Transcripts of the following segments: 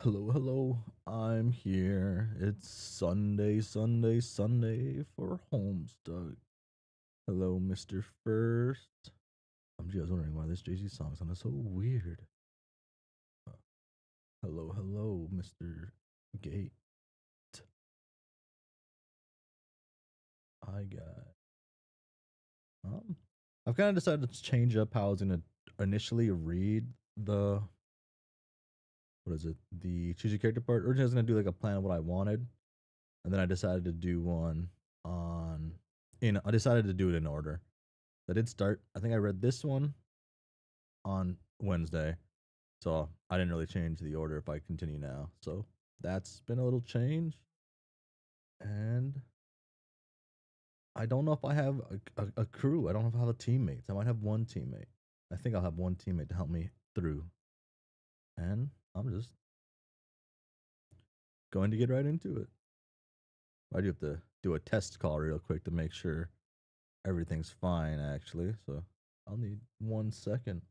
Hello, hello. I'm here. It's Sunday for Homestuck. Hello, Mr. First. I'm just wondering why this Jay-Z song sounded so weird. Uh, hello, Mr. Gate. I got. Um, I've kind of decided to change up how I was gonna initially read the what is it? The choose your character part. Originally, I was gonna do like a plan of what I wanted, and then I decided to do one on. I decided to do it in order. I did start. I think I read this one on Wednesday, so I didn't really change the order if I continue now. So that's been a little change, and I don't know if I have a crew. I don't know if I have a teammates. I might have one teammate. I think I'll have one teammate to help me through, and I'm just going to get right into it. I do have to do a test call real quick to make sure everything's fine, actually. So I'll need 1 second.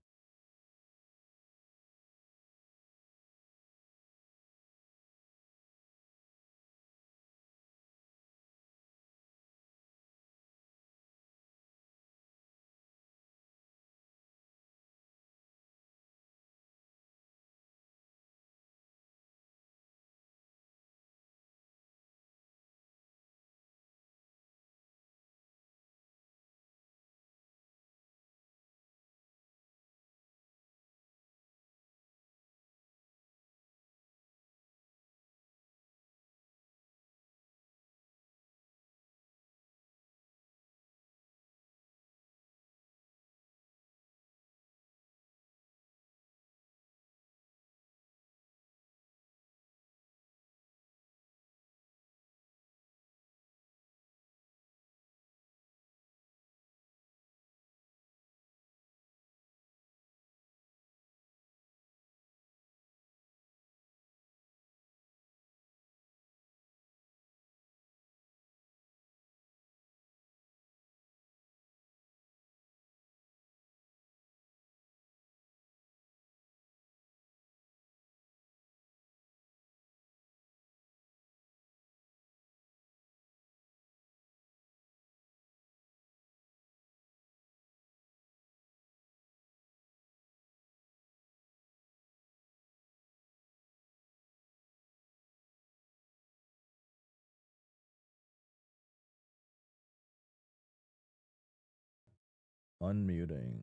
Unmuting.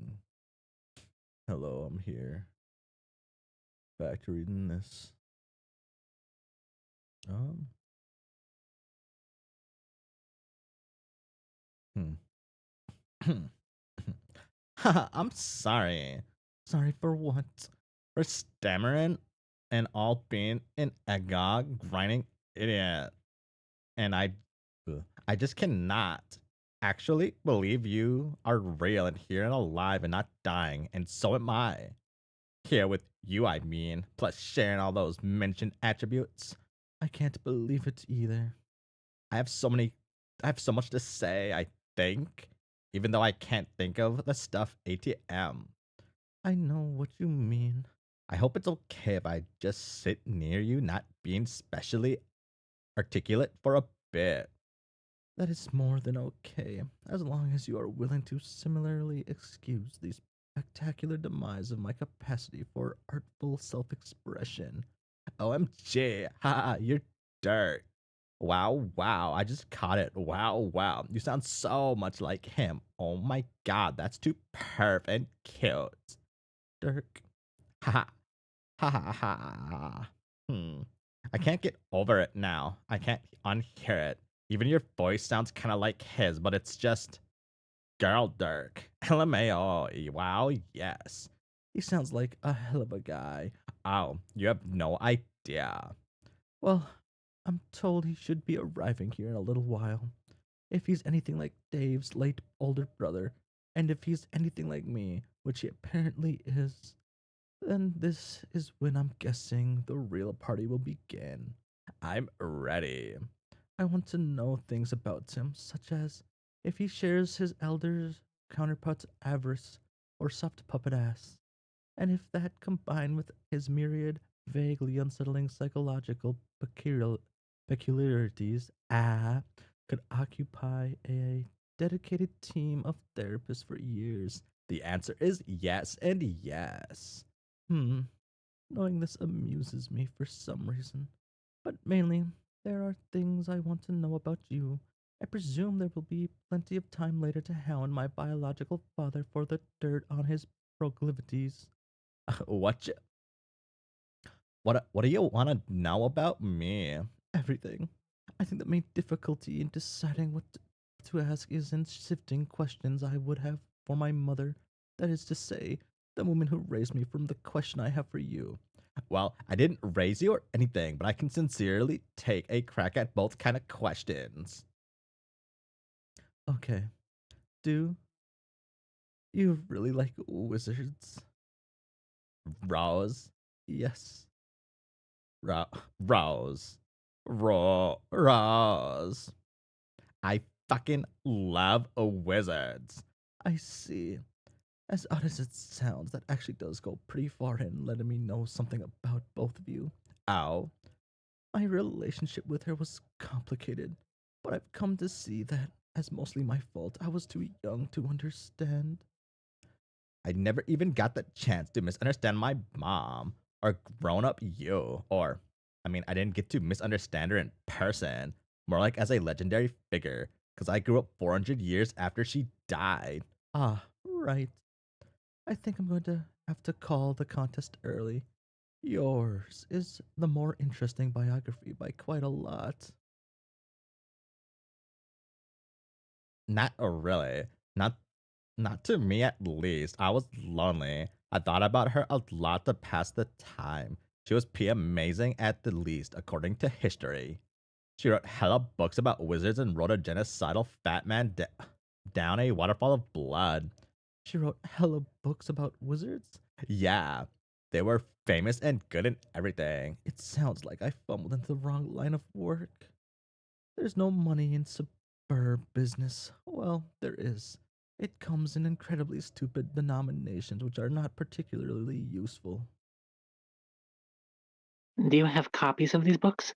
Hello, I'm here. Back to reading this. Um. Hmm. I'm sorry. Sorry for what? For stammering and all being an agog grinding idiot. And I just cannot actually believe you are real and here and alive and not dying. And so am I. Here with you, I mean, plus sharing all those mentioned attributes. I can't believe it either. I have so many I have so much to say, I think, even though I can't think of the stuff ATM. I know what you mean. I hope it's okay if I just sit near you, not being specially articulate for a bit. That is more than okay, as long as you are willing to similarly excuse the spectacular demise of my capacity for artful self expression. OMG, haha, you're dirt. Wow, wow, I just caught it. Wow, wow. You sound so much like him. Oh my god, that's too perf and cute. Dirk. Haha, ha ha ha. Hmm. I can't get over it now. I can't unhear it. Even your voice sounds kind of like his, but it's just girl Dirk. LMAO. Wow, yes. He sounds like a hell of a guy. Oh, you have no idea. Well, I'm told he should be arriving here in a little while. If he's anything like Dave's late older brother, and if he's anything like me, which he apparently is, then this is when I'm guessing the real party will begin. I'm ready. I want to know things about him, such as if he shares his elder's counterpart's avarice or soft puppet ass, and if that combined with his myriad vaguely unsettling psychological peculiarities could occupy a dedicated team of therapists for years? The answer is yes and yes. Hmm, knowing this amuses me for some reason. But mainly, there are things I want to know about you. I presume there will be plenty of time later to hound my biological father for the dirt on his proclivities. What? What do you want to know about me? Everything. I think the main difficulty in deciding what to ask is in sifting questions I would have for my mother. That is to say, the woman who raised me from the question I have for you. Well, I didn't raise you or anything, but I can sincerely take a crack at both kind of questions. Okay. Do you really like wizards? Rose? Yes. Ro- Rose. Rose. I fucking love wizards. I see. As odd as it sounds, that actually does go pretty far in letting me know something about both of you. Ow. My relationship with her was complicated, but I've come to see that as mostly my fault. I was too young to understand. I never even got the chance to misunderstand my mom or grown up you. Or, I mean, I didn't get to misunderstand her in person, more like as a legendary figure, because I grew up 400 years after she died. Ah, right. I think I'm going to have to call the contest early. Yours is the more interesting biography by quite a lot. Not really. Not not to me at least. I was lonely. I thought about her a lot to pass the time. She was pretty amazing at the least, according to history. She wrote hella books about wizards and rode a genocidal fat man down a waterfall of blood. She wrote hella books about wizards? Yeah. They were famous and good in everything. It sounds like I fumbled into the wrong line of work. There's no money in suburb business. Well, there is. It comes in incredibly stupid denominations which are not particularly useful. Do you have copies of these books?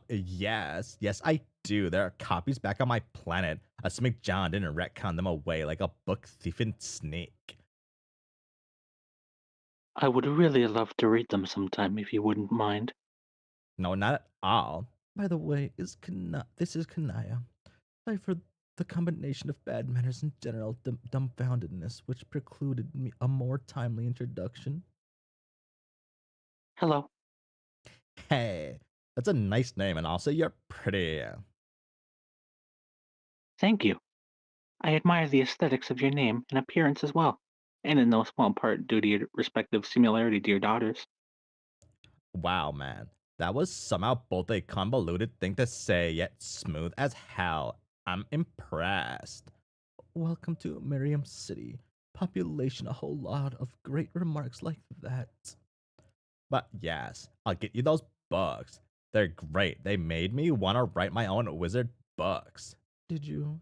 Yes, I do. There are copies back on my planet. Assuming John didn't retcon them away like a book thieving snake. I would really love to read them sometime if you wouldn't mind. No, not at all. By the way, this is Kanaya. Sorry for the combination of bad manners and general dumbfoundedness which precluded me a more timely introduction. Hello. Hey, that's a nice name, and also you're pretty. Thank you. I admire the aesthetics of your name and appearance as well, and in no small part due to your respective similarity to your daughters. Wow, man. That was somehow both a convoluted thing to say, yet smooth as hell. I'm impressed. Welcome to Miriam City. Population a whole lot of great remarks like that. But yes, I'll get you those books. They're great. They made me want to write my own wizard books. Did you?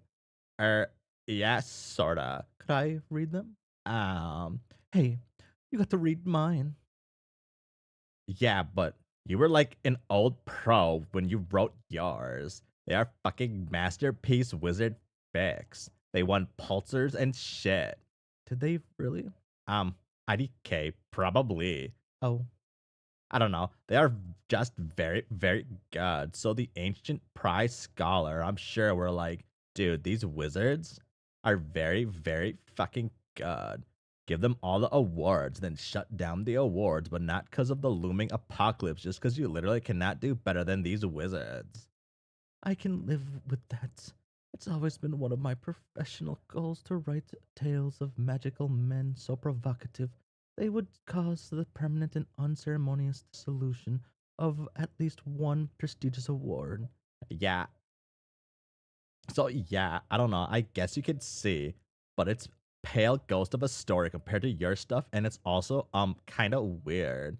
Er, yeah, sorta. Could I read them? Hey, you got to read mine. Yeah, but you were like an old pro when you wrote yours. They are fucking masterpiece wizard fics. They won Pulsars and shit. Did they really? Um, IDK, probably. Oh, I don't know. They are just very, very good. So the ancient prize scholar, I'm sure we're like, dude, these wizards are very, very fucking good. Give them all the awards, then shut down the awards, but not because of the looming apocalypse, just because you literally cannot do better than these wizards. I can live with that. It's always been one of my professional goals to write tales of magical men so provocative they would cause the permanent and unceremonious dissolution of at least one prestigious award. Yeah. So yeah, I don't know. I guess you could see, but it's pale ghost of a story compared to your stuff, and it's also kind of weird.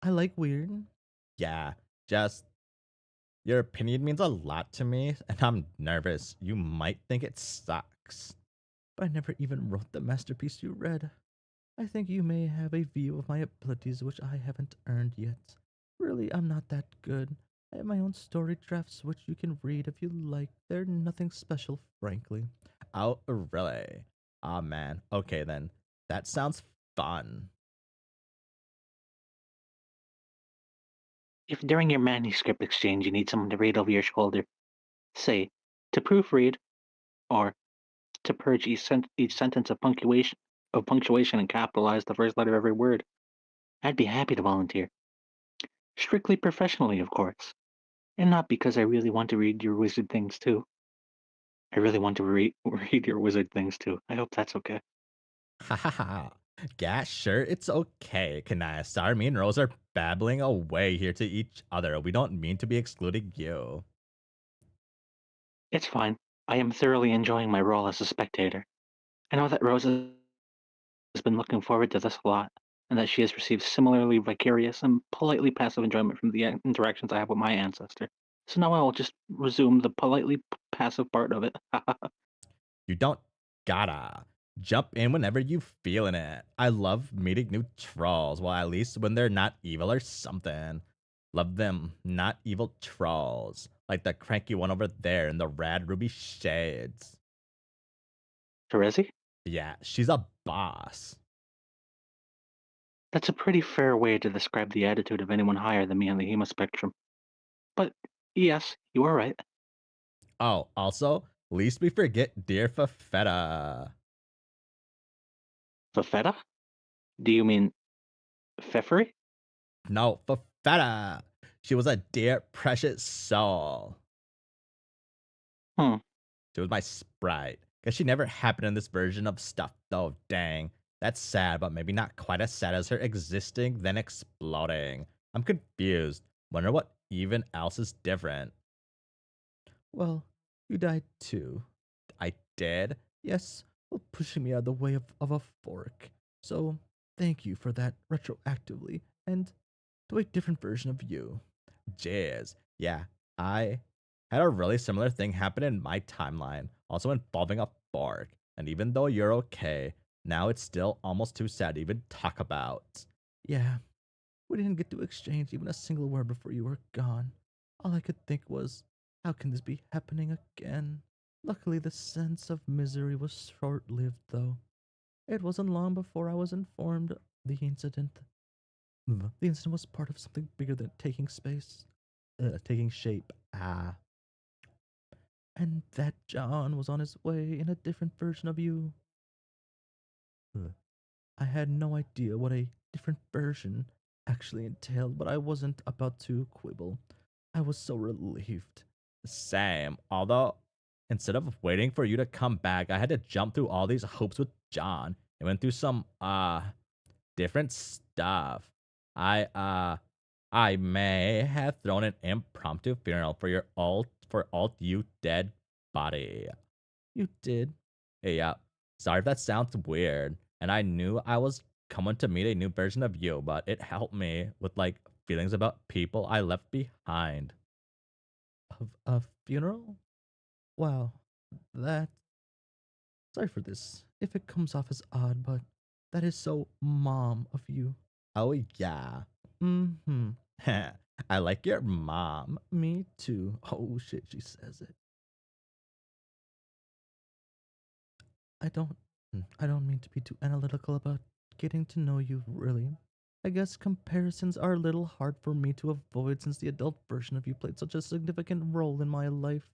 I like weird. Yeah, just your opinion means a lot to me, and I'm nervous. You might think it sucks. But I never even wrote the masterpiece you read. I think you may have a view of my abilities which I haven't earned yet. Really, I'm not that good. I have my own story drafts which you can read if you like. They're nothing special, frankly. Oh, really? Ah, man. Okay, then. That sounds fun. If during your manuscript exchange you need someone to read over your shoulder, say, to proofread, or to purge each sentence of punctuation and capitalize the first letter of every word, I'd be happy to volunteer. Strictly professionally, of course. And not because I really want to read your wizard things too. I really want to read your wizard things too. I hope that's okay. Ha ha ha. Yeah, sure, it's okay, Kanaya. Sorry, me and Rose are babbling away here to each other. We don't mean to be excluding you. It's fine. I am thoroughly enjoying my role as a spectator. I know that Rose has been looking forward to this a lot, and that she has received similarly vicarious and politely passive enjoyment from the interactions I have with my ancestor. So now I will just resume the politely passive part of it. You don't gotta. Jump in whenever you feeling it. I love meeting new trolls, well, at least when they're not evil or something. Love them, not evil trolls. Like the cranky one over there in the rad ruby shades. Terezi? Yeah, she's a boss. That's a pretty fair way to describe the attitude of anyone higher than me on the hemo spectrum. But yes, you are right. Oh, also, least we forget dear Fafetta. Fafetta? Do you mean Pfeffery? No, Fafetta. She was a dear precious soul. Hmm. She was my sprite. Guess she never happened in this version of stuff, though. Dang. That's sad, but maybe not quite as sad as her existing, then exploding. I'm confused. Wonder what even else is different. Well, you died too. I did? Yes, well, pushing me out of the way of a fork. So, thank you for that retroactively, and to a different version of you. Jizz. Yeah, I had a really similar thing happen in my timeline, also involving a fork. And even though you're okay, now it's still almost too sad to even talk about. Yeah, we didn't get to exchange even a single word before you were gone. All I could think was, how can this be happening again? Luckily, the sense of misery was short lived, though. It wasn't long before I was informed the incident. The incident was part of something bigger than taking shape. And that John was on his way in a different version of you. Ugh. I had no idea what a different version actually entailed, but I wasn't about to quibble. I was so relieved. Same. Although, instead of waiting for you to come back, I had to jump through all these hoops with John and went through some different stuff. I uh I may have thrown an impromptu funeral for your alt you dead body. You did. Yeah. Sorry if that sounds weird. And I knew I was coming to meet a new version of you, but it helped me with like feelings about people I left behind. Of a funeral? Wow. That sorry for this. If it comes off as odd, but that is so mom of you. Oh yeah. Mm-hmm. I like your mom. Me too. Oh shit, she says it. I don't I don't mean to be too analytical about getting to know you really. I guess comparisons are a little hard for me to avoid since the adult version of you played such a significant role in my life.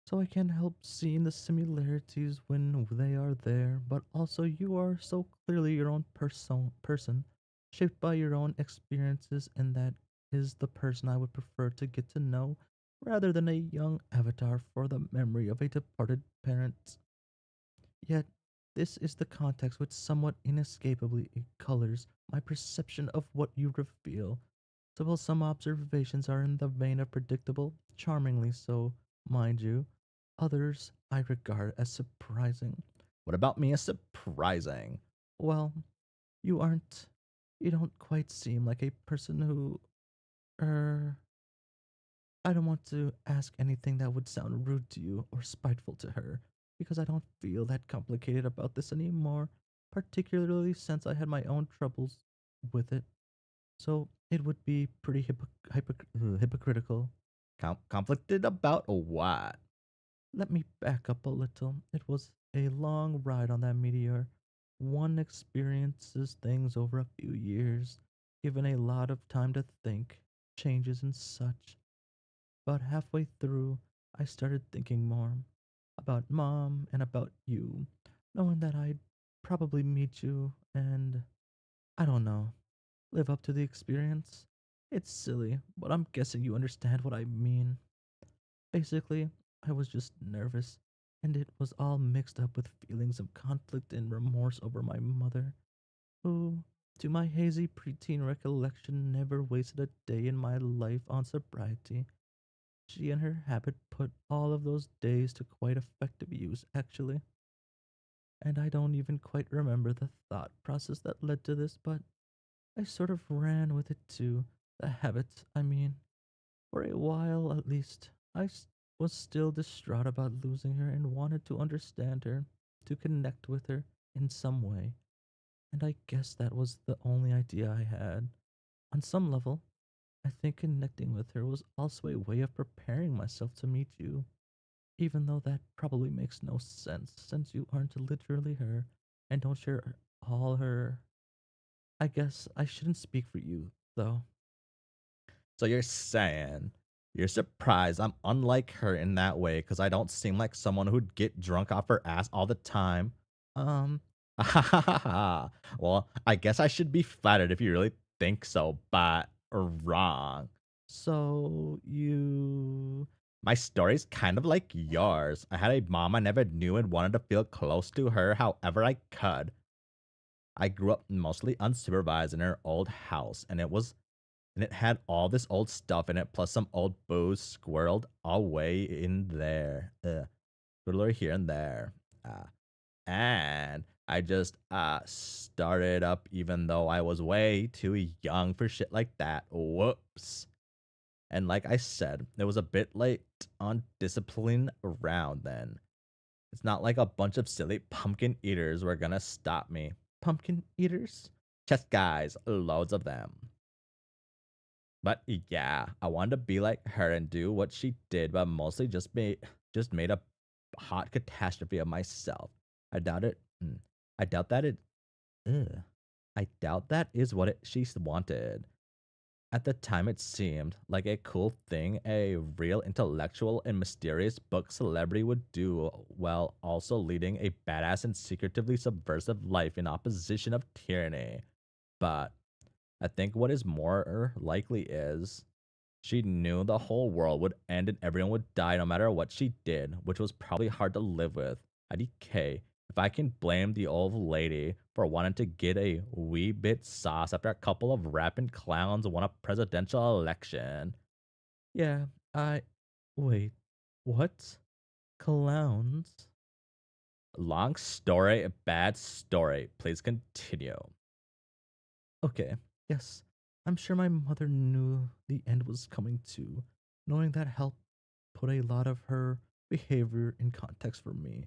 So I can't help seeing the similarities when they are there, but also you are so clearly your own person, shaped by your own experiences, and that is the person I would prefer to get to know rather than a young avatar for the memory of a departed parent. Yet, this is the context which somewhat inescapably colors my perception of what you reveal. So while some observations are in the vein of predictable, charmingly so, mind you, others I regard as surprising. What about me is surprising? Well, you aren't. You don't quite seem like a person who. Er. I don't want to ask anything that would sound rude to you or spiteful to her, because I don't feel that complicated about this anymore. particularly since I had my own troubles with it. So it would be pretty hypocritical. Conflicted about what? Let me back up a little. It was a long ride on that meteor. One experiences things over a few years, given a lot of time to think, changes and such. About halfway through, I started thinking more about mom and about you, knowing that I'd probably meet you and, I don't know, live up to the experience. It's silly, but I'm guessing you understand what I mean. Basically, I was just nervous, and it was all mixed up with feelings of conflict and remorse over my mother, who, to my hazy preteen recollection, never wasted a day in my life on sobriety. She and her habit put all of those days to quite effective use, actually. And I don't even quite remember the thought process that led to this, but I sort of ran with it too. The habit, I mean. For a while, at least, was still distraught about losing her and wanted to understand her, to connect with her in some way. And I guess that was the only idea I had. On some level, I think connecting with her was also a way of preparing myself to meet you, even though that probably makes no sense since you aren't literally her and don't share all her. I guess I shouldn't speak for you, though. So you're saying you're surprised I'm unlike her in that way because I don't seem like someone who'd get drunk off her ass all the time? Um, Well, I guess I should be flattered if you really think so, but wrong. so you. My story's kind of like yours. I had a mom I never knew and wanted to feel close to her however I could. I grew up mostly unsupervised in her old house, and it had all this old stuff in it, plus some old booze squirreled away in there. Squirrel here and there. Uh, and I just started up even though I was way too young for shit like that. Whoops. And like I said, it was a bit late on discipline around then. It's not like a bunch of silly pumpkin eaters were gonna stop me. Pumpkin eaters? Chest guys, loads of them. But yeah, I wanted to be like her and do what she did, but mostly just made a hot catastrophe of myself. I doubt it. I doubt that it. Ugh. I doubt that is what she wanted. At the time, it seemed like a cool thing a real intellectual and mysterious book celebrity would do, while also leading a badass and secretively subversive life in opposition of tyranny. But I think what is more likely is she knew the whole world would end and everyone would die no matter what she did, which was probably hard to live with. IDK, if I can blame the old lady for wanting to get a wee bit sauce after a couple of rapping clowns won a presidential election. Yeah, I. Wait, what? Clowns? Long story, bad story. Please continue. Okay, yes, I'm sure my mother knew the end was coming too. Knowing that helped put a lot of her behavior in context for me.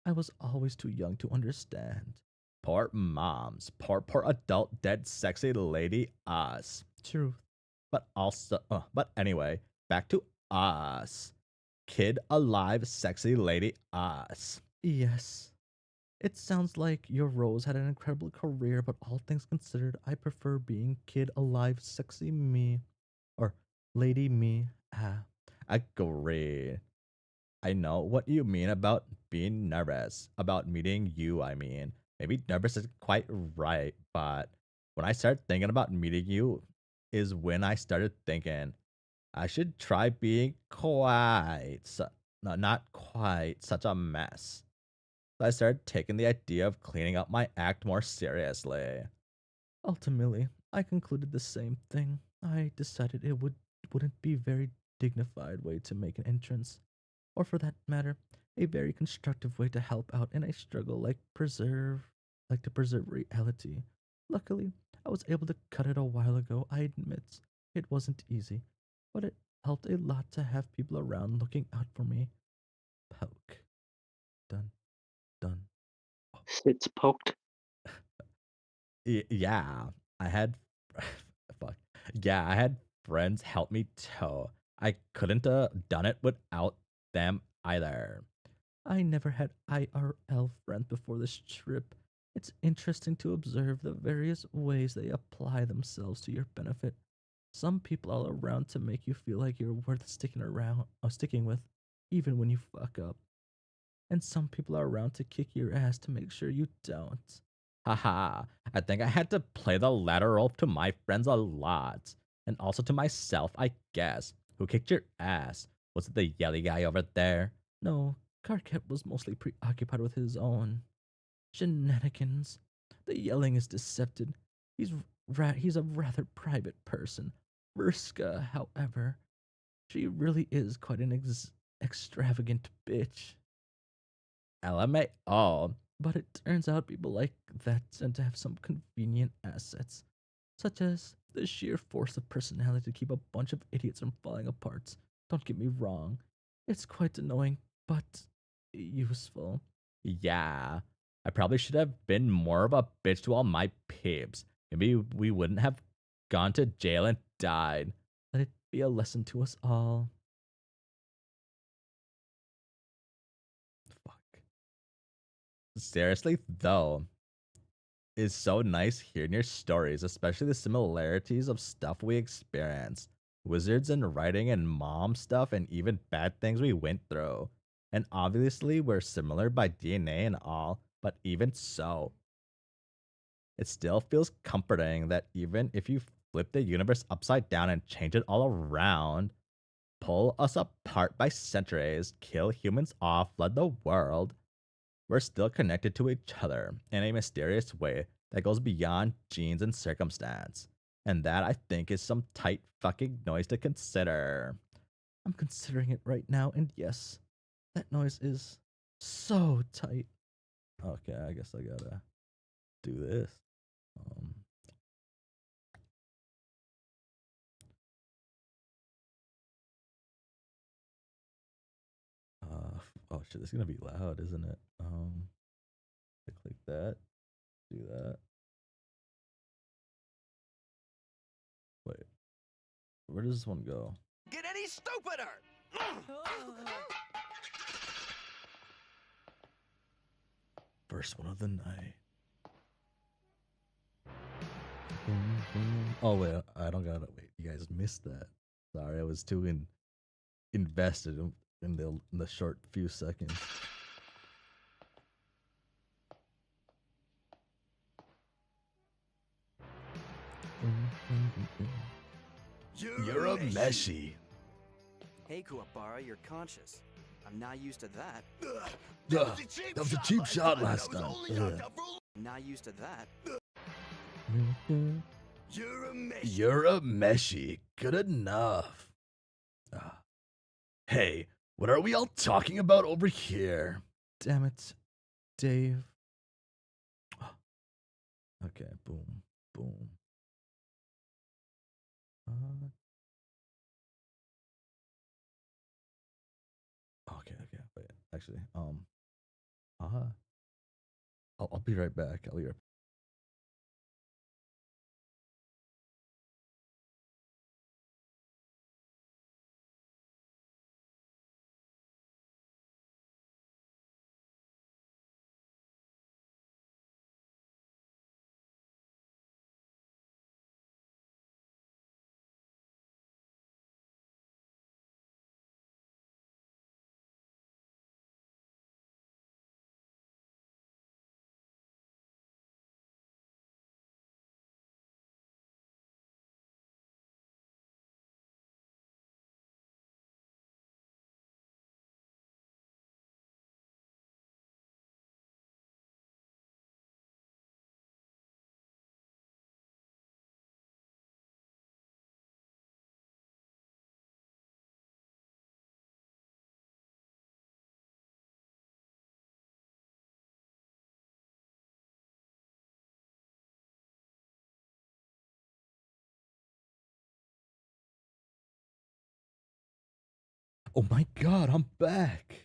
I was always too young to understand. Poor moms. Poor adult dead sexy lady us. Truth. But anyway, back to us. Kid alive, sexy lady us. Yes. It sounds like your Rose had an incredible career, but all things considered, I prefer being kid alive, sexy me. Or lady me. Ah. Agree. I know what you mean about being nervous. About meeting you, I mean. Maybe nervous isn't quite right, but when I started thinking about meeting you, is when I started thinking I should try being no, not quite such a mess. So I started taking the idea of cleaning up my act more seriously. Ultimately, I concluded the same thing. I decided wouldn't be very dignified way to make an entrance, or for that matter, a very constructive way to help out in a struggle like to preserve reality. Luckily, I was able to cut it a while ago. I admit it wasn't easy, but it helped a lot to have people around looking out for me. Poke. Dun dun. Sits poked. Yeah, I had fuck. Yeah, I had friends help me tow. I couldn't done it without them either. I never had IRL friends before this trip. It's interesting to observe the various ways they apply themselves to your benefit. Some people are around to make you feel like you're worth sticking around or sticking with, even when you fuck up. And some people are around to kick your ass to make sure you don't. Haha, I think I had to play the latter role to my friends a lot. And also to myself, I guess. Who kicked your ass? Was it the yelly guy over there? No, Carcat was mostly preoccupied with his own shenanigans. The yelling is deceptive. He's a rather private person. Vriska, however, she really is quite an extravagant bitch. LMAO. But it turns out people like that tend to have some convenient assets, such as the sheer force of personality to keep a bunch of idiots from falling apart. Don't get me wrong, it's quite annoying, but useful. Yeah, I probably should have been more of a bitch to all my peeps. Maybe we wouldn't have gone to jail and died. Let it be a lesson to us all. Fuck. Seriously, though, it's so nice hearing your stories, especially the similarities of stuff we experience. Wizards and writing and mom stuff and even bad things we went through. And obviously we're similar by DNA and all, but even so, it still feels comforting that even if you flip the universe upside down and change it all around, pull us apart by centuries, kill humans off, flood the world, we're still connected to each other in a mysterious way that goes beyond genes and circumstance. And that, I think, is some tight fucking noise to consider. I'm considering it right now, and yes, that noise is so tight. Okay, I guess I gotta do this. Um, oh shit, it's gonna be loud, isn't it? I click that, do that. Wait, where does this one go? Get any stupider! First one of the night. Boom, boom. Oh wait, I don't gotta wait. You guys missed that. Sorry, I was too invested in the short few seconds. You're a meshy. Hey, Kuwabara, you're conscious. I'm not used to that. That was a cheap shot last time. I'm not used to that. You're a meshy. Good enough. Hey, what are we all talking about over here? Damn it, Dave. Okay, boom, boom. Okay, wait. Actually, I'll be right back. I'll be right. Oh my god, I'm back.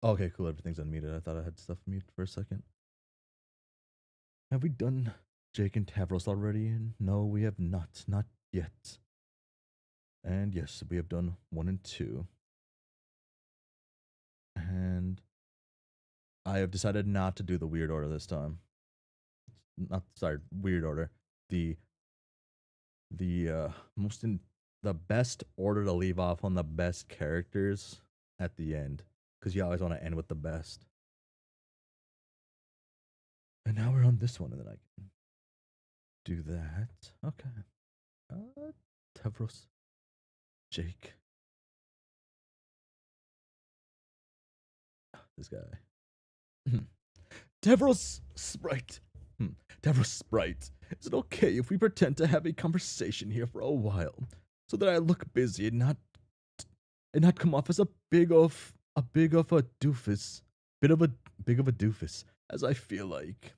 Okay, cool. Everything's unmuted. I thought I had stuff muted for a second. Have we done Jake and Tavros already? No, we have not. Not yet. And yes, we have done 1 and 2. And I have decided not to do the weird order this time. Not sorry, weird order. The the best order to leave off on the best characters at the end, because you always want to end with the best. And now we're on this one, and then I can do that. Okay. Tevros, Jake, this guy. Tevros Sprite. Tevros Sprite. Is it okay if we pretend to have a conversation here for a while, so that I look busy and not come off as a big of a doofus, big of a doofus, as I feel like.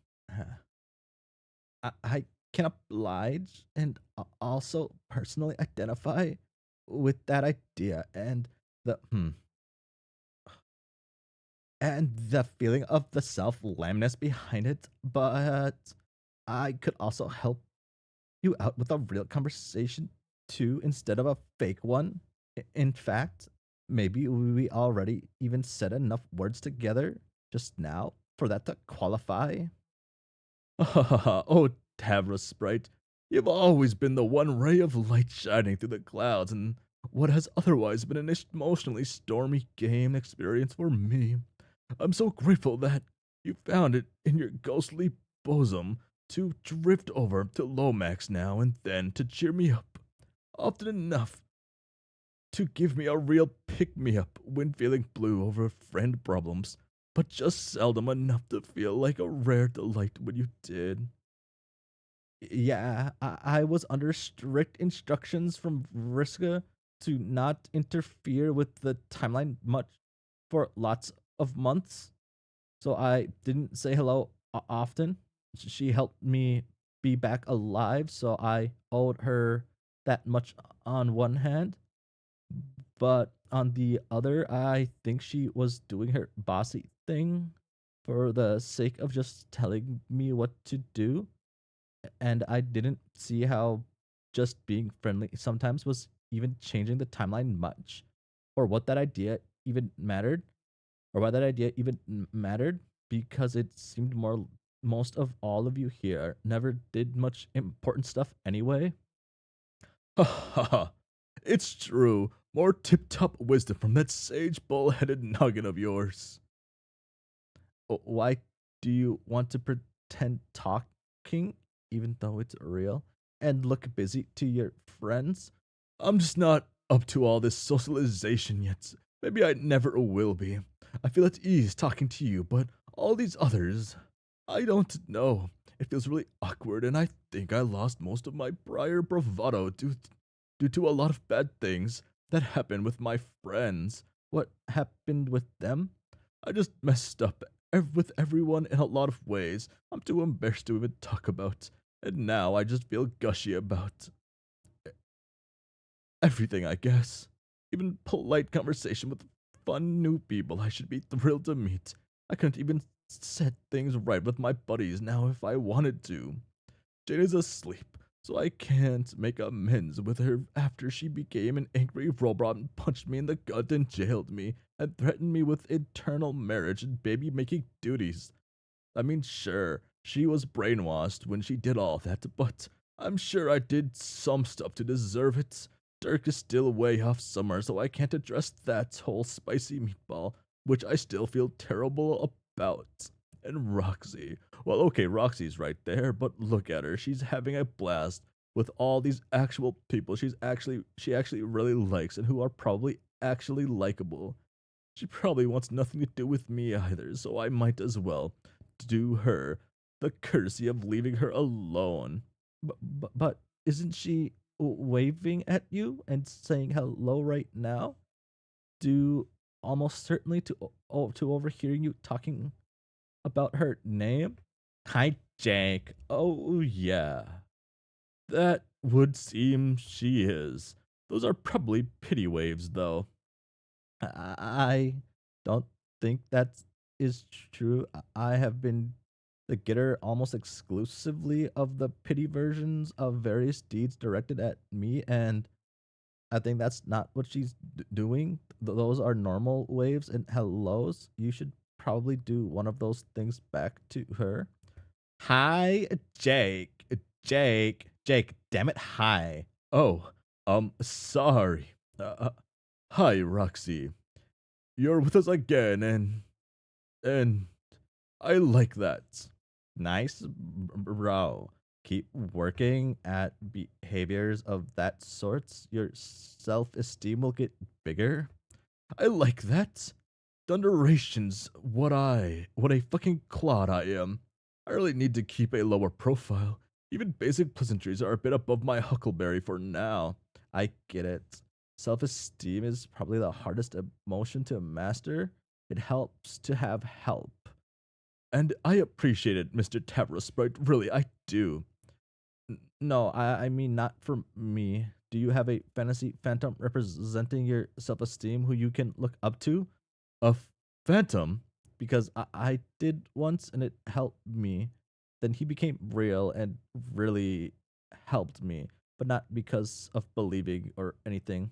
I can oblige and also personally identify with that idea the and the feeling of the self-lameness behind it, but I could also help you out with a real conversation too instead of a fake one. In fact, maybe we already even said enough words together just now for that to qualify. Oh, Tavra Sprite, you've always been the one ray of light shining through the clouds in what has otherwise been an emotionally stormy game experience for me. I'm so grateful that you found it in your ghostly bosom to drift over to Lomax now and then to cheer me up, often enough to give me a real pick me up when feeling blue over friend problems, but just seldom enough to feel like a rare delight when you did. Yeah, I was under strict instructions from Vriska to not interfere with the timeline much for lots of months, so I didn't say hello often. She helped me be back alive, so I owed her that much on one hand. But on the other, I think she was doing her bossy thing for the sake of just telling me what to do. And I didn't see how just being friendly sometimes was even changing the timeline much, or what that idea even mattered, or why that idea even mattered, because it seemed most of all of you here never did much important stuff anyway. Ha ha ha. It's true. More tip top wisdom from that sage bull-headed noggin of yours. Why do you want to pretend talking, even though it's real, and look busy to your friends? I'm just not up to all this socialization yet. Maybe I never will be. I feel at ease talking to you, but all these others, I don't know. It feels really awkward, and I think I lost most of my prior bravado due to a lot of bad things that happened with my friends. What happened with them? I just messed up with everyone in a lot of ways I'm too embarrassed to even talk about. And now I just feel gushy about everything, I guess. Even polite conversation with fun new people I should be thrilled to meet. I couldn't even set things right with my buddies now if I wanted to. Jane is asleep, so I can't make amends with her after she became an angry robot and punched me in the gut and jailed me and threatened me with eternal marriage and baby making duties. I mean, sure, she was brainwashed when she did all that, but I'm sure I did some stuff to deserve it. Dirk is still way off somewhere, so I can't address that whole spicy meatball, which I still feel terrible about. And Roxy. Well, okay, Roxy's right there, but look at her. She's having a blast with all these actual people she actually really likes and who are probably actually likable. She probably wants nothing to do with me either, so I might as well do her the courtesy of leaving her alone. But isn't she waving at you and saying hello right now? Do almost certainly to overhearing you talking about her name? Hi, Jake. Oh, yeah. That would seem she is. Those are probably pity waves, though. I don't think that is true. I have been the getter almost exclusively of the pity versions of various deeds directed at me, and I think that's not what she's doing. Those are normal waves and hellos. You should probably do one of those things back to her. Hi, Jake. Jake, damn it, hi. Oh, sorry. Hi, Roxy. You're with us again, and I like that. Nice, bro. Keep working at behaviors of that sort. Your self-esteem will get bigger. I like that. Thunderations, what a fucking clod I am. I really need to keep a lower profile. Even basic pleasantries are a bit above my huckleberry for now. I get it. Self-esteem is probably the hardest emotion to master. It helps to have help. And I appreciate it, Mr. Tavra Sprite. Really, I do. No, I mean not for me. Do you have a fantasy phantom representing your self-esteem who you can look up to? A phantom? Because I did once and it helped me. Then he became real and really helped me, but not because of believing or anything.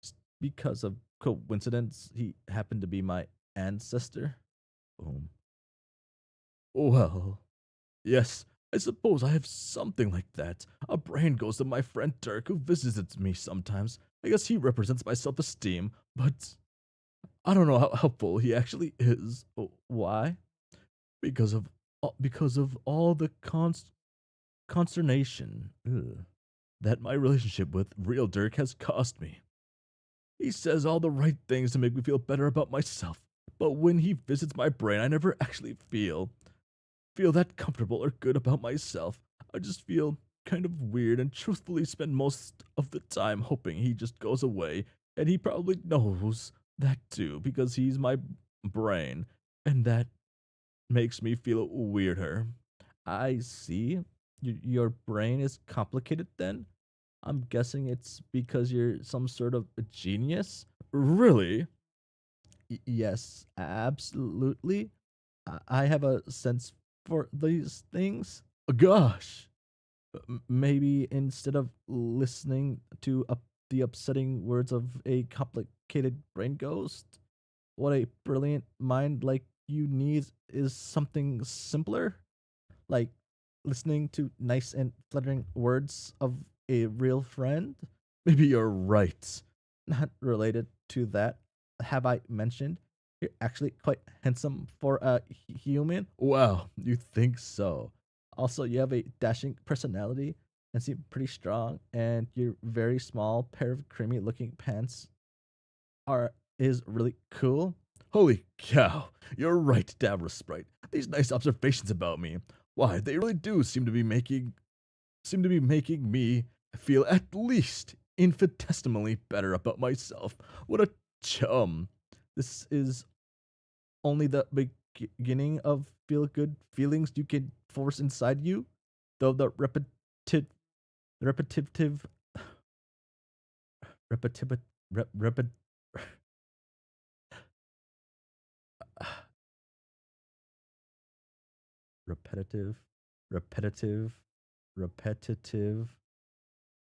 Just because of coincidence, he happened to be my ancestor. Boom. Well, yes, I suppose I have something like that. A brain goes to my friend Dirk, who visits me sometimes. I guess he represents my self-esteem, but I don't know how helpful he actually is. Why? Because of all the consternation that my relationship with real Dirk has cost me. He says all the right things to make me feel better about myself, but when he visits my brain, I never actually feel that comfortable or good about myself. I just feel kind of weird and truthfully spend most of the time hoping he just goes away, and he probably knows that too because he's my brain, and that makes me feel weirder. I see. Your brain is complicated then? I'm guessing it's because you're some sort of a genius? Really? Yes, absolutely. I have a sense for these things. Gosh. Maybe instead of listening to the upsetting words of a complicated brain ghost, what a brilliant mind like you needs is something simpler, like listening to nice and flattering words of a real friend. Maybe you're right. Not related to that, have I mentioned you're actually quite handsome for a human? Wow, you think so? Also, you have a dashing personality and seem pretty strong, and your very small pair of creamy looking pants are is really cool. Holy cow, you're right, Davros Sprite. These nice observations about me. Why, they really do seem to be making me feel at least infinitesimally better about myself. What a chum. This is only the beginning of feel good feelings you can force inside you, though the repetitive, repetitive, repet, repetitive, repetitive, repetitive.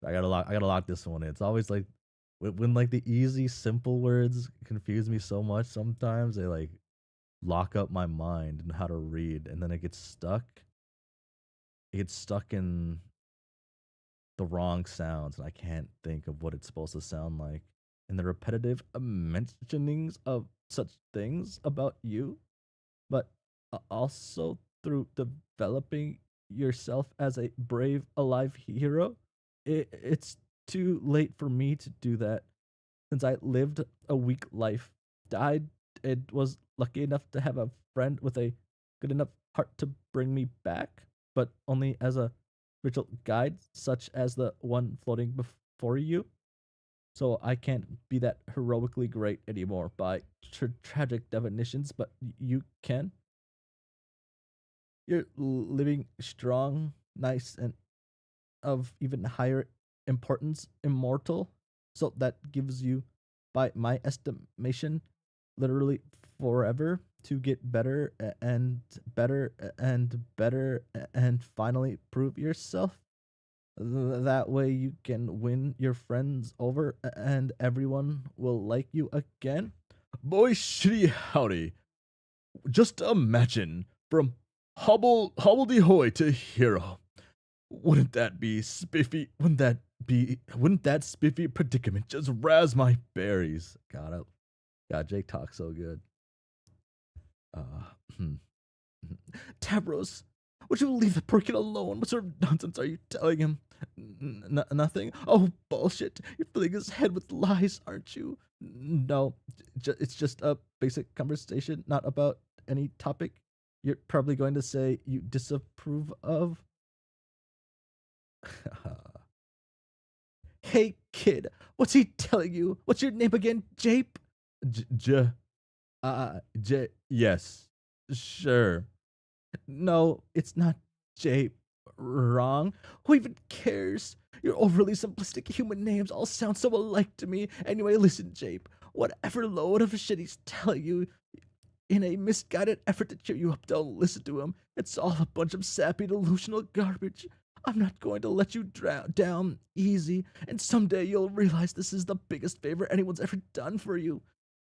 I gotta lock this one in. It's always like when like the easy, simple words confuse me so much. Sometimes they like lock up my mind and how to read, and then it gets stuck. It gets stuck in the wrong sounds, and I can't think of what it's supposed to sound like. And the repetitive mentionings of such things about you, but also through developing yourself as a brave, alive hero. It's too late for me to do that since I lived a weak life, died, and was lucky enough to have a friend with a good enough heart to bring me back, but only as a spiritual guide, such as the one floating before you. So I can't be that heroically great anymore by tragic definitions, but you can. You're living strong, nice, and of even higher importance, immortal. So that gives you, by my estimation, literally forever. to get better and better and better and finally prove yourself. That way you can win your friends over and everyone will like you again. Boy, shitty howdy. Just imagine from hobbledehoy to hero. Wouldn't that be spiffy? Wouldn't that spiffy predicament just razz my berries? God, Jake talks so good. Hmm. Tavros, would you leave the poor kid alone? What sort of nonsense are you telling him? Nothing? Oh, bullshit. You're filling his head with lies, aren't you? No, it's just a basic conversation, not about any topic you're probably going to say you disapprove of. Hey, kid, what's he telling you? What's your name again, Jape? Yes, sure. No, it's not Jape. Wrong. Who even cares? Your overly simplistic human names all sound so alike to me. Anyway, listen, Jape. Whatever load of shit he's telling you in a misguided effort to cheer you up, don't listen to him. It's all a bunch of sappy, delusional garbage. I'm not going to let you drown down easy, and someday you'll realize this is the biggest favor anyone's ever done for you.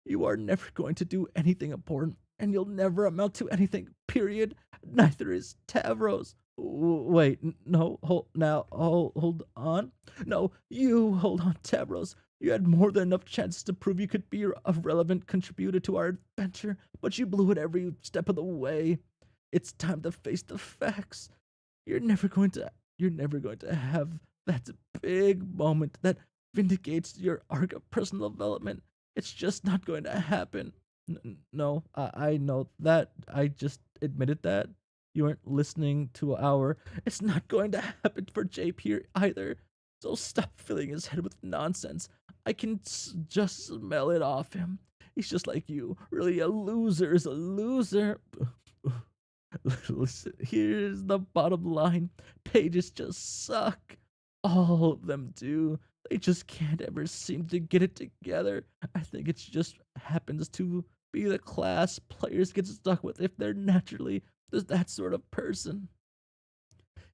You are never going to do anything important, and you'll never amount to anything, period. Neither is Tavros. Wait, no, hold on. No, you hold on, Tavros. You had more than enough chances to prove you could be a relevant contributor to our adventure, but you blew it every step of the way. It's time to face the facts. You're never going to have that big moment that vindicates your arc of personal development. It's just not going to happen. No, I know that. I just admitted that. You weren't listening to our. It's not going to happen for JP here either. So stop filling his head with nonsense. I can just smell it off him. He's just like you. Really, a loser is a loser. Listen, here's the bottom line. Pages just suck. All of them do. They just can't ever seem to get it together. I think it just happens to be the class players get stuck with if they're naturally just that sort of person.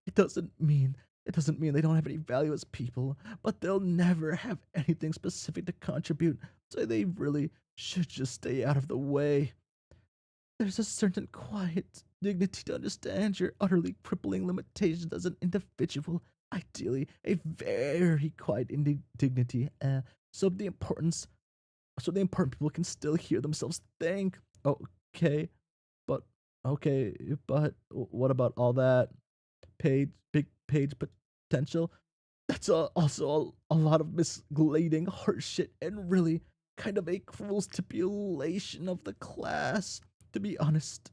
It doesn't mean it doesn't mean they don't have any value as people, but they'll never have anything specific to contribute, so they really should just stay out of the way. There's a certain quiet dignity to understand your utterly crippling limitations as an individual. Ideally, a very quiet dignity. So the importance, so the important people can still hear themselves think. Okay, but but what about all that big page potential? That's also a lot of misleading horseshit and really kind of a cruel stipulation of the class. To be honest,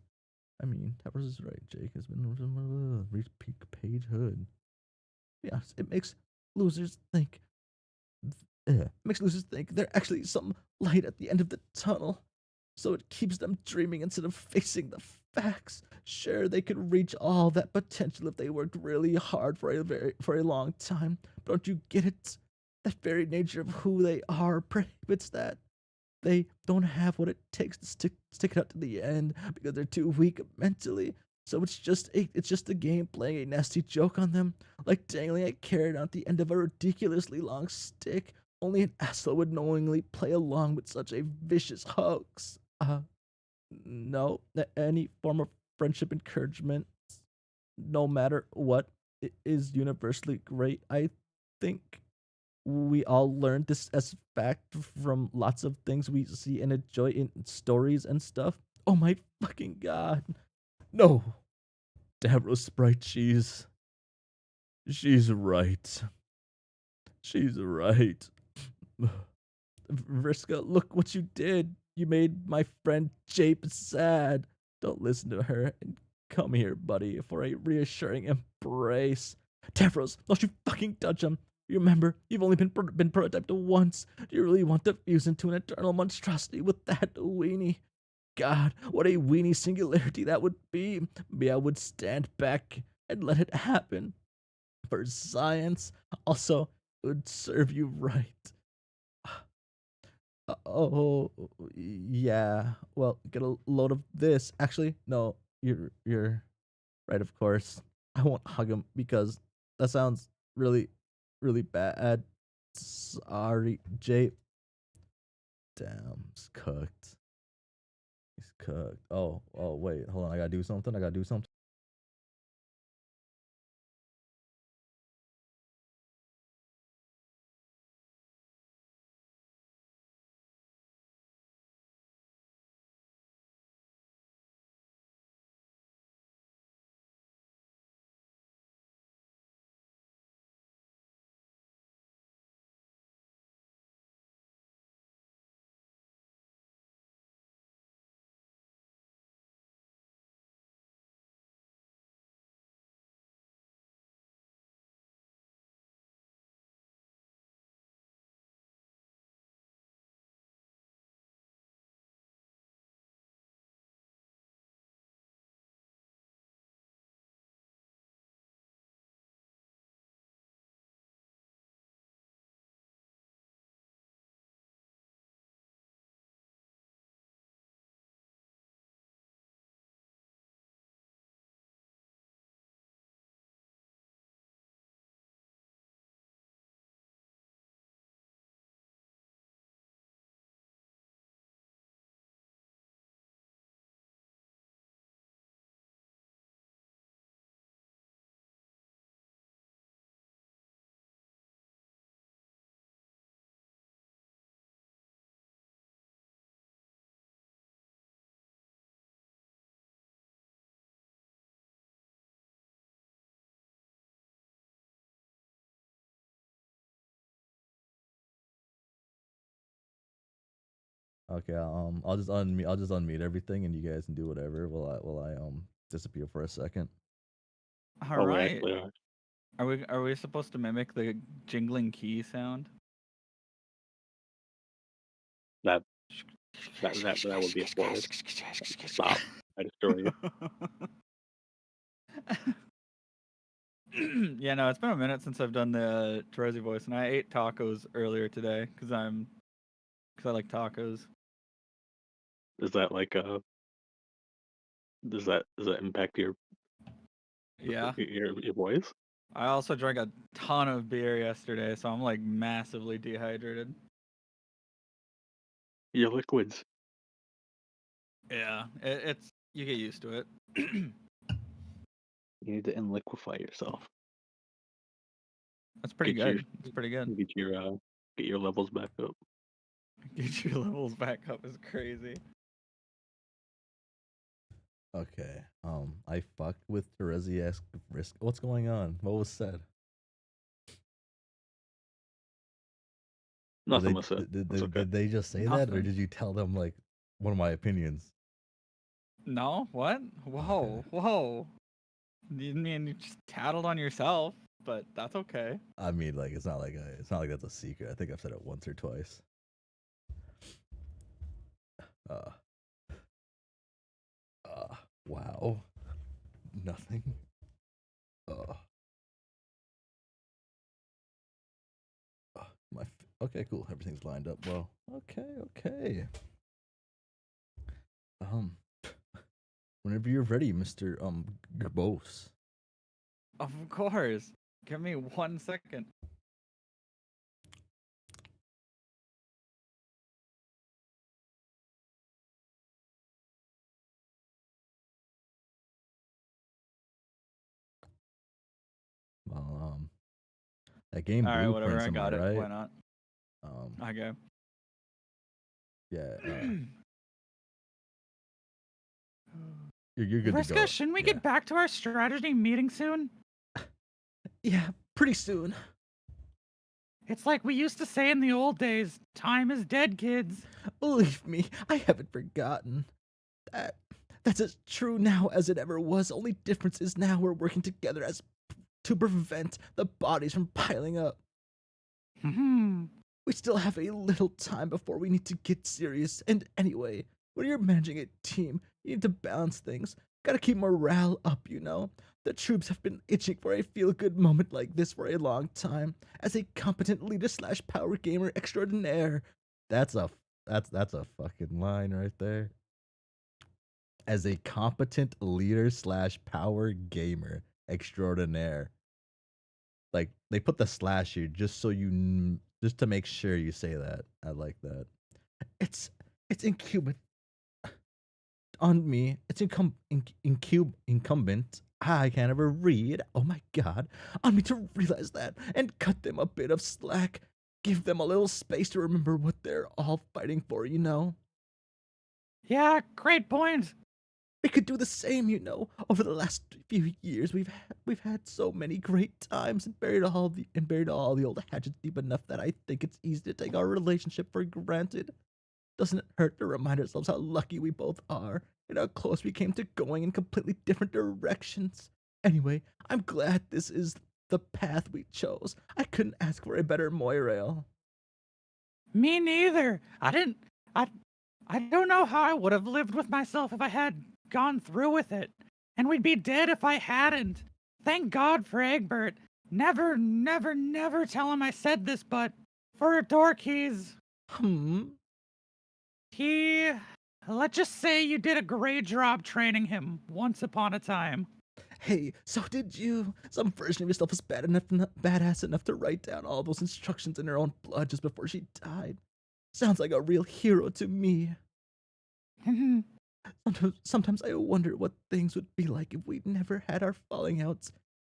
I mean, Towers is right. Jake has been reached peak page hood. To be honest, it makes losers think they're actually some light at the end of the tunnel. So it keeps them dreaming instead of facing the facts. Sure, they could reach all that potential if they worked really hard for a long time. But don't you get it? That very nature of who they are prohibits that. They don't have what it takes to stick it out to the end because they're too weak mentally. So it's just a game playing a nasty joke on them, like dangling a carrot at the end of a ridiculously long stick. Only an asshole would knowingly play along with such a vicious hoax. No, any form of friendship encouragement, no matter what, is universally great. I think we all learned this as fact from lots of things we see and enjoy in stories and stuff. Oh my fucking god. No. Davros Sprite Cheese. She's right. She's right. Vriska, look what you did. You made my friend Jape sad. Don't listen to her and come here, buddy, for a reassuring embrace. Davros, don't you fucking touch him. You remember, you've only been prototyped once. Do you really want to fuse into an eternal monstrosity with that weenie? God, what a weenie singularity that would be. Maybe I would stand back and let it happen. For science, also, it would serve you right. Oh, yeah. Well, get a load of this. Actually, no, you're right. Of course, I won't hug him because that sounds really, really bad. Sorry, Jay. Damn, he's cooked. He's cooked. Oh, wait, hold on. I gotta do something. I gotta do something. Okay, I'll just unmute everything, and you guys can do whatever. Will I disappear for a second? All Oh, we right. actually are. Are we supposed to mimic the jingling key sound? That that would be horrid. Stop. I destroy you. Yeah, no, it's been a minute since I've done the Terezi voice, and I ate tacos earlier today because I like tacos. Is that like does that impact Yeah. your voice? I also drank a ton of beer yesterday, so I'm like massively dehydrated. Your liquids. Yeah, it's you get used to it. You need to liquefy yourself. That's pretty Get your good. It's pretty good. get your levels back up. Get your levels back up is crazy. Okay. I fucked with Terezi risk. What's going on? What was said? Nothing was said. It's okay. Did they just say that, or Nothing. did you tell them like one of my opinions? No, what? Whoa, whoa. You mean you just tattled on yourself, but that's okay. I mean, like it's not like that's a secret. I think I've said it once or twice. Uh. Wow. Nothing. Uh. Okay, cool. Everything's lined up well. Okay. Whenever you're ready, Mr. Gerbose. Of course. Give me 1 second. Well, that game All right, whatever. Blueprints, I am I got it. right? Why not? Okay. Yeah. You're good to go. Vriska, shouldn't we Yeah. get back to our strategy meeting soon? Yeah, pretty soon. It's like we used to say in the old days, time is dead, kids. Believe me, I haven't forgotten. That's as true now as it ever was. Only difference is now we're working together to prevent the bodies from piling up. We still have a little time before we need to get serious. And anyway, when you're managing a team, you need to balance things. Gotta keep morale up, you know? The troops have been itching for a feel-good moment like this for a long time. As a competent leader slash power gamer extraordinaire, that's a That's a fucking line right there. As a competent leader slash power gamer extraordinaire. Like they put the slash here just so just to make sure you say that. I like that. It's it's incumbent on me. It's incumbent. I can't ever read. Oh my god, on me to realize that and cut them a bit of slack. Give them a little space to remember what they're all fighting for. Yeah, great point. We could do the same. Over the last few years, we've had so many great times and buried all the old hatchets deep enough that I think it's easy to take our relationship for granted. Doesn't it hurt to remind ourselves how lucky we both are and how close we came to going in completely different directions? Anyway, I'm glad this is the path we chose. I couldn't ask for a better moirail. Me neither. I I don't know how I would have lived with myself if I had gone through with it. And we'd be dead if I hadn't. Thank God for Egbert. Never, never, never tell him I said this, but for door keys, Hmm. let's just say you did a great job training him once upon a time. Hey, so did you? Some version of yourself was badass enough to write down all those instructions in her own blood just before she died. Sounds like a real hero to me. Sometimes I wonder what things would be like if we'd never had our falling outs.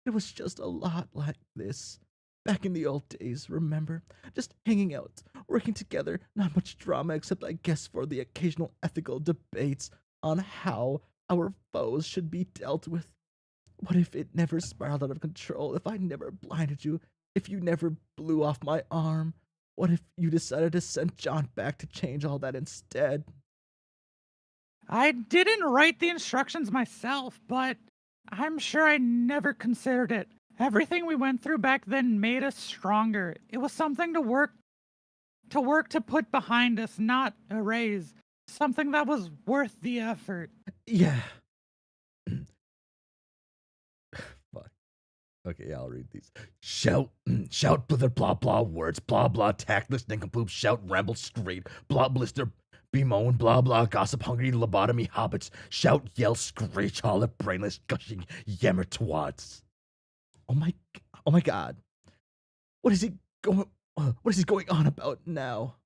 It was just a lot like this. Back in the old days, remember? Just hanging out, working together, not much drama except, I guess, for the occasional ethical debates on how our foes should be dealt with. What if it never spiraled out of control? If I never blinded you? If you never blew off my arm? What if you decided to send John back to change all that instead? I didn't write the instructions myself, but I'm sure I never considered it. Everything we went through back then made us stronger. It was something to put behind us, not erase. Something that was worth the effort. Yeah. Fuck. Okay, I'll read these. Shout, shout, blither, blah, blah, words, blah, blah, tactless, nincompoop, shout, ramble, straight, blah, blister, bemoan, blah, blah, gossip, hungry, lobotomy, hobbits, shout, yell, screech, holler, brainless, gushing, yammer, twats. Oh my god. What is he going, what is he going on about now?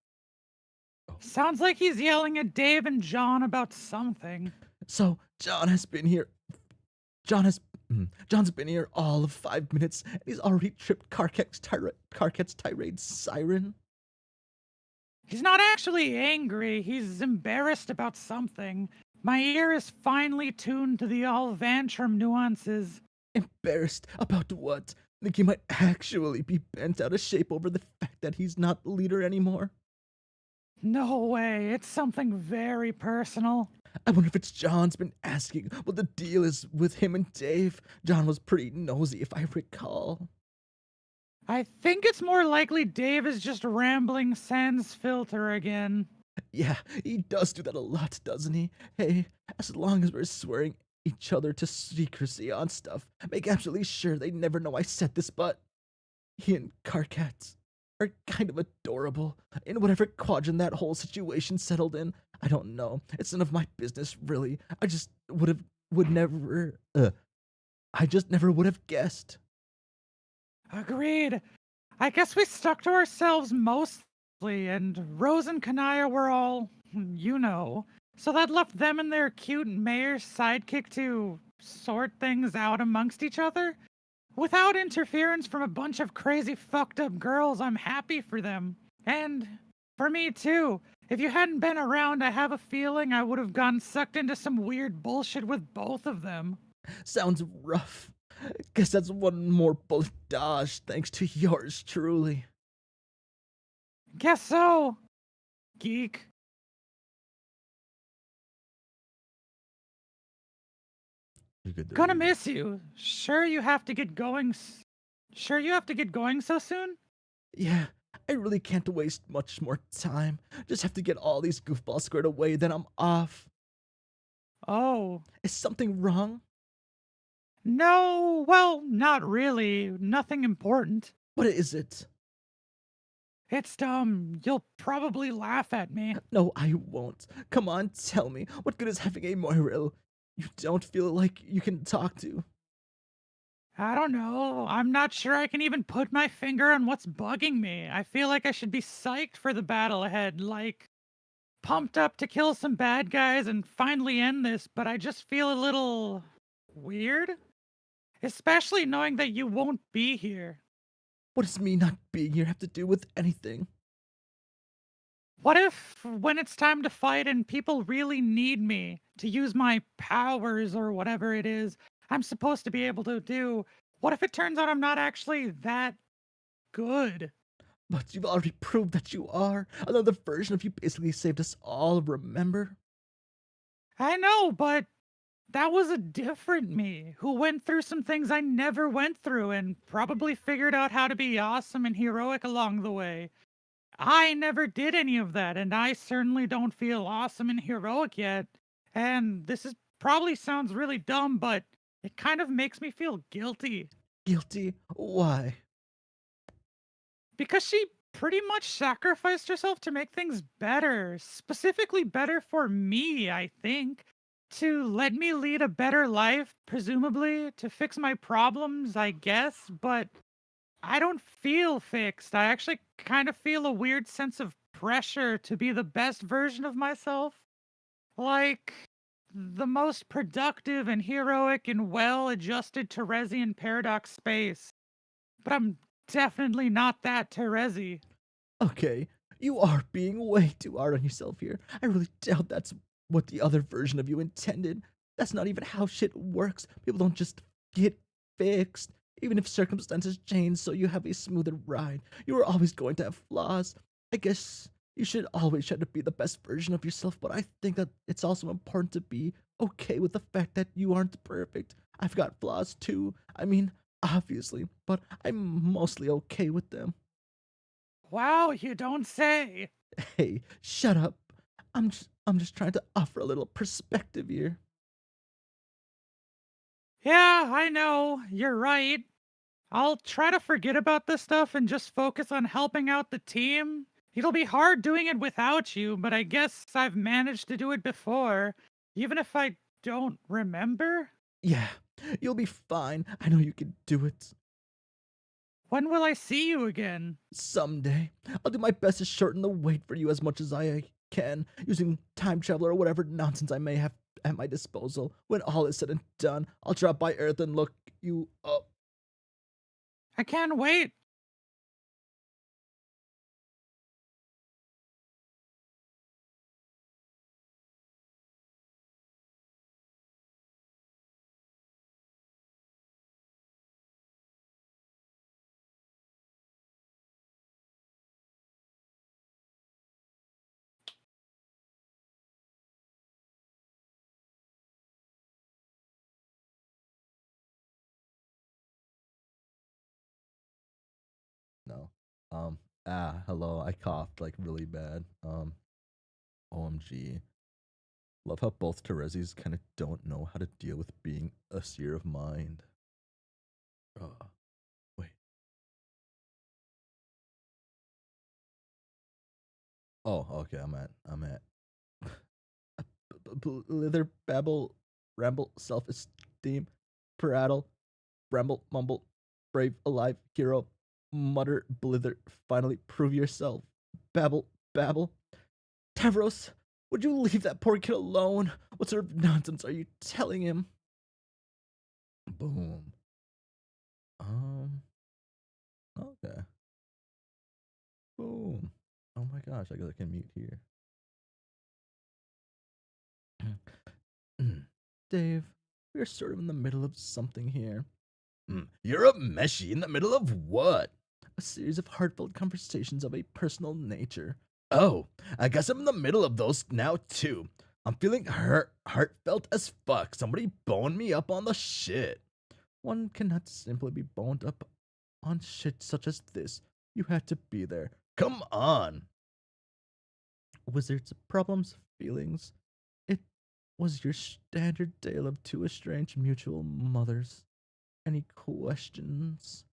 Sounds like he's yelling at Dave and John about something. So, John's been here all of 5 minutes, and he's already tripped Karkek's tirade siren. He's not actually angry, he's embarrassed about something. My ear is finely tuned to the all Vantrum nuances. Embarrassed about what? Think he might actually be bent out of shape over the fact that he's not the leader anymore? No way, it's something very personal. I wonder if it's John's been asking what the deal is with him and Dave. John was pretty nosy, if I recall. I think it's more likely Dave is just rambling sans filter again. Yeah, he does do that a lot, doesn't he? Hey, as long as we're swearing each other to secrecy on stuff, make absolutely sure they never know I said this, but he and Karkat are kind of adorable. In whatever quadrant that whole situation settled in, I don't know. It's none of my business, really. I just I just never would have guessed. Agreed. I guess we stuck to ourselves mostly, and Rose and Kanaya were all, So that left them and their cute mayor's sidekick to sort things out amongst each other. Without interference from a bunch of crazy fucked up girls, I'm happy for them. And for me too. If you hadn't been around, I have a feeling I would have gotten sucked into some weird bullshit with both of them. Sounds rough. Guess that's one more bullet dodged thanks to yours truly. Guess so, geek. Gonna miss you. Sure you have to get going so soon? Yeah, I really can't waste much more time. Just have to get all these goofballs squared away, then I'm off. Oh. Is something wrong? No, well, not really. Nothing important. What is it? It's dumb. You'll probably laugh at me. No, I won't. Come on, tell me. What good is having a Moiril you don't feel like you can talk to? I don't know. I'm not sure I can even put my finger on what's bugging me. I feel like I should be psyched for the battle ahead, like pumped up to kill some bad guys and finally end this, but I just feel a little weird. Especially knowing that you won't be here. What does me not being here have to do with anything? What if, when it's time to fight and people really need me to use my powers or whatever it is I'm supposed to be able to do, what if it turns out I'm not actually that good? But you've already proved that you are. Another version of you basically saved us all, remember? I know, but that was a different me who went through some things I never went through and probably figured out how to be awesome and heroic along the way. I never did any of that, and I certainly don't feel awesome and heroic yet. And this is probably sounds really dumb, but it kind of makes me feel guilty Guilty? Why? because she pretty much sacrificed herself to make things better, specifically better for me, I think. To let me lead a better life, presumably, to fix my problems, I guess, but I don't feel fixed. I actually kind of feel a weird sense of pressure to be the best version of myself. Like the most productive and heroic and well adjusted Teresian paradox space. But I'm definitely not that Teresi. Okay, you are being way too hard on yourself here. I really doubt that's what the other version of you intended. That's not even how shit works. People don't just get fixed. Even if circumstances change so you have a smoother ride, you are always going to have flaws. I guess you should always try to be the best version of yourself, but I think that it's also important to be okay with the fact that you aren't perfect. I've got flaws too. I mean, obviously, but I'm mostly okay with them. Wow, you don't say. Hey, shut up. I'm just trying to offer a little perspective here. Yeah, I know. You're right. I'll try to forget about this stuff and just focus on helping out the team. It'll be hard doing it without you, but I guess I've managed to do it before, even if I don't remember. Yeah, you'll be fine. I know you can do it. When will I see you again? Someday. I'll do my best to shorten the wait for you as much as I can, using time travel or whatever nonsense I may have at my disposal. When all is said and done, I'll drop by Earth and look you up. I can't wait. No. Hello. I coughed like really bad. OMG. Love how both Teresis kind of don't know how to deal with being a seer of mind. Wait. Oh, okay. I'm at Blither, babble, ramble, self-esteem, prattle, bramble, mumble, brave, alive, hero, mutter, blither, finally prove yourself, babble, babble. Tavros, would you leave that poor kid alone? What sort of nonsense are you telling him? Boom. Okay. Boom. Oh my gosh, I guess I can mute here. Dave, we're sort of in the middle of something here. You're a meshy in the middle of what? A series of heartfelt conversations of a personal nature. Oh, I guess I'm in the middle of those now too. I'm feeling heartfelt as fuck. Somebody bone me up on the shit. One cannot simply be boned up on shit such as this. You had to be there. Come on. Wizards, problems, feelings. It was your standard tale of two estranged mutual mothers. Any questions?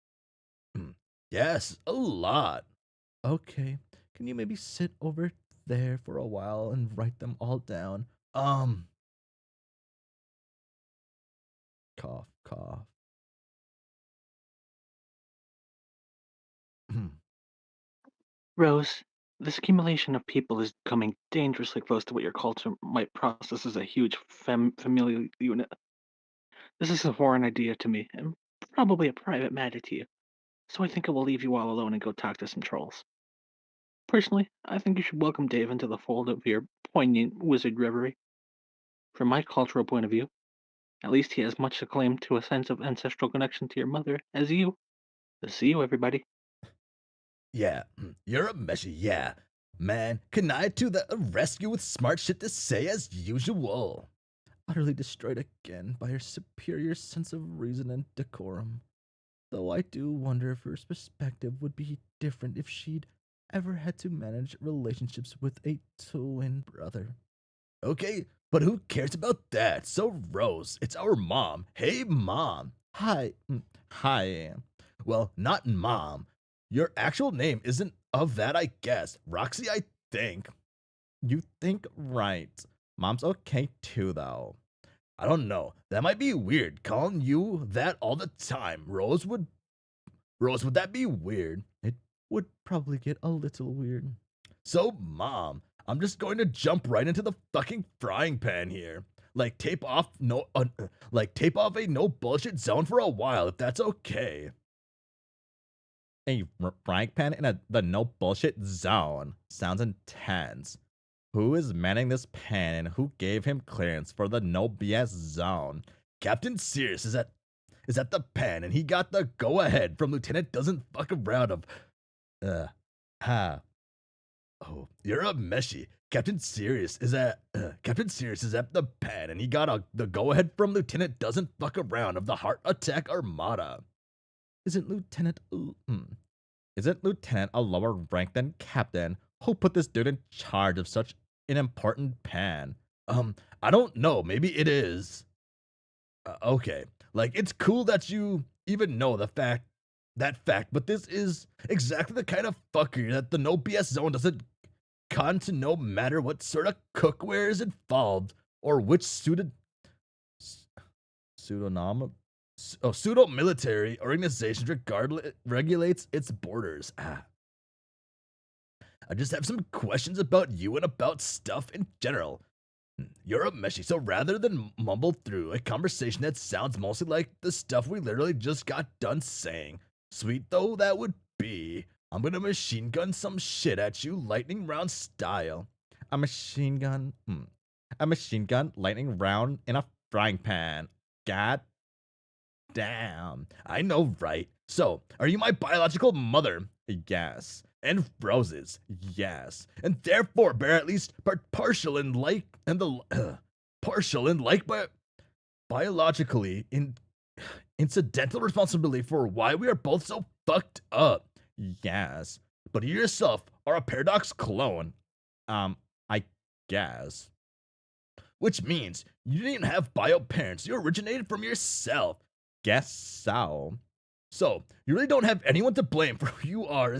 Yes, a lot. Okay, can you maybe sit over there for a while and write them all down? Cough, cough. Rose, this accumulation of people is coming dangerously close to what your culture might process as a huge familial unit. This is a foreign idea to me, and probably a private matter to you, so I think I will leave you all alone and go talk to some trolls. Personally, I think you should welcome Dave into the fold of your poignant wizard reverie. From my cultural point of view, at least he has much to claim to a sense of ancestral connection to your mother as you. See you, everybody. Yeah, you're a meshy, yeah. Man, Kanai to the rescue with smart shit to say as usual. Utterly destroyed again by her superior sense of reason and decorum. Though I do wonder if her perspective would be different if she'd ever had to manage relationships with a twin brother. Okay, but who cares about that? So, Rose, it's our mom. Hey, mom. Hi. Hi. Well, not mom. Your actual name isn't of that, I guess. Roxy, I think. You think right. Mom's okay too, though. I don't know. That might be weird. Calling you that all the time. Rose, would that be weird? It would probably get a little weird. So, mom, I'm just going to jump right into the fucking frying pan here. Like tape off a no bullshit zone for a while if that's okay. A frying pan in the no bullshit zone. Sounds intense. Who is manning this pan and who gave him clearance for the no BS zone? Captain Sears is at the pan and he got the go ahead from Lieutenant Doesn't Fuck Around of Oh, you're a meshy. Captain Sirius is at the pan, and he got the go-ahead from Lieutenant Doesn't Fuck Around of the Heart Attack Armada. Isn't Lieutenant a lower rank than Captain? Who put this dude in charge of such an important pan? I don't know. Maybe it is. Okay, like it's cool that you even know that fact, but this is exactly the kind of fucker that the no BS zone doesn't con to, no matter what sort of cookware is involved or which pseudo military organization regulates its borders. I just have some questions about you and about stuff in general. You're a meshy, so rather than mumble through a conversation that sounds mostly like the stuff we literally just got done saying, sweet though that would be, I'm gonna machine gun some shit at you lightning round style. A machine gun? A machine gun lightning round in a frying pan. God damn. I know, right? So, are you my biological mother? Yes. And Rose's, yes, and therefore bear at least partial and like biologically incidental responsibility for why we are both so fucked up. Yes. But you yourself are a paradox clone. I guess. Which means you didn't have bio parents. You originated from yourself. Guess so. So you really don't have anyone to blame for who you are.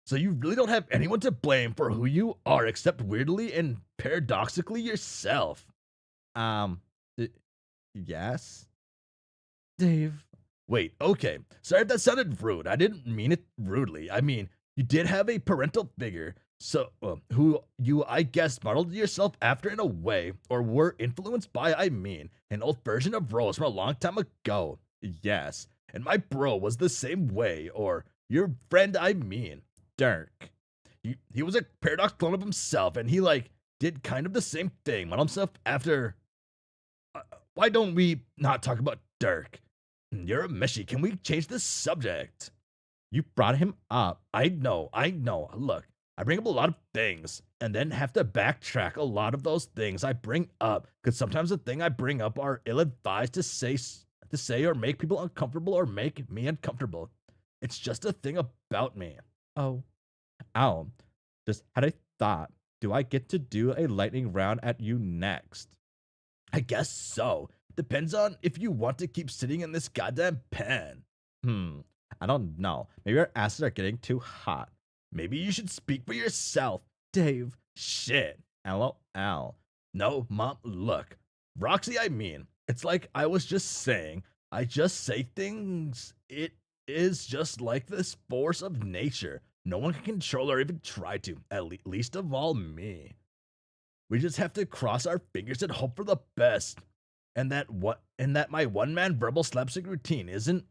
So you really don't have anyone to blame for who you are except weirdly and paradoxically yourself. Yes. Dave. Wait, okay. Sorry if that sounded rude. I didn't mean it rudely. I mean, you did have a parental figure, so who you, I guess, modeled yourself after in a way, or were influenced by, I mean, an old version of Rose from a long time ago. Yes. And my bro was the same way, or your friend, I mean. Dirk. He was a paradox clone of himself, and he did kind of the same thing. Modeled himself after. Why don't we not talk about Dirk? You're a meshy. Can we change the subject? You brought him up. I know. Look, I bring up a lot of things, and then have to backtrack a lot of those things I bring up, because sometimes the thing I bring up are ill-advised to say or make people uncomfortable or make me uncomfortable. It's just a thing about me. Oh. Just had a thought. Do I get to do a lightning round at you next? I guess so. Depends on if you want to keep sitting in this goddamn pen. I don't know. Maybe our asses are getting too hot. Maybe you should speak for yourself, Dave. Shit. LOL. No, Mom, look. Roxy, I mean, it's like I was just saying. I just say things. It is just like this force of nature. No one can control or even try to, at least of all me. We just have to cross our fingers and hope for the best. And that my one-man verbal slapstick routine isn't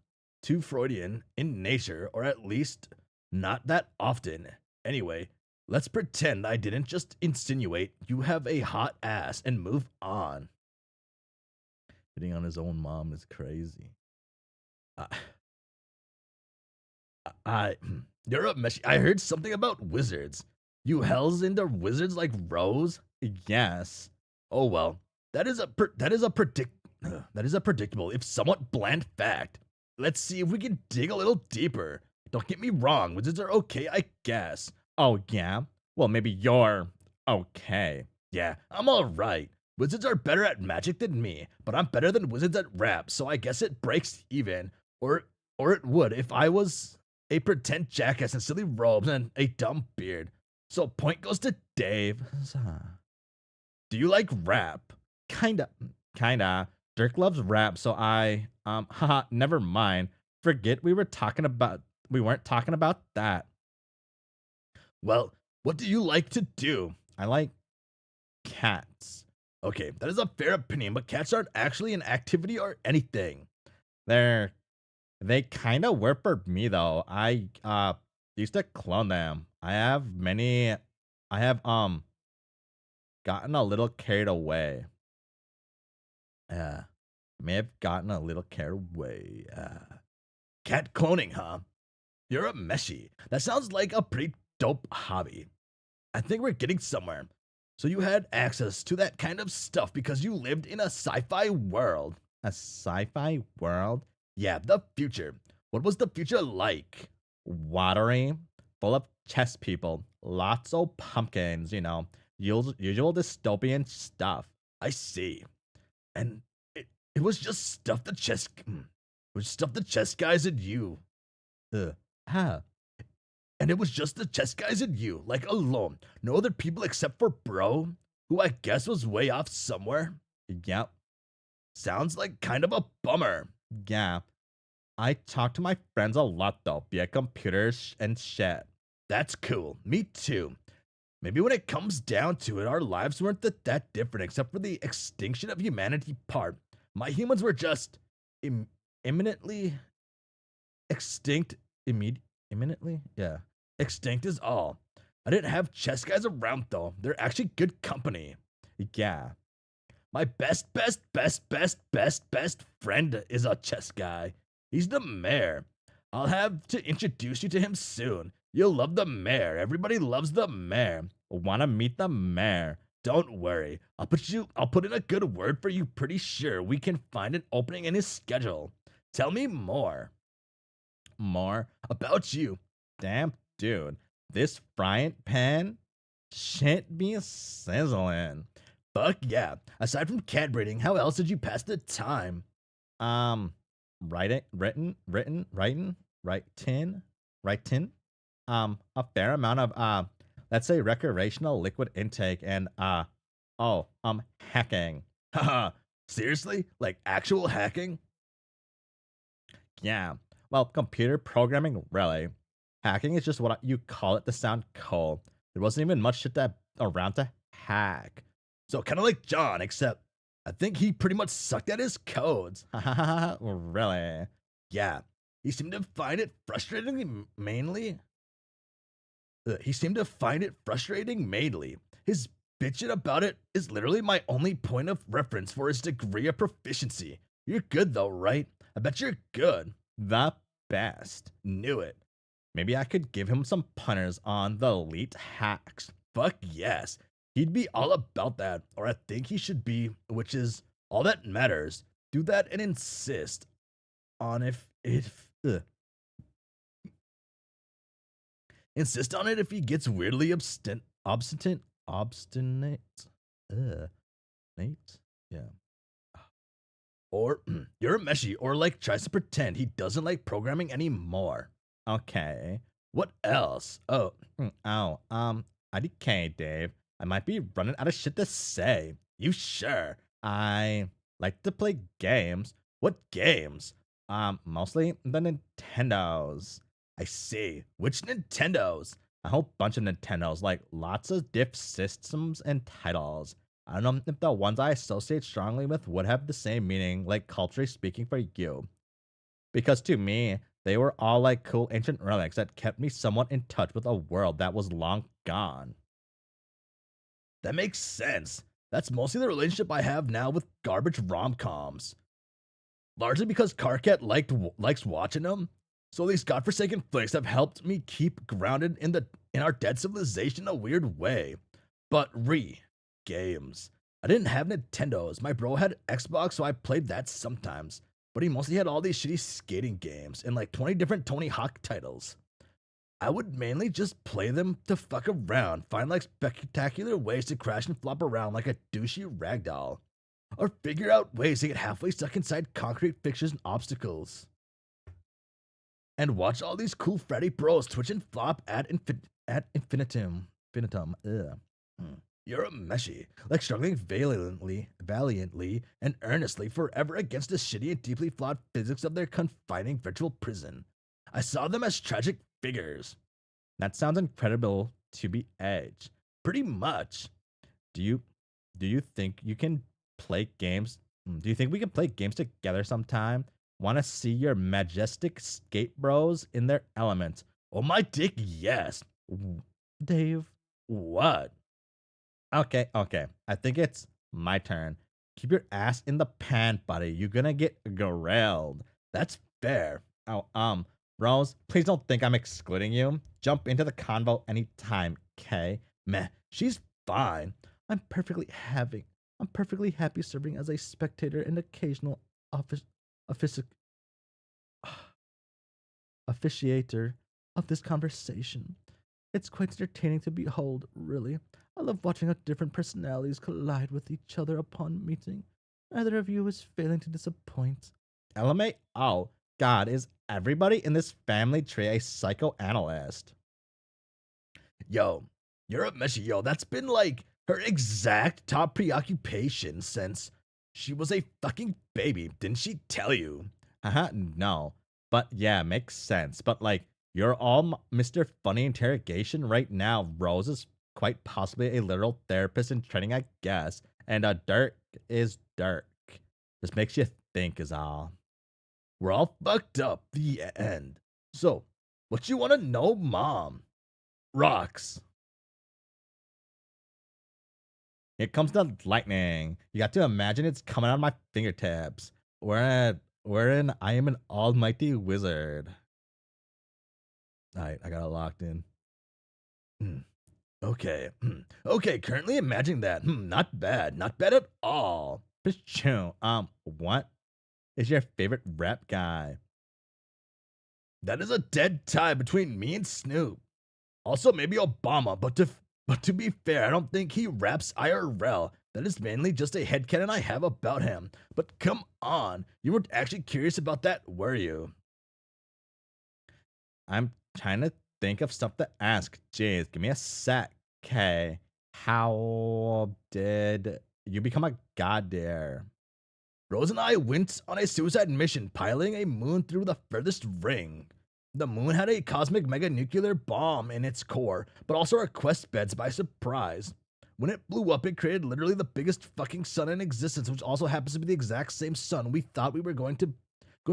too Freudian in nature, or at least not that often. Anyway, let's pretend I didn't just insinuate you have a hot ass and move on. Hitting on his own mom is crazy. You're a mesh. I heard something about wizards. You hells into wizards like Rose? Yes. Oh well, that is a predictable, if somewhat bland fact. Let's see if we can dig a little deeper. Don't get me wrong, wizards are okay, I guess. Oh, yeah? Well, maybe you're okay. Yeah, I'm alright. Wizards are better at magic than me, but I'm better than wizards at rap, so I guess it breaks even. Or it would if I was a pretend jackass in silly robes and a dumb beard. So point goes to Dave. Do you like rap? Kinda. Dirk loves rap, so haha, never mind. Forget we weren't talking about that. Well, what do you like to do? I like cats. Okay, that is a fair opinion, but cats aren't actually an activity or anything. They kinda work for me though. I used to clone them. I have gotten a little carried away. May have gotten a little carried away. Cat cloning, huh? You're a meshy. That sounds like a pretty dope hobby. I think we're getting somewhere. So you had access to that kind of stuff because you lived in a sci-fi world. A sci-fi world? Yeah, the future. What was the future like? Watery, full of chess people, lots of pumpkins, usual dystopian stuff. I see. And it was just stuff the chess guys and you. Huh. And it was just the chess guys and you, like alone. No other people except for Bro, who I guess was way off somewhere. Yep. Sounds like kind of a bummer. Yeah. I talk to my friends a lot though, via computers and shit. That's cool. Me too. Maybe when it comes down to it, our lives weren't that different except for the extinction of humanity part. My humans were just imminently extinct. Imminently? Yeah. Extinct is all. I didn't have chess guys around though. They're actually good company. Yeah. My best friend is a chess guy. He's the mayor. I'll have to introduce you to him soon. You'll love the mayor. Everybody loves the mayor. Wanna meet the mayor? Don't worry. I'll put in a good word for you. Pretty sure we can find an opening in his schedule. Tell me more. More about you. Damn, dude. This frying pan shit be sizzling. Fuck yeah. Aside from cat breeding, how else did you pass the time? Writing. A fair amount of let's say recreational liquid intake and hacking. Haha. Seriously? Like actual hacking? Yeah. Well, computer programming, really. Hacking is just what you call it to sound cool. There wasn't even much shit around to hack. So kind of like John, except I think he pretty much sucked at his codes. Really? Yeah. He seemed to find it frustrating mainly. His bitching about it is literally my only point of reference for his degree of proficiency. You're good though, right? I bet you're good. The best. Knew it. Maybe I could give him some punters on the elite hacks. Fuck yes. He'd be all about that, or I think he should be, which is all that matters. Do that and insist on insist on it if he gets weirdly obstinate. Nate? Yeah. Or you're a Meshi, or like tries to pretend he doesn't like programming anymore. Okay. What else? Oh, IDK, Dave. I might be running out of shit to say. you sure? I like to play games. What games? Mostly the Nintendos. I see. Which Nintendos? A whole bunch of Nintendos, like lots of diff systems and titles. I don't know if the ones I associate strongly with would have the same meaning, like culturally speaking for you. Because to me, they were all like cool ancient relics that kept me somewhat in touch with a world that was long gone. That makes sense. That's mostly the relationship I have now with garbage rom-coms. Largely because Carcat likes watching them. So these godforsaken flicks have helped me keep grounded in our dead civilization in a weird way. But games. I didn't have Nintendos. My bro had Xbox, so I played that sometimes. But he mostly had all these shitty skating games and like 20 different Tony Hawk titles. I would mainly just play them to fuck around, find like spectacular ways to crash and flop around like a douchey ragdoll, or figure out ways to get halfway stuck inside concrete fixtures and obstacles. And watch all these cool fratty bros twitch and flop at infinitum. Ugh. You're a Meshi, like struggling valiantly and earnestly forever against the shitty and deeply flawed physics of their confining virtual prison. I saw them as tragic figures. That sounds incredible to be Edge. Pretty much. Do you think you can play games? Do you think we can play games together sometime? Want to see your majestic skate bros in their element? Oh my dick, yes. Dave. What? Okay. I think it's my turn. Keep your ass in the pan, buddy. You're gonna get grilled. That's fair. Oh, Rose, please don't think I'm excluding you. Jump into the convo anytime, okay? Meh, she's fine. I'm perfectly happy serving as a spectator and occasional officiator of this conversation. It's quite entertaining to behold, really. I love watching how different personalities collide with each other upon meeting. Neither of you is failing to disappoint. LMA, oh, God, is everybody in this family tree a psychoanalyst? Yo, you're a Meshi, yo. That's been like her exact top preoccupation since she was a fucking baby. Didn't she tell you? No. But yeah, makes sense. But like, you're all Mr. Funny Interrogation right now. Rose is quite possibly a literal therapist in training, I guess. And Dirk is Dirk. Just makes you think is all. We're all fucked up. The end. So, what you want to know, Mom? Rocks. Here comes the lightning. You got to imagine it's coming out of my fingertips. Wherein I am an almighty wizard. Alright, I got it locked in. Okay. Okay, currently imagining that. Not bad. Not bad at all. What is your favorite rap guy? That is a dead tie between me and Snoop. Also, maybe Obama, but to be fair, I don't think he raps IRL. That is mainly just a headcanon I have about him. But come on, you weren't actually curious about that, were you? I'm trying to think of stuff to ask. Jeez, give me a sec. Okay. How did you become a god there? Rose and I went on a suicide mission, piloting a moon through the furthest ring. The moon had a cosmic mega nuclear bomb in its core, but also our quest beds by surprise. When it blew up, it created literally the biggest fucking sun in existence, which also happens to be the exact same sun we thought we were going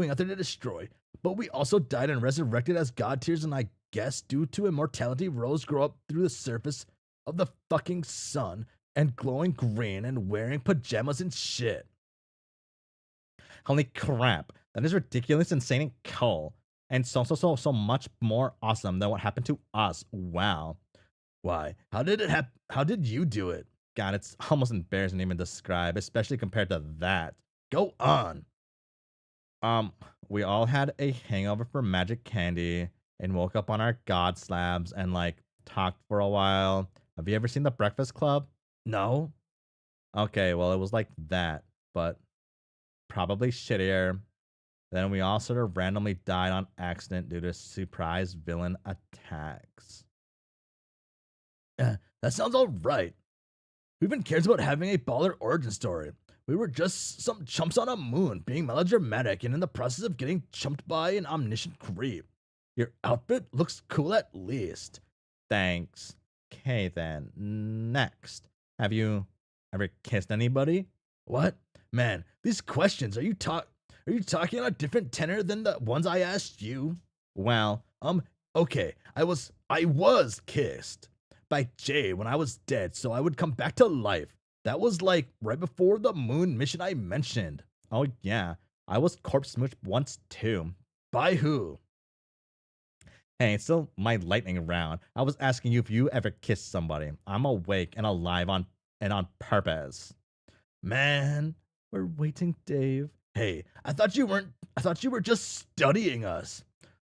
out there to destroy. But we also died and resurrected as god tiers, and I guess due to immortality, Rose grew up through the surface of the fucking sun and glowing green and wearing pajamas and shit. Holy crap. That is ridiculous, insane, and cool. And so much more awesome than what happened to us. Wow. Why? How did it happen? How did you do it? God, it's almost embarrassing to even describe, especially compared to that. Go on. We all had a hangover for magic candy and woke up on our god slabs and like talked for a while. Have you ever seen The Breakfast Club? No. Okay, well, it was like that, but probably shittier. Then we all sort of randomly died on accident due to surprise villain attacks. That sounds all right. Who even cares about having a baller origin story? We were just some chumps on a moon, being melodramatic and in the process of getting chumped by an omniscient creep. Your outfit looks cool at least. Thanks. Okay then. Next. Have you ever kissed anybody? What? Man, these questions, are you talking on a different tenor than the ones I asked you? Well, Okay, I was kissed by Jade when I was dead, so I would come back to life. That was like right before the moon mission I mentioned. oh yeah. I was corpse smooched once too. By who? Hey, it's still my lightning round. I was asking you if you ever kissed somebody. I'm awake and alive on purpose. Man, we're waiting, Dave. Hey, I thought you were just studying us.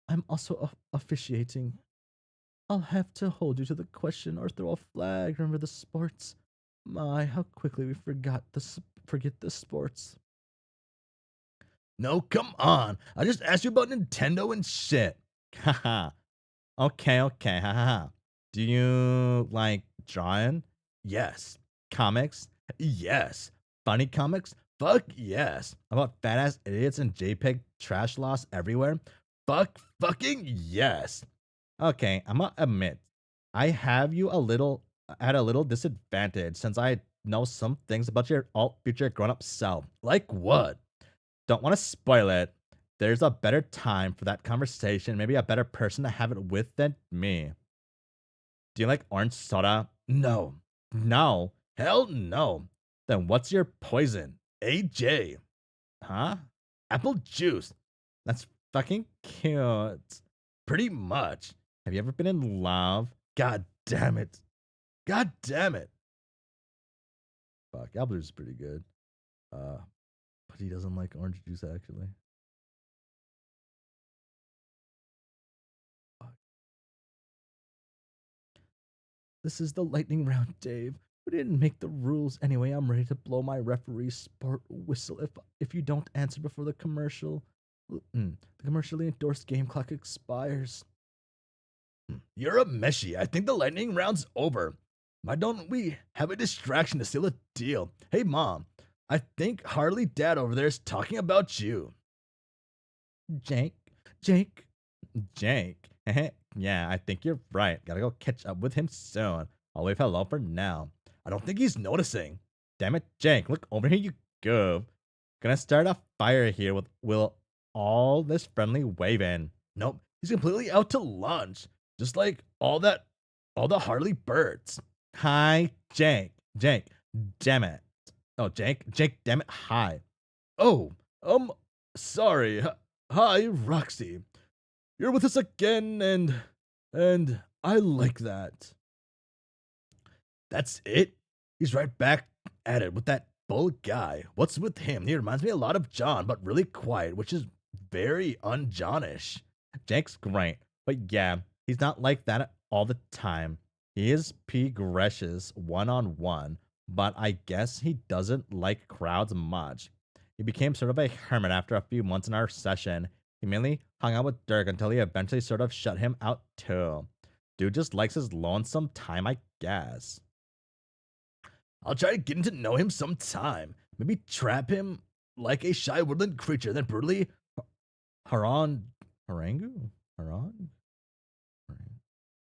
I'm also officiating. I'll have to hold you to the question or throw a flag. Remember the sports? My, how quickly we forget the sports. No, come on. I just asked you about Nintendo and shit. Haha. Okay, haha. Do you like drawing? Yes. Comics? Yes. Funny comics? Fuck yes. About fat ass idiots and JPEG trash loss everywhere? Fuck fucking yes. Okay, I'm gonna admit, I have you at a little disadvantage since I know some things about your alt future grown up self. Like what? Don't want to spoil it. There's a better time for that conversation, maybe a better person to have it with than me. Do you like orange soda? No. No. Hell no. Then what's your poison? AJ. Huh? Apple juice. That's fucking cute. Pretty much. Have you ever been in love? God damn it. God damn it. Fuck, apple juice is pretty good. But he doesn't like orange juice actually. Fuck. This is the lightning round, Dave. We didn't make the rules anyway. I'm ready to blow my referee sport whistle if you don't answer before the commercially endorsed game clock expires. You're a meshy. I think the lightning round's over. Why don't we have a distraction to seal a deal? Hey, Mom. I think Harley Dad over there is talking about you. Jake. Yeah, I think you're right. Gotta go catch up with him soon. I'll wave hello for now. I don't think he's noticing. Damn it, Jake, look over here, you goof. Gonna start a fire here with all this friendly waving. Nope, he's completely out to lunch. Just like all the Harley birds. Hi, Jake, damn it. Oh, Jake, damn it, hi. Oh, sorry. Hi, Roxy. You're with us again, and I like that. That's it? He's right back at it with that bull guy. What's with him? He reminds me a lot of John, but really quiet, which is very un-Johnish. Jake's great, but yeah, he's not like that all the time. He is P-gracious one-on-one, but I guess he doesn't like crowds much. He became sort of a hermit after a few months in our session. He mainly hung out with Dirk until he eventually sort of shut him out too. Dude just likes his lonesome time, I guess. I'll try to get to know him sometime. Maybe trap him like a shy woodland creature, then brutally Harangu?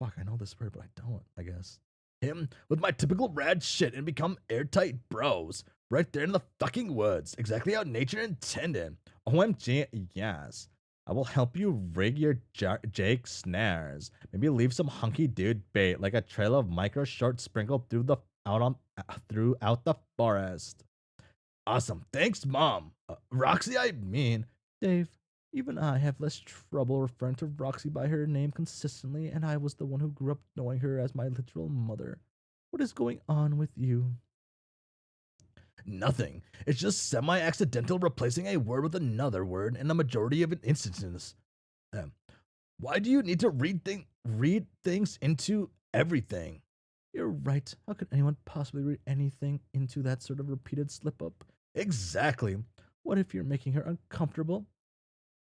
Fuck, I know this word, but I don't, I guess. Him with my typical rad shit and become airtight bros. Right there in the fucking woods. Exactly how nature intended. OMG, yes. I will help you rig your Jake snares. Maybe leave some hunky dude bait like a trail of micro shorts sprinkled throughout the forest. Awesome. Thanks, Mom. Roxy, I mean. Dave, even I have less trouble referring to Roxy by her name consistently, and I was the one who grew up knowing her as my literal mother. What is going on with you? Nothing. It's just semi-accidental replacing a word with another word in the majority of instances. Why do you need to read things into everything? You're right. How could anyone possibly read anything into that sort of repeated slip-up? Exactly. What if you're making her uncomfortable?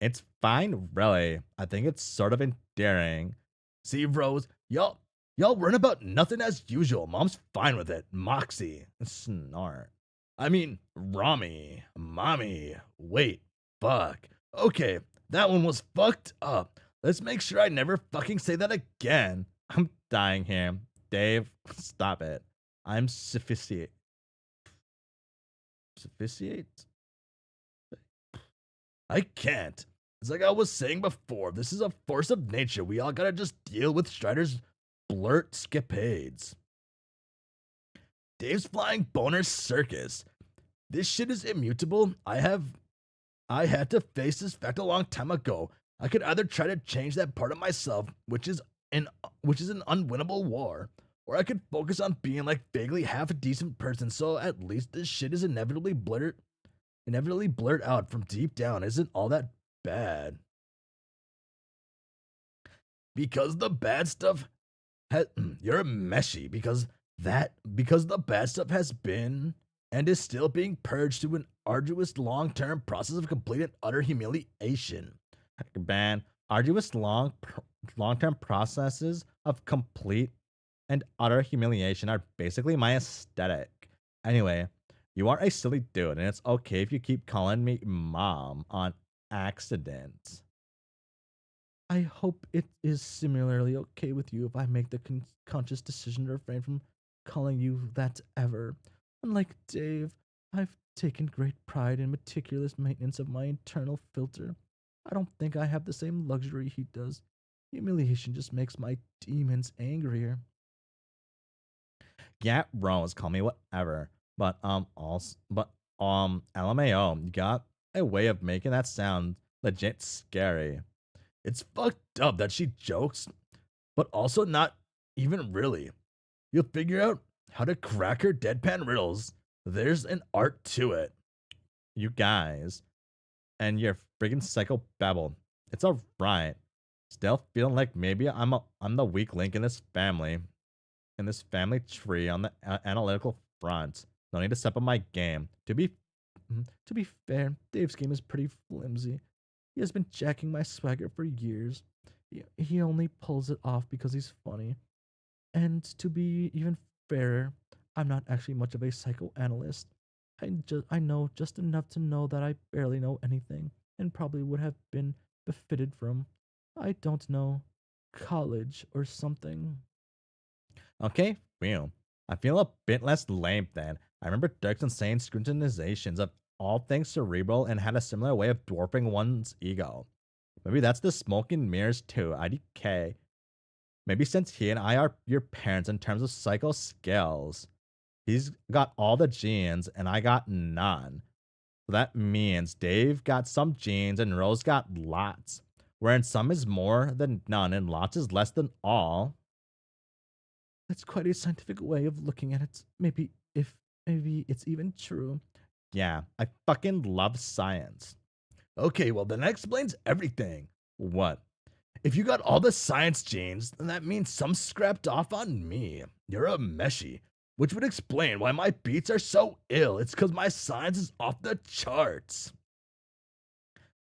It's fine, really. I think it's sort of endearing. See, Rose, y'all worrying about nothing as usual. Mom's fine with it. Moxie. Snort. I mean, Rami. Mommy. Wait. Fuck. Okay, that one was fucked up. Let's make sure I never fucking say that again. I'm dying here. Dave, stop it. I'm sophisticated. Sophisticated? I can't. It's like I was saying before, this is a force of nature. We all gotta just deal with Strider's blurt skipades. Dave's flying boner circus. This shit is immutable. I had to face this fact a long time ago. I could either try to change that part of myself, which is an unwinnable war, or I could focus on being like vaguely half a decent person. So at least this shit is inevitably blurt out from deep down isn't all that bad. Because the bad stuff you're a meshy because the bad stuff has been and is still being purged through an arduous long-term process of complete and utter humiliation. Man, arduous long-term processes of complete and utter humiliation are basically my aesthetic. Anyway, you are a silly dude, and it's okay if you keep calling me mom on accident. I hope it is similarly okay with you if I make the conscious decision to refrain from calling you that ever. Unlike Dave, I've taken great pride in meticulous maintenance of my internal filter. I don't think I have the same luxury he does. Humiliation just makes my demons angrier. Yeah, Rose, call me whatever. LMAO, you got a way of making that sound legit scary. It's fucked up that she jokes, but also not even really. You'll figure out how to crack her deadpan riddles. There's an art to it. You guys, and your friggin' psychobabble. It's alright. Still feeling like maybe I'm the weak link in this family tree on the analytical front. No need to step up my game. To be fair, Dave's game is pretty flimsy. He has been jacking my swagger for years. He only pulls it off because he's funny. And to be even fairer, I'm not actually much of a psychoanalyst. I know just enough to know that I barely know anything and probably would have been befitted from, I don't know, college or something. Okay, well, I feel a bit less lame then. I remember Dirk's insane scrutinizations of all things cerebral and had a similar way of dwarfing one's ego. Maybe that's the smoke and mirrors too, IDK. Maybe since he and I are your parents in terms of psycho skills, he's got all the genes and I got none. So that means Dave got some genes and Rose got lots, wherein some is more than none and lots is less than all. That's quite a scientific way of looking at it. Maybe it's even true. Yeah, I fucking love science. Okay, well then that explains everything. What? If you got all the science genes, then that means some scrapped off on me. You're a meshy, which would explain why my beats are so ill. It's because my science is off the charts.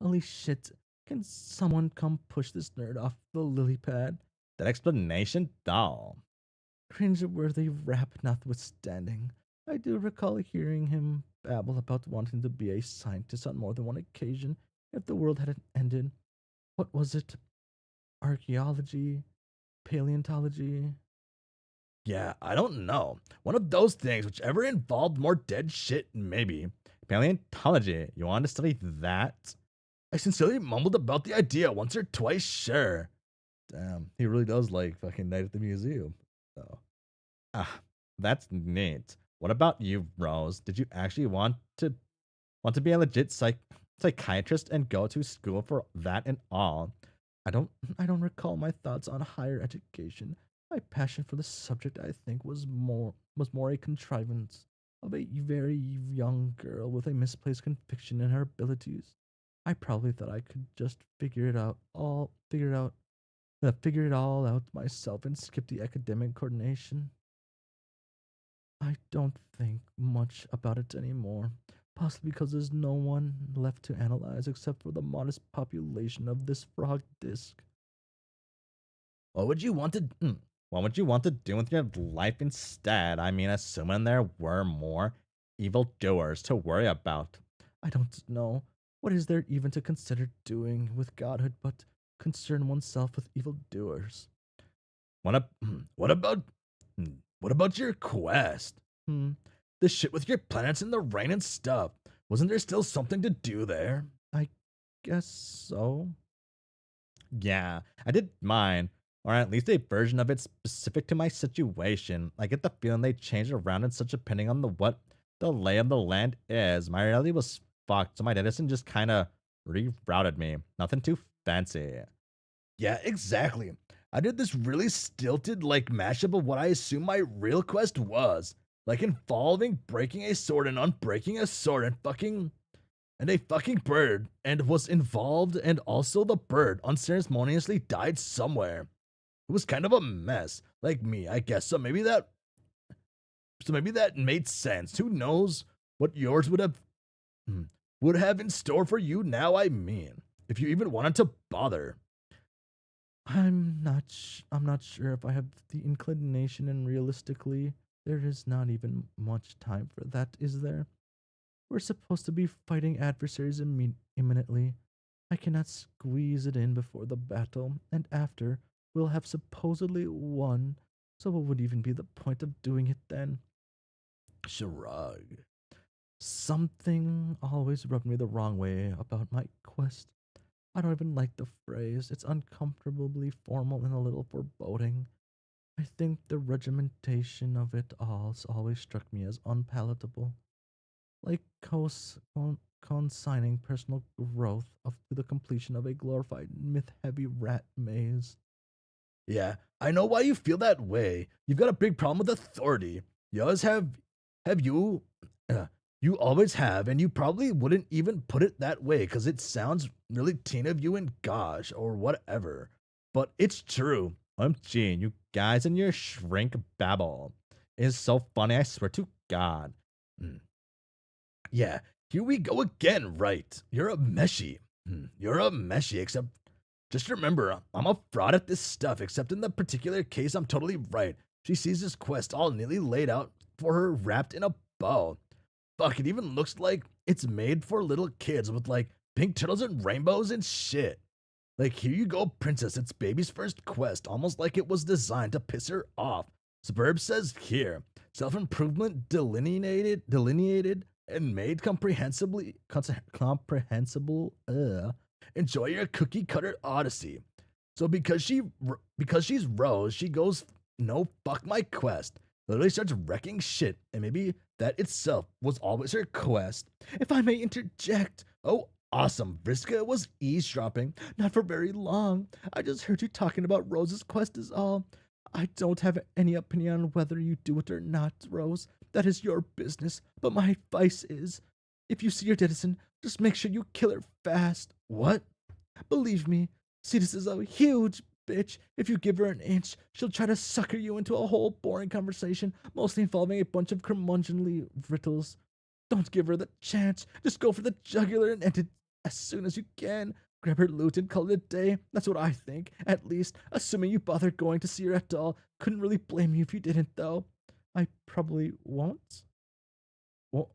Holy shit. Can someone come push this nerd off the lily pad? That explanation, doll. Cringe-worthy rap notwithstanding, I do recall hearing him babble about wanting to be a scientist on more than one occasion if the world hadn't ended. What was it? Archaeology? Paleontology? Yeah, I don't know. One of those things, whichever involved more dead shit, maybe. Paleontology, you want to study that? I sincerely mumbled about the idea once or twice, sure. Damn, he really does like fucking Night at the Museum. So. That's neat. What about you, Rose? Did you actually want to be a legit psychiatrist and go to school for that and all? I don't recall my thoughts on higher education. My passion for the subject, I think, was more a contrivance of a very young girl with a misplaced conviction in her abilities. I probably thought I could just figure it all out myself and skip the academic coordination. I don't think much about it anymore. Possibly because there's no one left to analyze except for the modest population of this frog disk. What would you want to what would you want to do with your life instead? I mean, assuming there were more evildoers to worry about. I don't know. What is there even to consider doing with godhood but concern oneself with evildoers? What, what about what about your quest? The shit with your planets and the rain and stuff. Wasn't there still something to do there? I guess so. Yeah, I did mine, or at least a version of it specific to my situation. I get the feeling they changed around and such depending on what the lay of the land is. My reality was fucked, so my Edison just kind of rerouted me. Nothing too fancy. Yeah, exactly. I did this really stilted, like, mashup of what I assume my real quest was. Like, involving breaking a sword and unbreaking a sword and a fucking bird, and was involved, and also the bird unceremoniously died somewhere. It was kind of a mess, like me, I guess. So maybe that made sense. Who knows what yours would have in store for you now, I mean, if you even wanted to bother. I'm not sure if I have the inclination, and realistically, there is not even much time for that, is there? We're supposed to be fighting adversaries imminently. I cannot squeeze it in before the battle, and after we'll have supposedly won, so what would even be the point of doing it then? Shrug. Something always rubbed me the wrong way about my quest. I don't even like the phrase. It's uncomfortably formal and a little foreboding. I think the regimentation of it all's always struck me as unpalatable, like consigning personal growth to the completion of a glorified myth-heavy rat maze. Yeah, I know why you feel that way. You've got a big problem with authority. You always have you, you always have, and you probably wouldn't even put it that way because it sounds really teen of you and gosh or whatever. But it's true. OMG, you guys and your shrink babble. It is so funny, I swear to God. Yeah, here we go again, right? You're a meshy. You're a meshy, except just remember, I'm a fraud at this stuff, except in the particular case, I'm totally right. She sees this quest all neatly laid out for her wrapped in a bow. Fuck, it even looks like it's made for little kids with like pink turtles and rainbows and shit. Like, here you go, princess, it's baby's first quest, almost like it was designed to piss her off. Suburb says here, self-improvement delineated and made comprehensible. Enjoy your cookie cutter odyssey. So because she's Rose, she goes, no, fuck my quest. Literally starts wrecking shit, and maybe that itself was always her quest. If I may interject, oh, awesome, Vriska was eavesdropping, not for very long. I just heard you talking about Rose's quest is all. I don't have any opinion on whether you do it or not, Rose. That is your business. But my advice is, if you see your Dedison, just make sure you kill her fast. What? Believe me, Cetus is a huge bitch. If you give her an inch, she'll try to sucker you into a whole boring conversation, mostly involving a bunch of curmudgeonly riddles. Don't give her the chance. Just go for the jugular and end it as soon as you can. Grab her loot and call it a day. That's what I think, at least, assuming you bothered going to see her at all. Couldn't really blame you if you didn't, though. I probably won't. Well,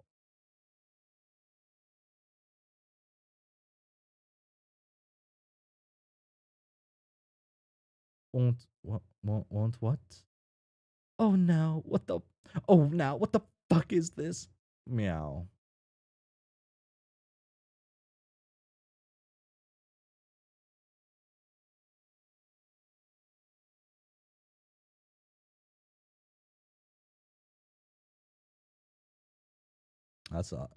won't what? Oh, now, what the? Oh, now, what the fuck is this? Meow. That's all.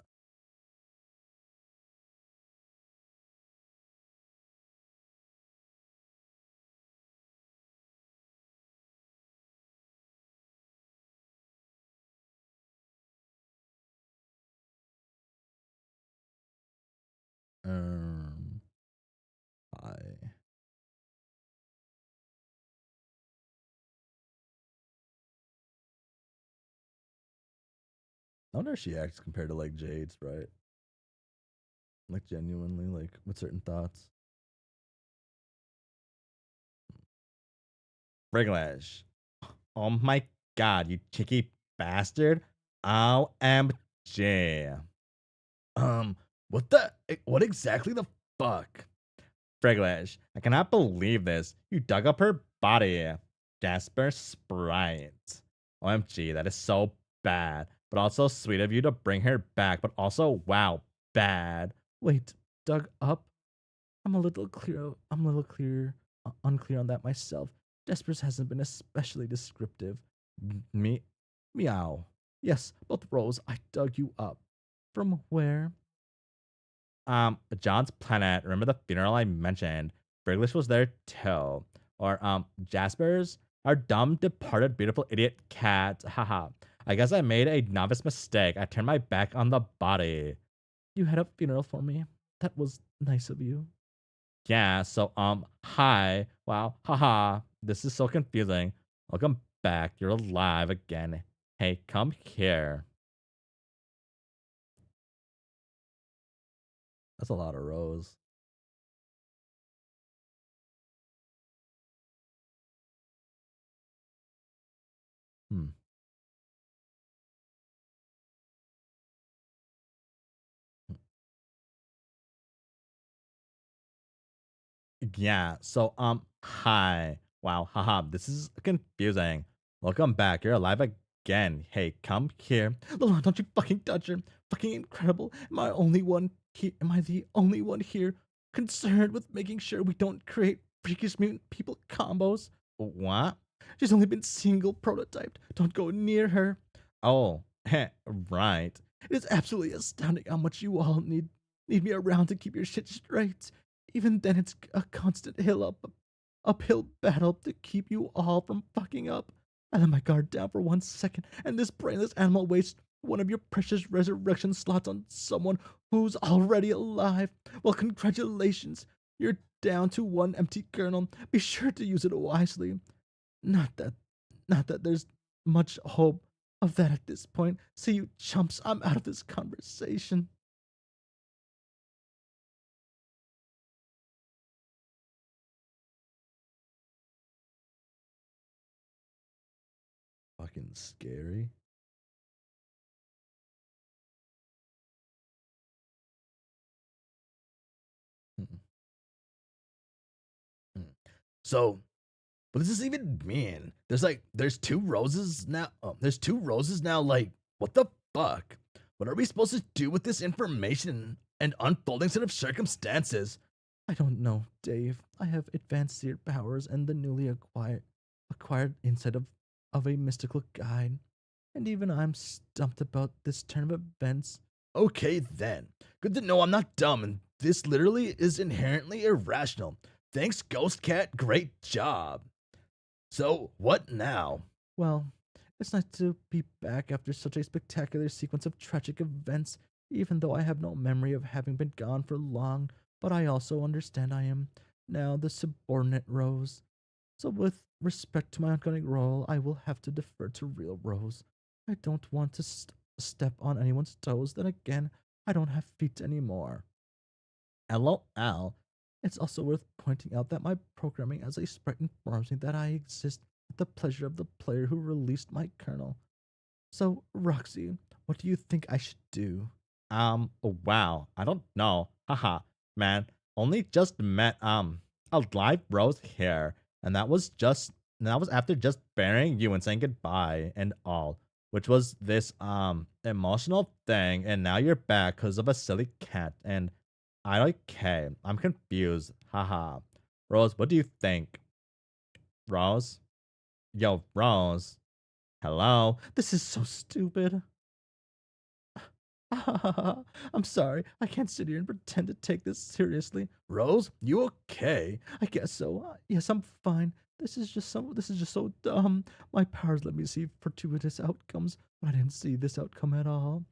Um, I. I wonder if she acts compared to like Jade's, right? Like genuinely, like with certain thoughts. Friglish. Oh my god, you cheeky bastard. OMG. What the? What exactly the fuck? Friglish, I cannot believe this. You dug up her body. Jasper Sprite. OMG, that is so bad. But also sweet of you to bring her back. But also, wow, bad. Wait, dug up? I'm a little unclear on that myself. Jasper's hasn't been especially descriptive. Me? Meow. Yes, both rows. I dug you up. From where? John's planet. Remember the funeral I mentioned? Friglish was there too. Or, Jasper's? Our dumb, departed, beautiful idiot cat. Haha. I guess I made a novice mistake. I turned my back on the body. You had a funeral for me. That was nice of you. Yeah, so, hi. Wow, haha. This is so confusing. Welcome back. You're alive again. Hey, come here. That's a lot of rows. Hmm. Yeah, so, hi. Wow, haha. This is confusing. Welcome back. You're alive again. Hey, come here. Lalon, don't you fucking touch her. Fucking incredible. Am I the only one here concerned with making sure we don't create freakish mutant people combos? What? She's only been single prototyped. Don't go near her. Oh, right. It is absolutely astounding how much you all need me around to keep your shit straight. Even then, it's a constant uphill battle to keep you all from fucking up. I let my guard down for 1 second, and this brainless animal wastes one of your precious resurrection slots on someone who's already alive. Well, congratulations. You're down to one empty kernel. Be sure to use it wisely. Not that, not that there's much hope of that at this point. See you chumps, I'm out of this conversation. Fucking scary. Mm, mm. So, what does this even mean? There's two roses now. There's two roses now. Like, what the fuck? What are we supposed to do with this information and unfolding set of circumstances? I don't know, Dave. I have advanced seer powers and the newly acquired insight of a mystical guide. And even I'm stumped about this turn of events. Okay, then. Good to know I'm not dumb, and this literally is inherently irrational. Thanks, Ghost Cat. Great job. So, what now? Well, it's nice to be back after such a spectacular sequence of tragic events, even though I have no memory of having been gone for long, but I also understand I am now the subordinate Rose. So, with respect to my ongoing role, I will have to defer to real Rose. I don't want to step on anyone's toes, then again, I don't have feet anymore. LOL. It's also worth pointing out that my programming as a sprite informs me that I exist at the pleasure of the player who released my kernel. So, Roxy, what do you think I should do? Wow. I don't know. Haha. Man, only just met, a live rose here. And that was after just burying you and saying goodbye and all. Which was this, emotional thing. And now you're back because of a silly cat. And okay, I'm confused. Haha. Rose, what do you think? Rose? Yo, Rose. Hello? This is so stupid. I'm sorry. I can't sit here and pretend to take this seriously. Rose, you okay? I guess so. Yes, I'm fine. This is just so dumb. My powers let me see fortuitous outcomes, but I didn't see this outcome at all.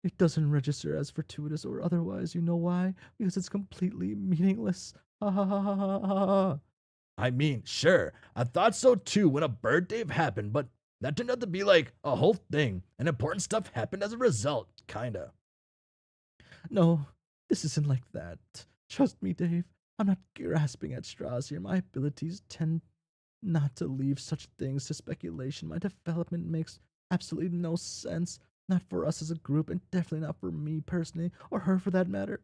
It doesn't register as fortuitous or otherwise. You know why? Because it's completely meaningless. Ha ha ha ha ha ha. I mean, sure, I thought so too when a bird Dave happened, but That turned out to be like a whole thing, and important stuff happened as a result, kinda. No, this isn't like that. Trust me, Dave. I'm not grasping at straws here. My abilities tend not to leave such things to speculation. My development makes absolutely no sense. Not for us as a group, and definitely not for me personally, or her for that matter.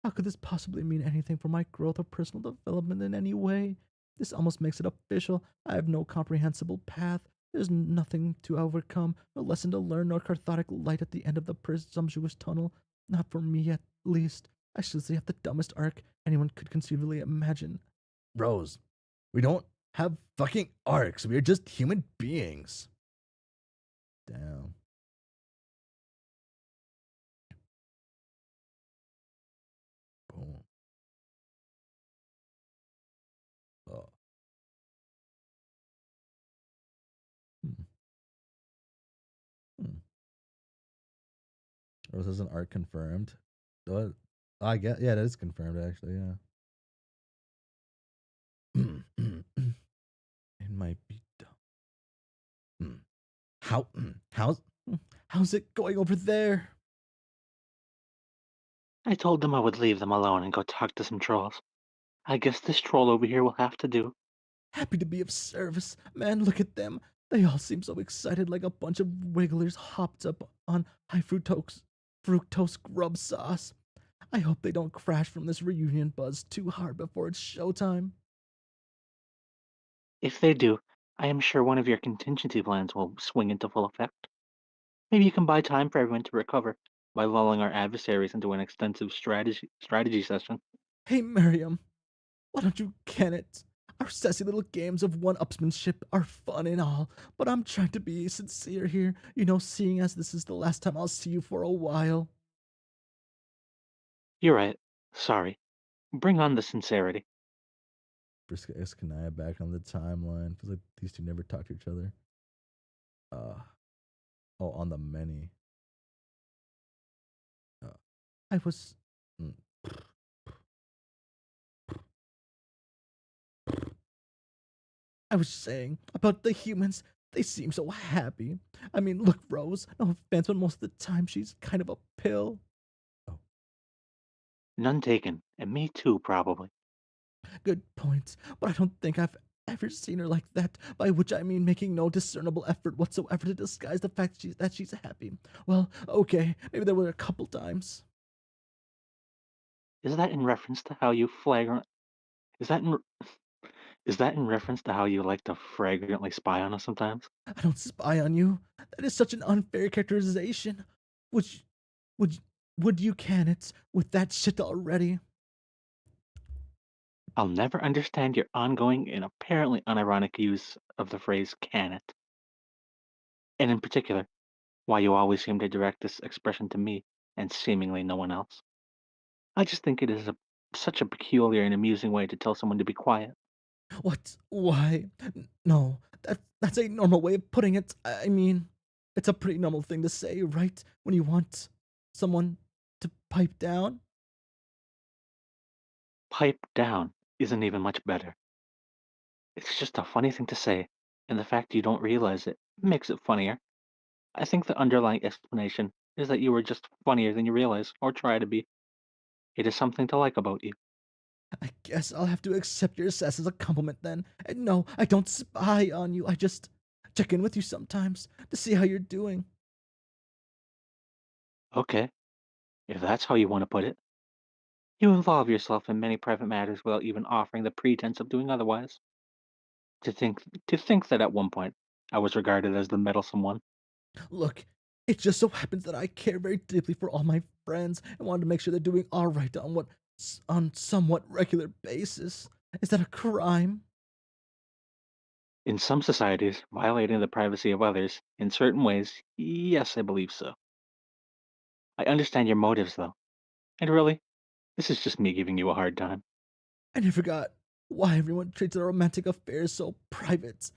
How could this possibly mean anything for my growth or personal development in any way? This almost makes it official. I have no comprehensible path. There's nothing to overcome, no lesson to learn, nor cathartic light at the end of the presumptuous tunnel. Not for me, at least. I should say have the dumbest arc anyone could conceivably imagine. Rose, we don't have fucking arcs. We are just human beings. Damn. Boom. Oh. Hmm. Hmm. Rose has an arc confirmed. What? I get. Yeah, that is confirmed actually. Yeah. It might be dumb. How? How's it going over there? I told them I would leave them alone and go talk to some trolls. I guess this troll over here will have to do. Happy to be of service. Man, look at them. They all seem so excited, like a bunch of wigglers hopped up on high fructose grub sauce. I hope they don't crash from this reunion buzz too hard before it's showtime. If they do, I am sure one of your contingency plans will swing into full effect. Maybe you can buy time for everyone to recover by lulling our adversaries into an extensive strategy session. Hey, Miriam, why don't you can it? Our sassy little games of one-upsmanship are fun and all, but I'm trying to be sincere here, seeing as this is the last time I'll see you for a while. You're right. Sorry. Bring on the sincerity. Briska is Kanaya back on the timeline. Feels like these two never talk to each other. Oh, on the many. I was. mm, I was saying about the humans. They seem so happy. I mean, look, Rose. No offense, but most of the time she's kind of a pill. Oh, None taken. And me too, probably. good point. But I don't think I've ever seen her like that. By which I mean making no discernible effort whatsoever to disguise the fact that she's happy. Well, okay, maybe there were a couple times. Is that in reference to how you flagrant? Is that in? Is that in reference to how you like to fragrantly spy on us sometimes? I don't spy on you. That is such an unfair characterization. Would you, would would you can it with that shit already? I'll never understand your ongoing and apparently unironic use of the phrase "can it," and in particular, why you always seem to direct this expression to me and seemingly no one else. I just think it is such a peculiar and amusing way to tell someone to be quiet. What? Why? No, that's a normal way of putting it. I mean, it's a pretty normal thing to say, right? When you want someone to pipe down. Pipe down isn't even much better. It's just a funny thing to say, and the fact you don't realize it makes it funnier. I think the underlying explanation is that you are just funnier than you realize or try to be. It is something to like about you. I guess I'll have to accept your sass as a compliment then. And no, I don't spy on you. I just check in with you sometimes to see how you're doing. Okay, if that's how you want to put it. You involve yourself in many private matters without even offering the pretense of doing otherwise. To think that at one point I was regarded as the meddlesome one. Look, it just so happens that I care very deeply for all my friends and wanted to make sure they're doing all right on somewhat regular basis. Is that a crime? In some societies, violating the privacy of others in certain ways, yes, I believe so. I understand your motives though. And really, this is just me giving you a hard time. And I forgot why everyone treats their romantic affairs so private.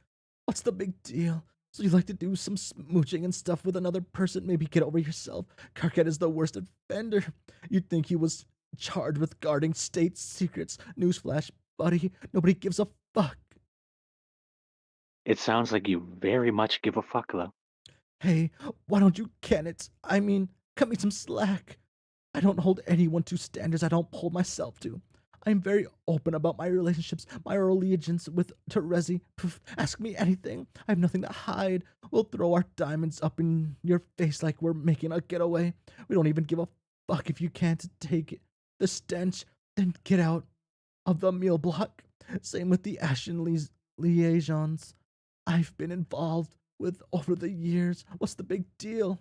What's the big deal? So you like to do some smooching and stuff with another person? Maybe get over yourself. Karkat is the worst offender. You'd think he was charged with guarding state secrets. Newsflash, buddy. Nobody gives a fuck. It sounds like you very much give a fuck, though. Hey, why don't you can it? I mean, cut me some slack. I don't hold anyone to standards I don't hold myself to. I'm very open about my relationships, my allegiance with Terezi. Poof, ask me anything. I have nothing to hide. We'll throw our diamonds up in your face like we're making a getaway. We don't even give a fuck if you can't take the stench. Then get out of the meal block. Same with the Ashen liaisons I've been involved with over the years. What's the big deal?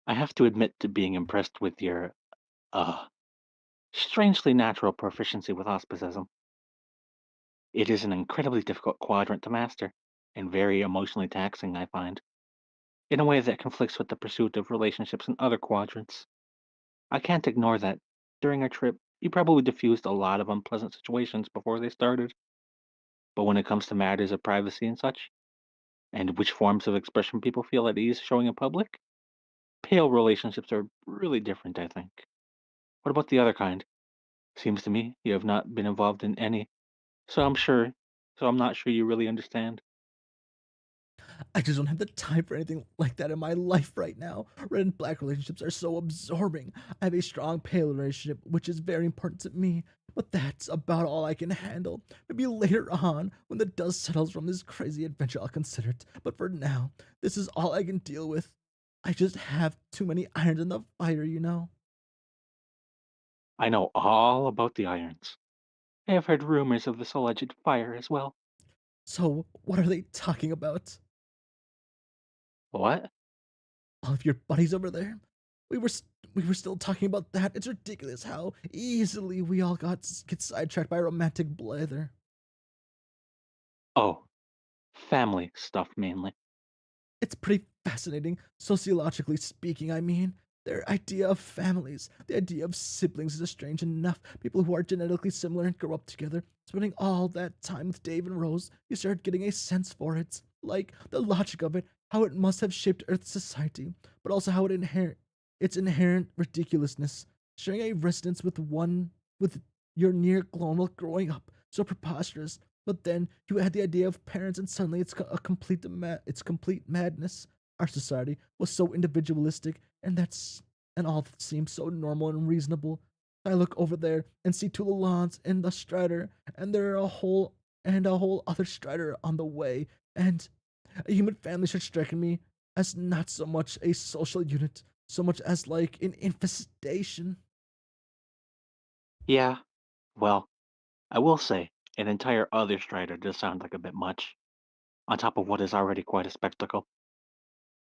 I have to admit to being impressed with your, uh, strangely natural proficiency with auspicism. It is an incredibly difficult quadrant to master, and very emotionally taxing, I find, in a way that conflicts with the pursuit of relationships in other quadrants. I can't ignore that. During our trip, you probably diffused a lot of unpleasant situations before they started, but when it comes to matters of privacy and such, and which forms of expression people feel at ease showing in public, pale relationships are really different, I think. What about the other kind? Seems to me you have not been involved in any, so I'm not sure you really understand. I just don't have the time for anything like that in my life right now. Red and black relationships are so absorbing. I have a strong pale relationship, which is very important to me, but that's about all I can handle. Maybe later on, when the dust settles from this crazy adventure, I'll consider it. But for now, this is all I can deal with. I just have too many irons in the fire, you know? I know all about the irons. I have heard rumors of this alleged fire as well. So, what are they talking about? What? All of your buddies over there? We were we were still talking about that. It's ridiculous how easily we all get sidetracked by romantic blather. Oh, family stuff mainly. It's pretty fascinating, sociologically speaking, I mean. Their idea of families, the idea of siblings is strange enough. People who are genetically similar and grow up together, spending all that time with Dave and Rose, you start getting a sense for it. Like, the logic of it, how it must have shaped Earth's society, but also how its inherent ridiculousness. Sharing a residence with your near clone while growing up, so preposterous. But then you add the idea of parents, and suddenly it's complete madness. Our society was so individualistic, and all seems so normal and reasonable. I look over there and see two Lalons and the Strider, and there are a whole other Strider on the way, and a human family should strike me as not so much a social unit, so much as like an infestation. Yeah, well, I will say, an entire other Strider does sound like a bit much, on top of what is already quite a spectacle.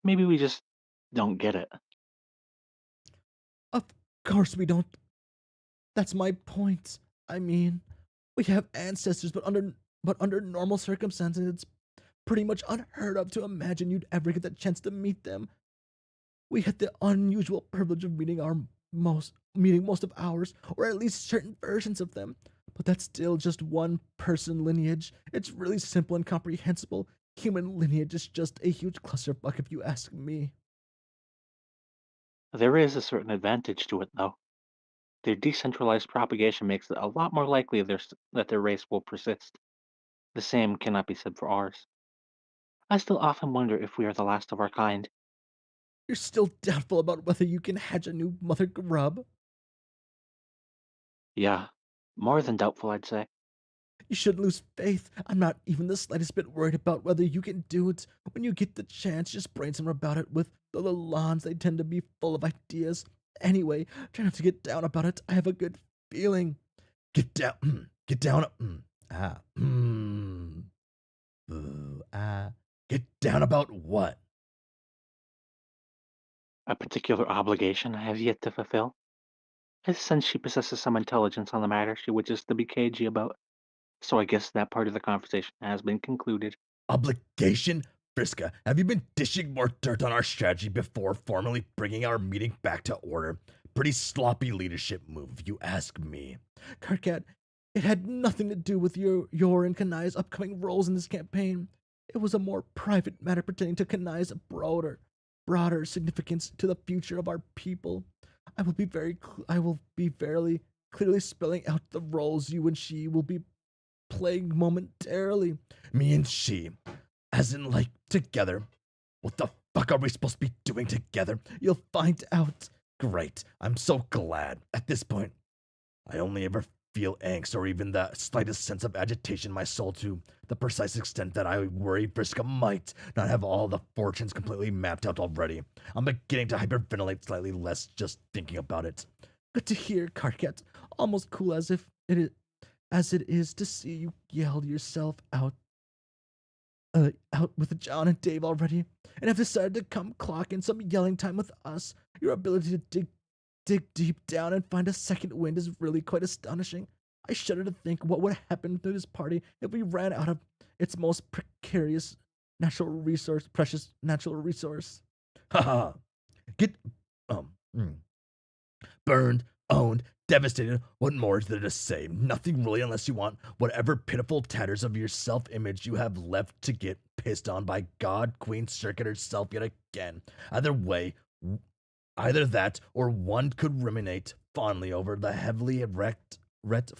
Maybe we just don't get it. Of course we don't. That's my point. I mean, we have ancestors, but under normal circumstances, it's pretty much unheard of to imagine you'd ever get the chance to meet them. We had the unusual privilege of meeting most of ours, or at least certain versions of them. But that's still just one person lineage. It's really simple and comprehensible. Human lineage is just a huge clusterfuck if you ask me. There is a certain advantage to it, though. Their decentralized propagation makes it a lot more likely that their race will persist. The same cannot be said for ours. I still often wonder if we are the last of our kind. You're still doubtful about whether you can hatch a new mother grub? Yeah, more than doubtful, I'd say. You shouldn't lose faith. I'm not even the slightest bit worried about whether you can do it. When you get the chance, just brainstorm about it with the Lalans. They tend to be full of ideas. Anyway, try not to get down about it. I have a good feeling. Get down. Get down. Ah. Get down about what? A particular obligation I have yet to fulfill. I sense she possesses some intelligence on the matter she wishes to be cagey about. So I guess that part of the conversation has been concluded. Obligation? Friska, have you been dishing more dirt on our strategy before formally bringing our meeting back to order? Pretty sloppy leadership move, if you ask me. Karkat, it had nothing to do with your and Kanai's upcoming roles in this campaign. It was a more private matter pertaining to Kanai's broader significance to the future of our people. I will be very clearly spelling out the roles you and she will be playing momentarily. Me and she, as in like together. What the fuck are we supposed to be doing together? You'll find out. Great. I'm so glad. At this point, I only ever feel angst or even the slightest sense of agitation in my soul to the precise extent that I worry Vriska might not have all the fortunes completely mapped out already. I'm beginning to hyperventilate slightly less just thinking about it. Good to hear, Karkat. Almost cool as it is to see you yell yourself out with John and Dave already, and have decided to come clock in some yelling time with us. Your ability to dig deep down and find a second wind is really quite astonishing. I shudder to think what would happen to this party if we ran out of its most precarious precious natural resource. Haha. Get um mm. Burned, owned, devastated. What more is there to say? Nothing really, unless you want whatever pitiful tatters of your self-image you have left to get pissed on by God, Queen Circuit herself yet again. Either way, either that or one could ruminate fondly over the heavily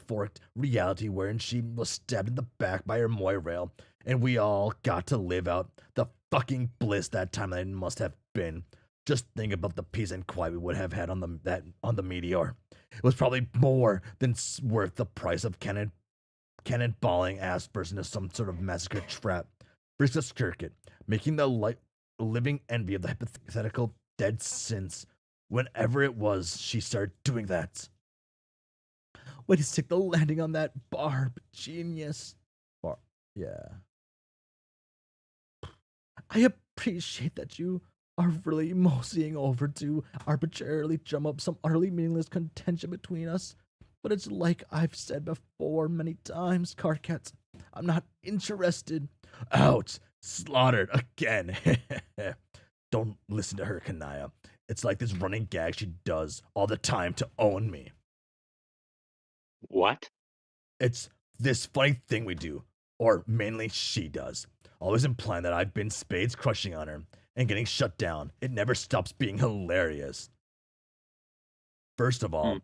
forked reality wherein she was stabbed in the back by her Moirail, and we all got to live out the fucking bliss that time that it must have been. Just think about the peace and quiet we would have had on the meteor. It was probably more than worth the price of cannonballing ass first into some sort of massacre trap. Briska Skirkit, making the living envy of the hypothetical dead since whenever it was she started doing that. Way to stick the landing on that barb, genius. Yeah. I appreciate that you are really moseying over to arbitrarily drum up some utterly meaningless contention between us. But it's like I've said before many times, Karkat. I'm not interested. Ouch! Slaughtered again. Don't listen to her, Kanaya. It's like this running gag she does all the time to own me. What? It's this funny thing we do, or mainly she does, always implying that I've been spades crushing on her and getting shut down. It never stops being hilarious. First of all,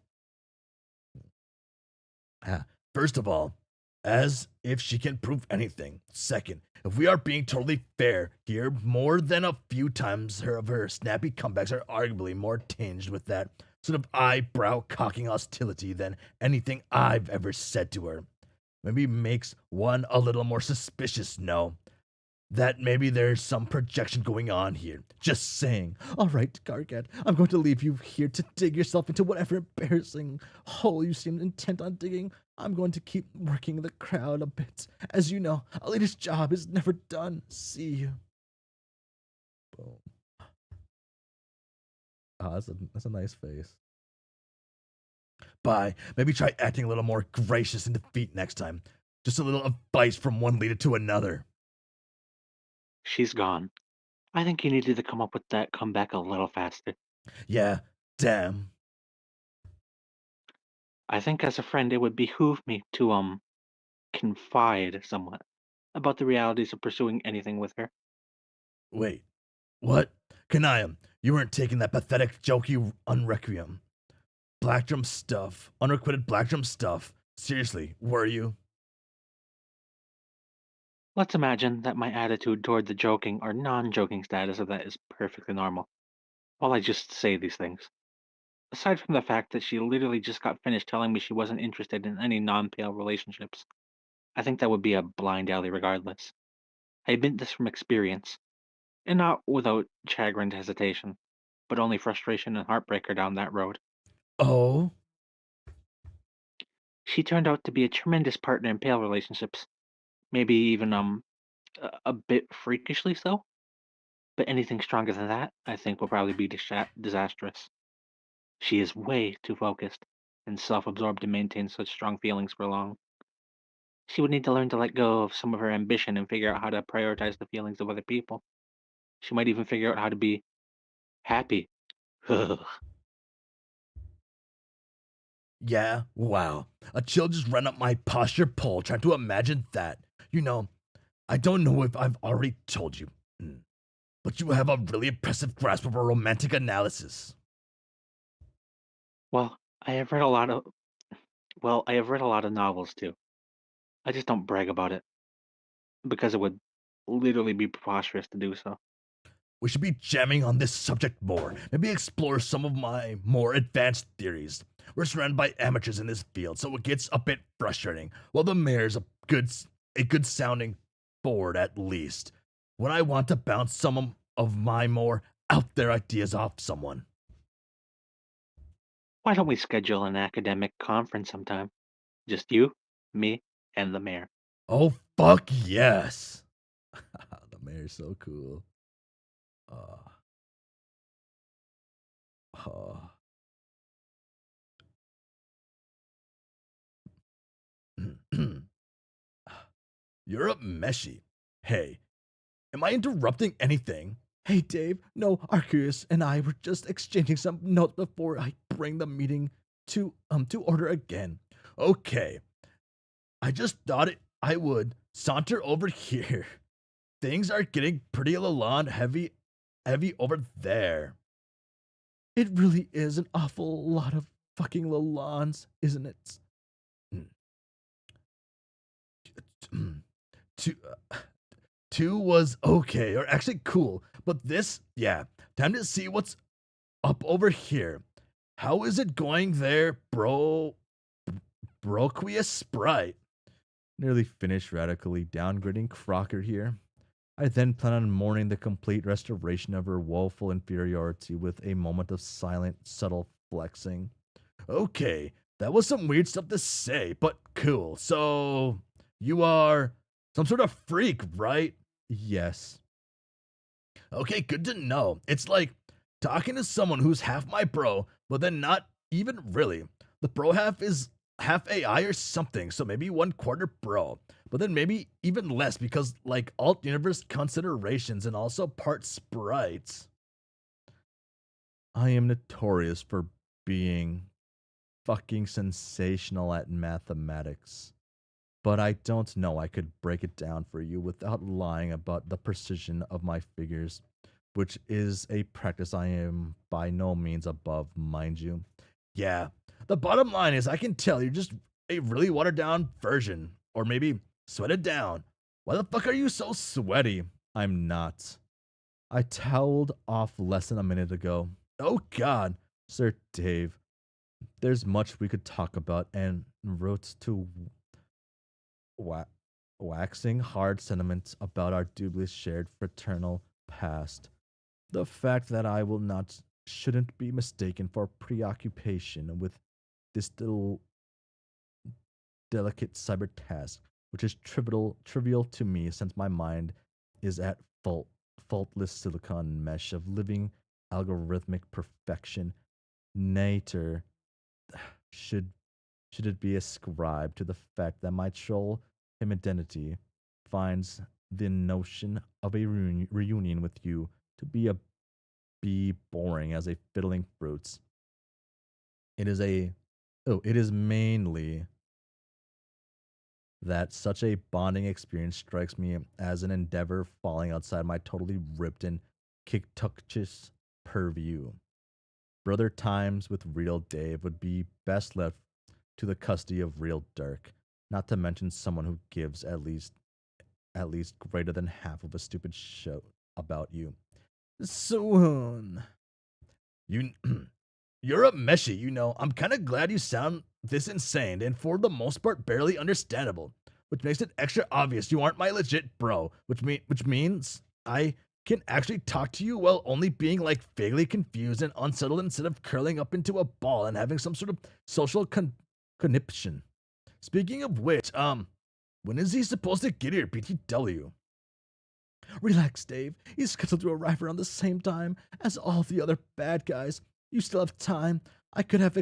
as if she can prove anything. Second, if we are being totally fair here, more than a few times her snappy comebacks are arguably more tinged with that sort of eyebrow cocking hostility than anything I've ever said to her. Maybe makes one a little more suspicious, no? That maybe there's some projection going on here. Just saying. All right, Gargat, I'm going to leave you here to dig yourself into whatever embarrassing hole you seem intent on digging. I'm going to keep working the crowd a bit. As you know, a leader's job is never done. See you. Boom. Ah, that's a nice face. Bye. Maybe try acting a little more gracious in defeat next time. Just a little advice from one leader to another. She's gone. I think you needed to come up with that comeback a little faster. Yeah, damn. I think as a friend it would behoove me to confide somewhat about the realities of pursuing anything with her. Wait, what? Kanayam, you weren't taking that pathetic, jokey unrequiem. Blackdrum stuff. Unrequited Blackdrum stuff. Seriously, were you? Let's imagine that my attitude toward the joking or non-joking status of that is perfectly normal, while I just say these things. Aside from the fact that she literally just got finished telling me she wasn't interested in any non-pale relationships, I think that would be a blind alley regardless. I admit this from experience, and not without chagrined hesitation, but only frustration and heartbreak are down that road. Oh? She turned out to be a tremendous partner in pale relationships, maybe even a bit freakishly so. But anything stronger than that, I think, will probably be disastrous. She is way too focused and self-absorbed to maintain such strong feelings for long. She would need to learn to let go of some of her ambition and figure out how to prioritize the feelings of other people. She might even figure out how to be happy. Ugh. Yeah, wow. A chill just ran up my posture pole trying to imagine that. You know, I don't know if I've already told you, but you have a really impressive grasp of a romantic analysis. Well, I have read a lot of novels too. I just don't brag about it because it would literally be preposterous to do so. We should be jamming on this subject more. Maybe explore some of my more advanced theories. We're surrounded by amateurs in this field, so it gets a bit frustrating. Well, the mayor's a good sounding board at least. When I want to bounce some of my more out there ideas off someone. Why don't we schedule an academic conference sometime? Just you, me, and the mayor. Oh fuck yes! The mayor's so cool. Uh, uh. You're up meshy. Hey, am I interrupting anything? Hey Dave, no, Arceus and I were just exchanging some notes before I bring the meeting to order again. Okay. I just thought I would saunter over here. Things are getting pretty Lalonde heavy over there. It really is an awful lot of fucking Lalondes, isn't it? Two, two was okay, or actually cool, but this, yeah, time to see what's up over here. How is it going there, bro? Broquius Sprite. Nearly finished radically downgrading Crocker here. I then plan on mourning the complete restoration of her woeful inferiority with a moment of silent, subtle flexing. Okay, that was some weird stuff to say, but cool. So, you are some sort of freak, right? Yes. Okay, good to know. It's like talking to someone who's half my bro, but then not even really. The bro half is half AI or something, so maybe 1/4 bro. But then maybe even less because like alt universe considerations and also part sprites. I am notorious for being fucking sensational at mathematics. But I don't know I could break it down for you without lying about the precision of my figures, which is a practice I am by no means above, mind you. Yeah, the bottom line is I can tell you're just a really watered down version, or maybe sweated down. Why the fuck are you so sweaty? I'm not. I toweled off less than a minute ago. Oh god, Sir Dave. There's much we could talk about and wrote to waxing hard sentiments about our dubious shared fraternal past. The fact that I will not shouldn't be mistaken for preoccupation with this little delicate cyber task, which is trivial to me since my mind is at faultless silicon mesh of living algorithmic perfection. Nature should it be ascribed to the fact that my troll him identity finds the notion of a reunion with you to be boring as a fiddling fruits. It is mainly that such a bonding experience strikes me as an endeavor falling outside my totally ripped and kictuctious purview. Brother times with real Dave would be best left to the custody of real Dirk, not to mention someone who gives at least greater than half of a stupid show about you. Swoon. You you're a meshy, you know. I'm kinda glad you sound this insane and for the most part barely understandable, which makes it extra obvious you aren't my legit bro, which means I can actually talk to you while only being like vaguely confused and unsettled instead of curling up into a ball and having some sort of social conniption. Speaking of which, when is he supposed to get here, BTW? Relax, Dave. He's scheduled to arrive around the same time as all the other bad guys. You still have time. I could have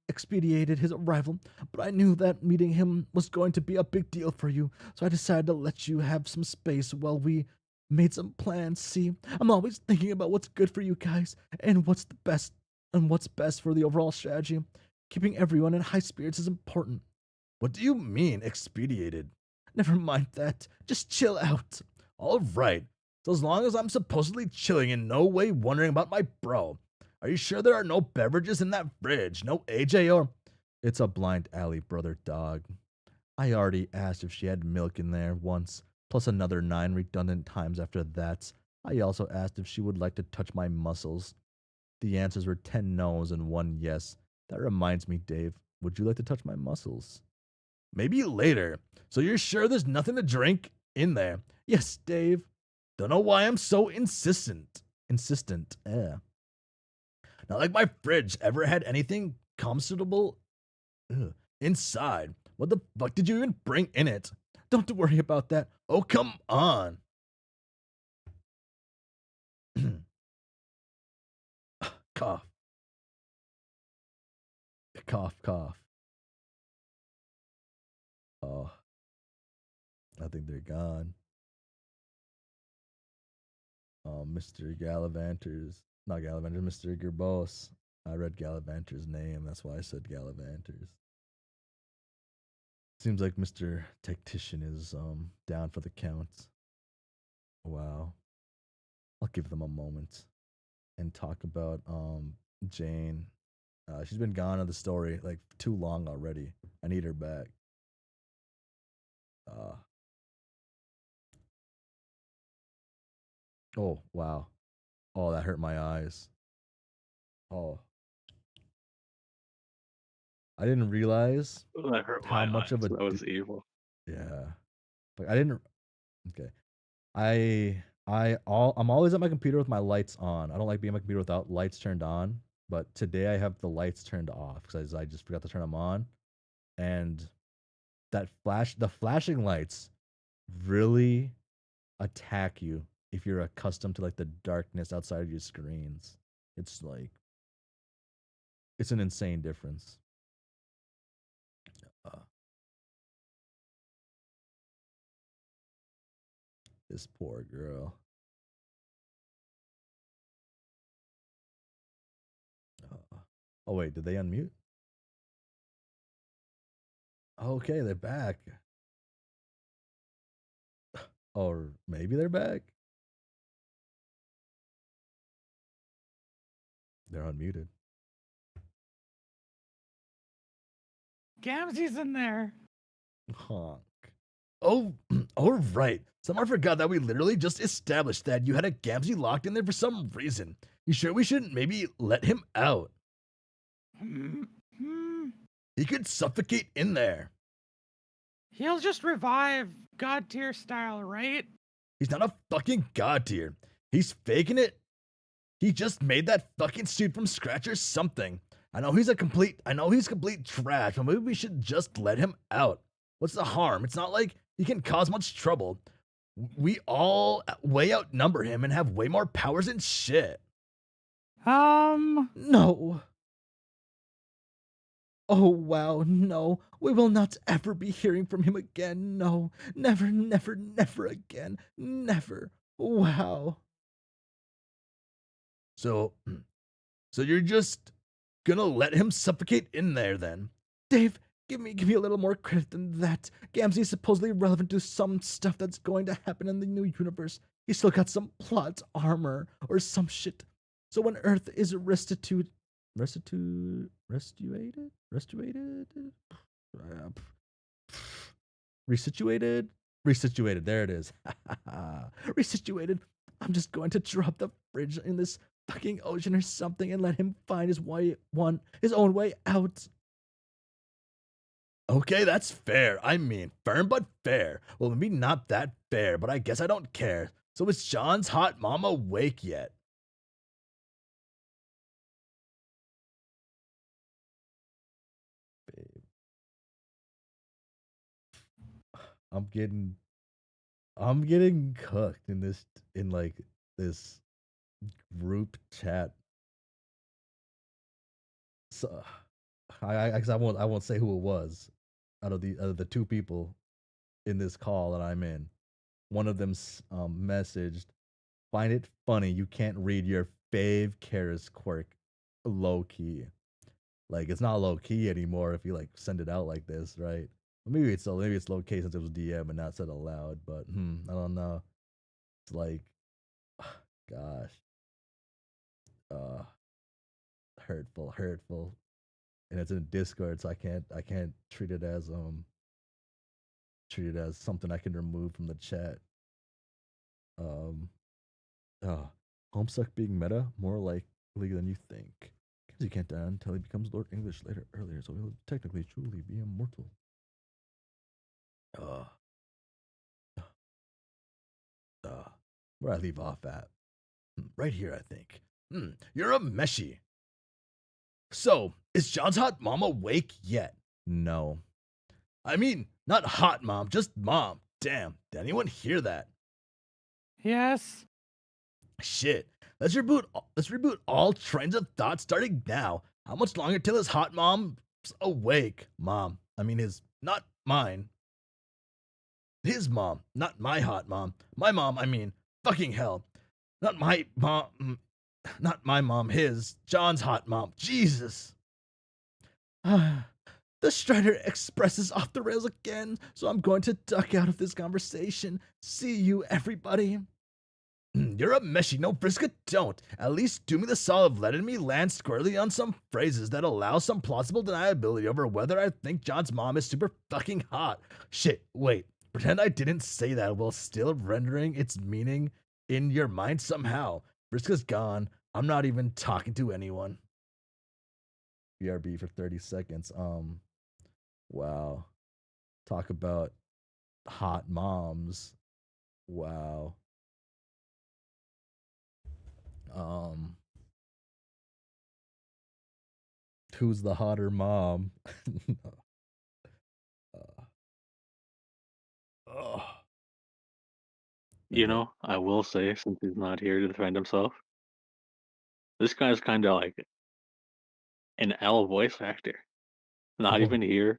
expedited his arrival, but I knew that meeting him was going to be a big deal for you, so I decided to let you have some space while we made some plans. See, I'm always thinking about what's good for you guys and what's best for the overall strategy. Keeping everyone in high spirits is important. What do you mean, expedited? Never mind that. Just chill out. All right. So as long as I'm supposedly chilling in no way wondering about my bro, are you sure there are no beverages in that fridge? No AJ or... It's a blind alley, brother dog. I already asked if she had milk in there once, plus another 9 redundant times after that. I also asked if she would like to touch my muscles. The answers were 10 no's and 1 yes. That reminds me, Dave, would you like to touch my muscles? Maybe later. So you're sure there's nothing to drink in there? Yes, Dave. Don't know why I'm so insistent. Insistent, eh. Not like my fridge ever had anything comfortable inside. What the fuck did you even bring in it? Don't worry about that. Oh, come on. Cough. Cough, cough. Oh, I think they're gone. Mr. Gallivanters. Not Gallivanters, Mr. Gerbos. I read Gallivanters' name. That's why I said Gallivanters. Seems like Mr. Tactician is down for the count. Wow. I'll give them a moment and talk about Jane. She's been gone in the story like too long already. I need her back. Uh, oh wow. Oh, that hurt my eyes. Oh, I didn't realize That hurt how my much of eyes. a That was evil. yeah. Like I didn't. Okay. I'm always at my computer with my lights on. I don't like being on my computer without lights turned on. But today I have the lights turned off because I just forgot to turn them on. And the flashing lights really attack you if you're accustomed to like the darkness outside of your screens. It's like it's an insane difference. Uh, this poor girl. Oh wait, did they unmute? Okay, they're back. Or maybe they're back. They're unmuted. Gamzee's in there. Honk. Oh, all right. Someone forgot that we literally just established that you had a Gamzee locked in there for some reason. You sure we shouldn't maybe let him out? Hmm. He could suffocate in there. He'll just revive God tier style, right? He's not a fucking god tier. He's faking it. He just made that fucking suit from scratch or something. I know he's complete trash, but maybe we should just let him out. What's the harm? It's not like he can cause much trouble. We all way outnumber him and have way more powers and shit. No. Oh, wow, no. We will not ever be hearing from him again. No. Never, never, never again. Never. Wow. So, so you're just gonna let him suffocate in there then? Dave, give me a little more credit than that. Gamzee's supposedly relevant to some stuff that's going to happen in the new universe. He's still got some plot armor or some shit. So when Earth is resituated, resituated. There it is. Resituated. I'm just going to drop the fridge in this fucking ocean or something and let him find his own way out. Okay, that's fair. I mean, firm but fair. Well, maybe not that fair, but I guess I don't care. So is Sean's hot mama awake yet? Babe. I'm getting cooked in like this group chat. So I won't say who it was out of the two people in this call that I'm in. One of them messaged, "Find it funny you can't read your fave Karis quirk low key." Like it's not low key anymore if you like send it out like this, right? Maybe it's low key since it was DM and not said aloud, but I don't know. It's like, gosh, uh, hurtful, and it's in Discord, so I can't treat it as treat it as something I can remove from the chat. Um, Homestuck being meta, more likely than you think. Because he can't die until he becomes Lord English earlier, so he'll technically truly be immortal. Where I leave off at? Right here, I think. You're a meshy. So, is John's hot mom awake yet? No. I mean, not hot mom, just mom. Damn, did anyone hear that? Yes. Shit. Let's reboot all trains of thought starting now. How much longer till his hot mom's awake? Mom. I mean his, not mine. His mom, not my hot mom. My mom, I mean, fucking hell. Not my mom, not my mom, his. John's hot mom. Jesus. The Strider Express is off the rails again, so I'm going to duck out of this conversation. See you, everybody. You're a meshy, no Briska don't. At least do me the solid of letting me land squarely on some phrases that allow some plausible deniability over whether I think John's mom is super fucking hot. Shit, wait. Pretend I didn't say that while still rendering its meaning in your mind somehow. Briska's gone. I'm not even talking to anyone. BRB for 30 seconds. Wow. Talk about hot moms. Wow. Who's the hotter mom? You know, I will say, since he's not here to defend himself, this guy's kind of like an L voice actor. Not Whoa. even here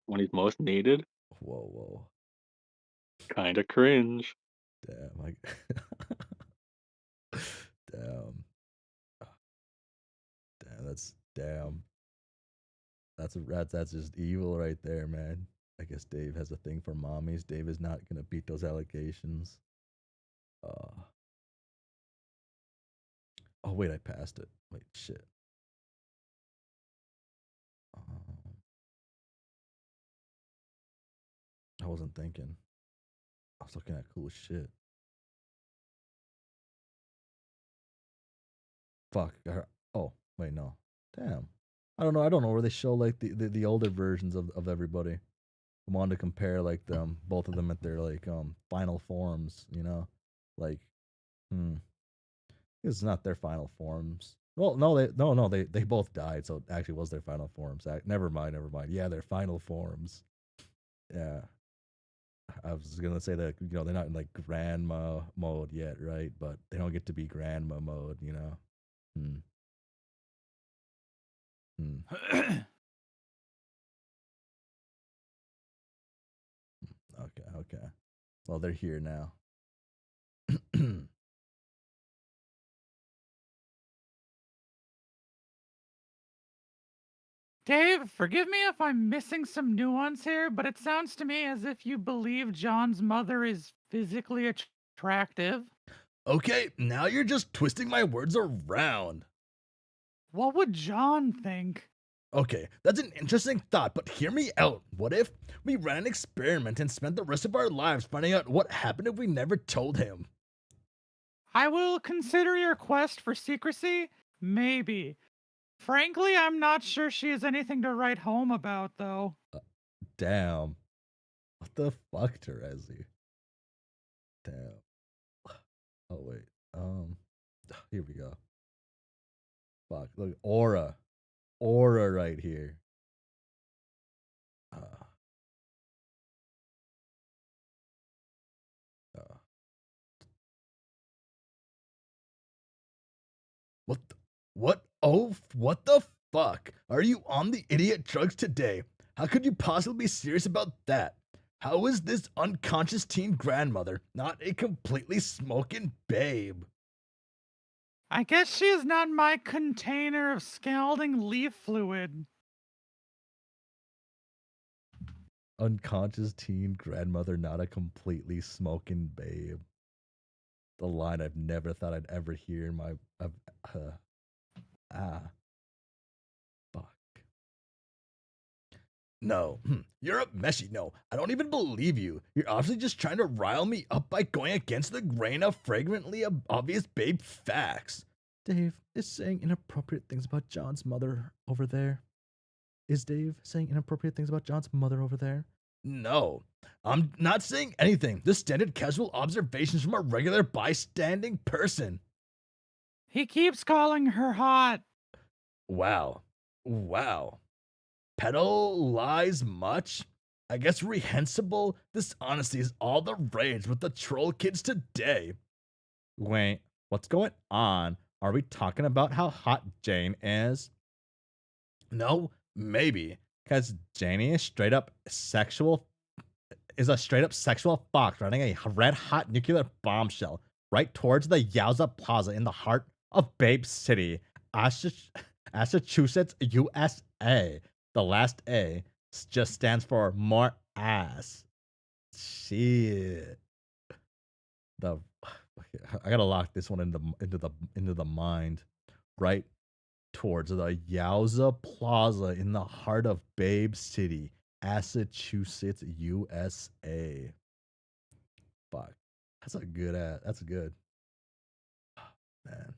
when he's most needed. Whoa. Kind of cringe. Damn. Damn. Damn. That's just evil right there, man. I guess Dave has a thing for mommies. Dave is not gonna beat those allegations. Oh wait, I passed it. Wait, shit. I wasn't thinking. I was looking at cool shit. Fuck. Oh wait, no. Damn. I don't know. I don't know where they show like the older versions of everybody. I wanted to compare like them, both of them at their like final forms. You know, like it's not their final forms. Well, they both died, so it actually was their final forms. Never mind. Yeah, their final forms. Yeah, I was gonna say that they're not in like grandma mode yet, right? But they don't get to be grandma mode, you know. Okay. Well, they're here now. Dave, forgive me if I'm missing some nuance here, but it sounds to me as if you believe John's mother is physically attractive. Okay, now you're just twisting my words around. What would John think? Okay, that's an interesting thought, but hear me out. What if we ran an experiment and spent the rest of our lives finding out what happened if we never told him? I will consider your quest for secrecy, maybe. Frankly, I'm not sure she has anything to write home about, though. Damn. What the fuck, Terezi? Damn. Oh, wait. Here we go. Fuck. Look, aura. Aura right here. What the fuck? Are you on the idiot drugs today? How could you possibly be serious about that? How is this unconscious teen grandmother not a completely smoking babe? I guess she is not my container of scalding leaf fluid. Unconscious teen grandmother, not a completely smoking babe. The line I've never thought I'd ever hear in my... Fuck. No, you're a meshy. No, I don't even believe you. You're obviously just trying to rile me up by going against the grain of flagrantly obvious babe facts. Dave is saying inappropriate things about John's mother over there. Is Dave saying inappropriate things about John's mother over there? No, I'm not saying anything. Just standard casual observations from a regular bystanding person. He keeps calling her hot. Wow. Wow. Pedal lies much? I guess rehensible dishonesty is all the rage with the troll kids today. Wait, what's going on? Are we talking about how hot Jane is? No, maybe. Because Janie is a straight up sexual fox running a red hot nuclear bombshell right towards the Yowza Plaza in the heart of Babe City, Massachusetts, USA. The last A just stands for more ass. Shit. I gotta lock this one into the mind. Right towards the Yowza Plaza in the heart of Babe City, Massachusetts, USA. Fuck. That's good. Man.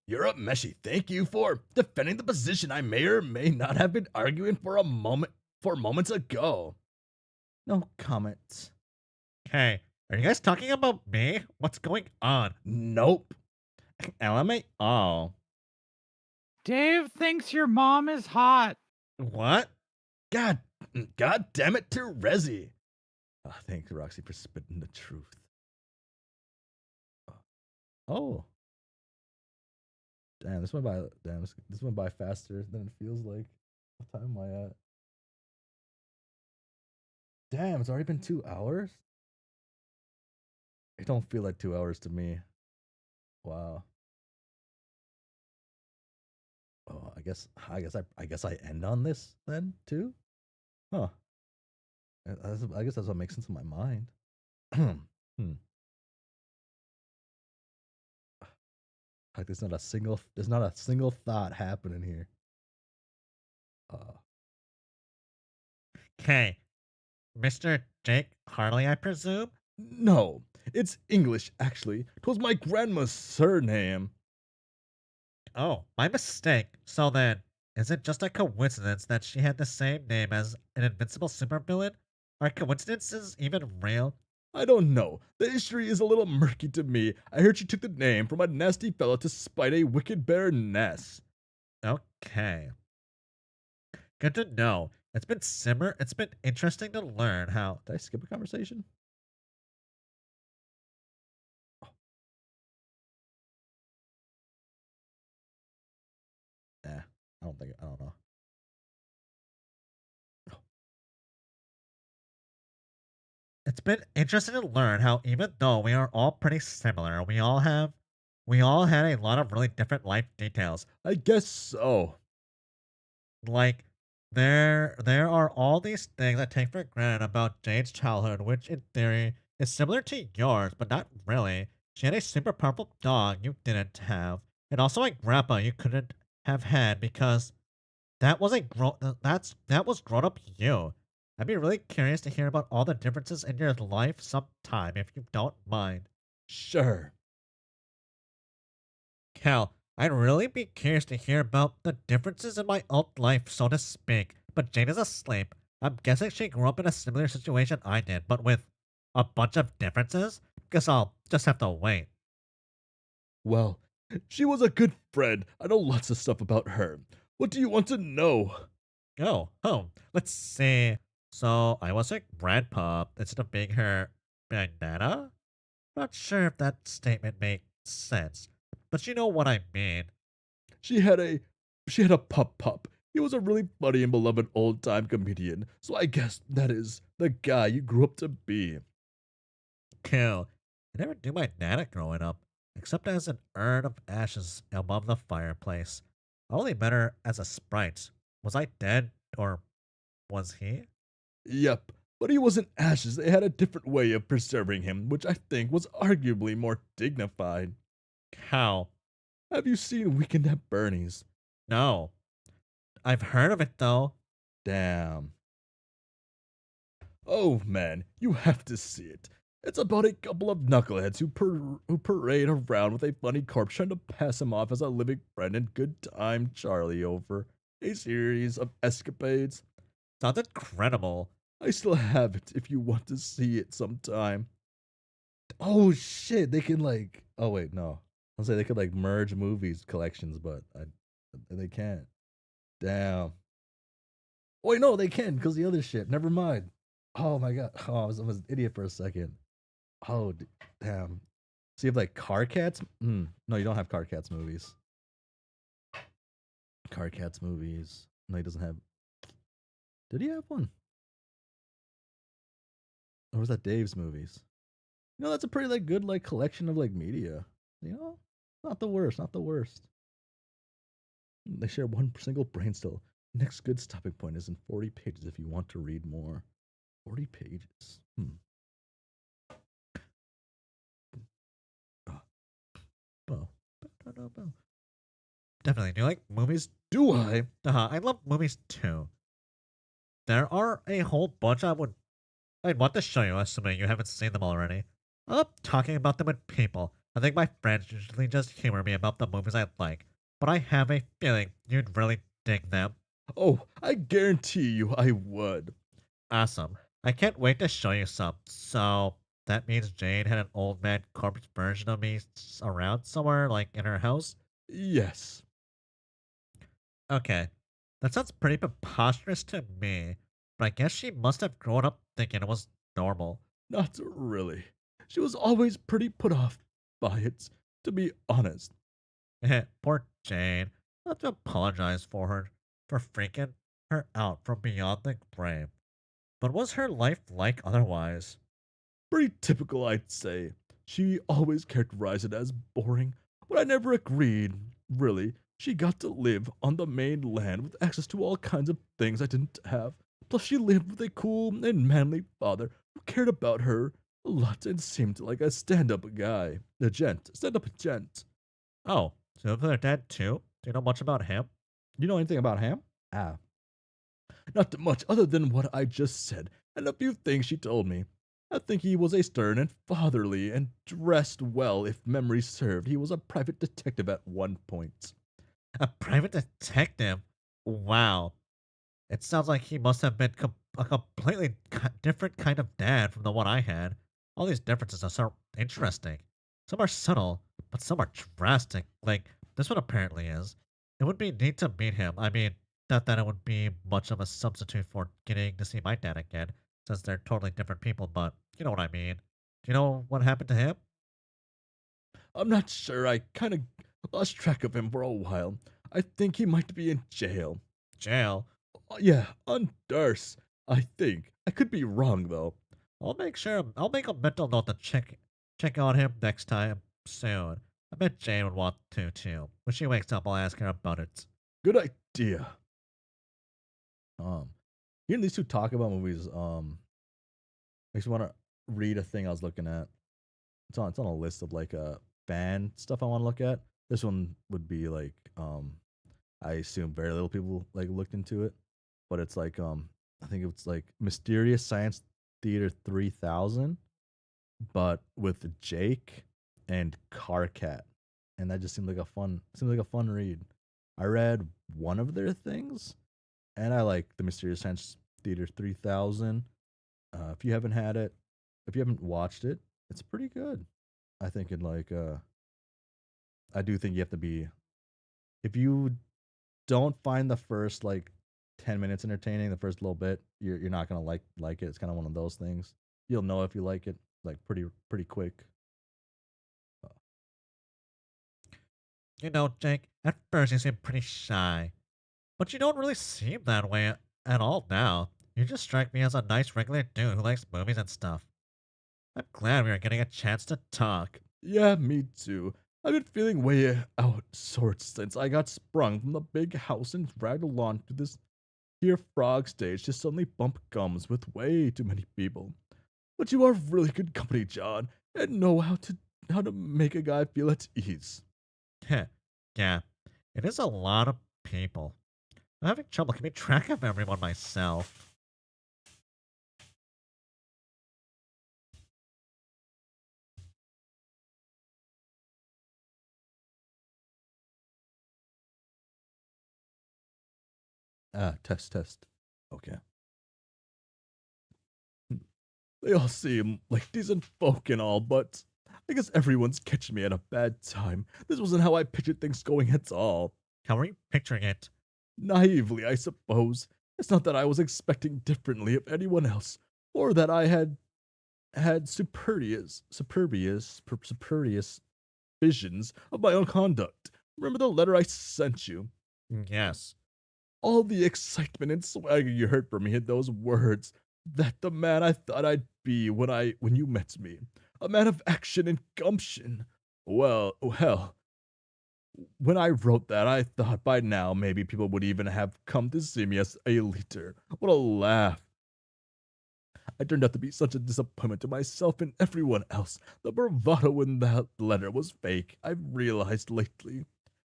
You're up, Meshy. Thank you for defending the position I may or may not have been arguing for moments ago. No comments. Hey, are you guys talking about me? What's going on? Nope. LMAO. Dave thinks your mom is hot. What? God damn it, Terezi. Oh, thanks, Roxy, for spitting the truth. Oh. Damn, this went by faster than it feels like. What time am I at? Damn, it's already been 2 hours? It don't feel like 2 hours to me. Wow. Oh, I guess I end on this then too? Huh. I guess that's what makes sense in my mind. Like there's not a single thought happening here. Okay. Mr. Jake Harley, I presume? No, it's English actually. 'Twas my grandma's surname. Oh, my mistake. So then, is it just a coincidence that she had the same name as an invincible supervillain? Are coincidences even real? I don't know. The history is a little murky to me. I heard she took the name from a nasty fellow to spite a wicked baroness. Okay. Good to know. It's been interesting to learn how. Did I skip a conversation? I don't know. It's been interesting to learn how even though we are all pretty similar, we all had a lot of really different life details. I guess so. Like there are all these things I take for granted about Jade's childhood, which in theory is similar to yours, but not really. She had a super powerful dog you didn't have, and also a grandpa you couldn't have had because that was grown up you. I'd be really curious to hear about all the differences in your life sometime if you don't mind. Sure. Cal, I'd really be curious to hear about the differences in my own life, so to speak. But Jane is asleep. I'm guessing she grew up in a similar situation I did, but with a bunch of differences? Guess I'll just have to wait. Well, she was a good friend. I know lots of stuff about her. What do you want to know? Oh, let's see. So, I was her grandpa instead of being her banana? Not sure if that statement makes sense, but you know what I mean. She had a pup. He was a really funny and beloved old-time comedian, so I guess that is the guy you grew up to be. Cool. I never knew my nana growing up, except as an urn of ashes above the fireplace. I only met her as a sprite. Was I dead, or was he? Yep, but he wasn't ashes. They had a different way of preserving him, which I think was arguably more dignified. How? Have you seen Weekend at Bernie's? No. I've heard of it though. Damn. Oh man, you have to see it. It's about a couple of knuckleheads who parade around with a funny corpse trying to pass him off as a living friend and good time Charlie over a series of escapades. Sounds incredible. I still have it if you want to see it sometime. Oh shit, they can like. Oh wait, no. I'll say they could like merge movies collections, but they can't. Damn. Wait, no, they can because the other shit. Never mind. Oh my god. Oh, I was an idiot for a second. Oh damn. So you have like Car Cats? No, you don't have Car Cats movies. Car Cats movies. No, he doesn't have. Did he have one? Or was that Dave's movies? You know, that's a pretty like good like collection of like media. You know, not the worst, not the worst. They share one single brain cell. Next good stopping point is in 40 pages if you want to read more. 40 pages. Well, Definitely. Do you like movies? do I? I love movies too. There are a whole bunch I'd want to show you, assuming you haven't seen them already. I love talking about them with people. I think my friends usually just humor me about the movies I like, but I have a feeling you'd really dig them. Oh, I guarantee you I would. Awesome. I can't wait to show you some. So, that means Jane had an old man corpse version of me around somewhere, like in her house? Yes. Okay. That sounds pretty preposterous to me, but I guess she must have grown up thinking it was normal. Not really. She was always pretty put off by it, to be honest. Poor Jane. I have to apologize for freaking her out from beyond the grave. But what was her life like otherwise? Pretty typical, I'd say. She always characterized it as boring, but I never agreed. Really, she got to live on the mainland with access to all kinds of things I didn't have. Plus, she lived with a cool and manly father who cared about her a lot and seemed like a stand-up guy. A gent. Stand-up gent. Oh, so you live with her dad too? Do you know much about him? You know anything about him? Ah. Not much other than what I just said, and a few things she told me. I think he was a stern and fatherly, and dressed well if memory served. He was a private detective at one point. A private detective? Wow. It sounds like he must have been a completely different kind of dad from the one I had. All these differences are so interesting. Some are subtle, but some are drastic, like this one apparently is. It would be neat to meet him. I mean, not that it would be much of a substitute for getting to see my dad again, since they're totally different people, but you know what I mean. Do you know what happened to him? I'm not sure. I kind of lost track of him for a while. I think he might be in jail. Jail? Yeah, on Durst, I think. I could be wrong, though. I'll make a mental note to check on him next time soon. I bet Jane would want to too. When she wakes up, I'll ask her about it. Good idea. Hearing these two talk about movies, makes me want to read a thing I was looking at. It's on a list of like fan stuff I want to look at. This one would be like I assume very little people like looked into it, but it's like I think it's like Mysterious Science Theater 3000, but with Jake and Carcat, and that just seemed like a fun read. I read one of their things, and I like the Mysterious Science Theater 3000. If you haven't had it, if you haven't watched it, it's pretty good. I think in like I do think you have to be, if you don't find the first like 10 minutes entertaining, the first little bit, you're not gonna like it. It's kind of one of those things. You'll know if you like it like pretty quick. You know, Jake, at first you seem pretty shy, but you don't really seem that way at all now. You just strike me as a nice regular dude who likes movies and stuff. I'm glad we are getting a chance to talk. Yeah, me too. I've been feeling way out sorts since I got sprung from the big house and dragged along to this here frog stage to suddenly bump gums with way too many people. But you are really good company, John, and know how to make a guy feel at ease. Heh, yeah, it is a lot of people. I'm having trouble keeping track of everyone myself. Test. Okay. They all seem like decent folk and all, but I guess everyone's catching me at a bad time. This wasn't how I pictured things going at all. How are you picturing it? Naively, I suppose. It's not that I was expecting differently of anyone else, or that I had superbious visions of my own conduct. Remember the letter I sent you? Yes. All the excitement and swagger you heard from me in those words. That the man I thought I'd be when you met me. A man of action and gumption. Well, when I wrote that, I thought by now maybe people would even have come to see me as a leader. What a laugh. I turned out to be such a disappointment to myself and everyone else. The bravado in that letter was fake, I've realized lately.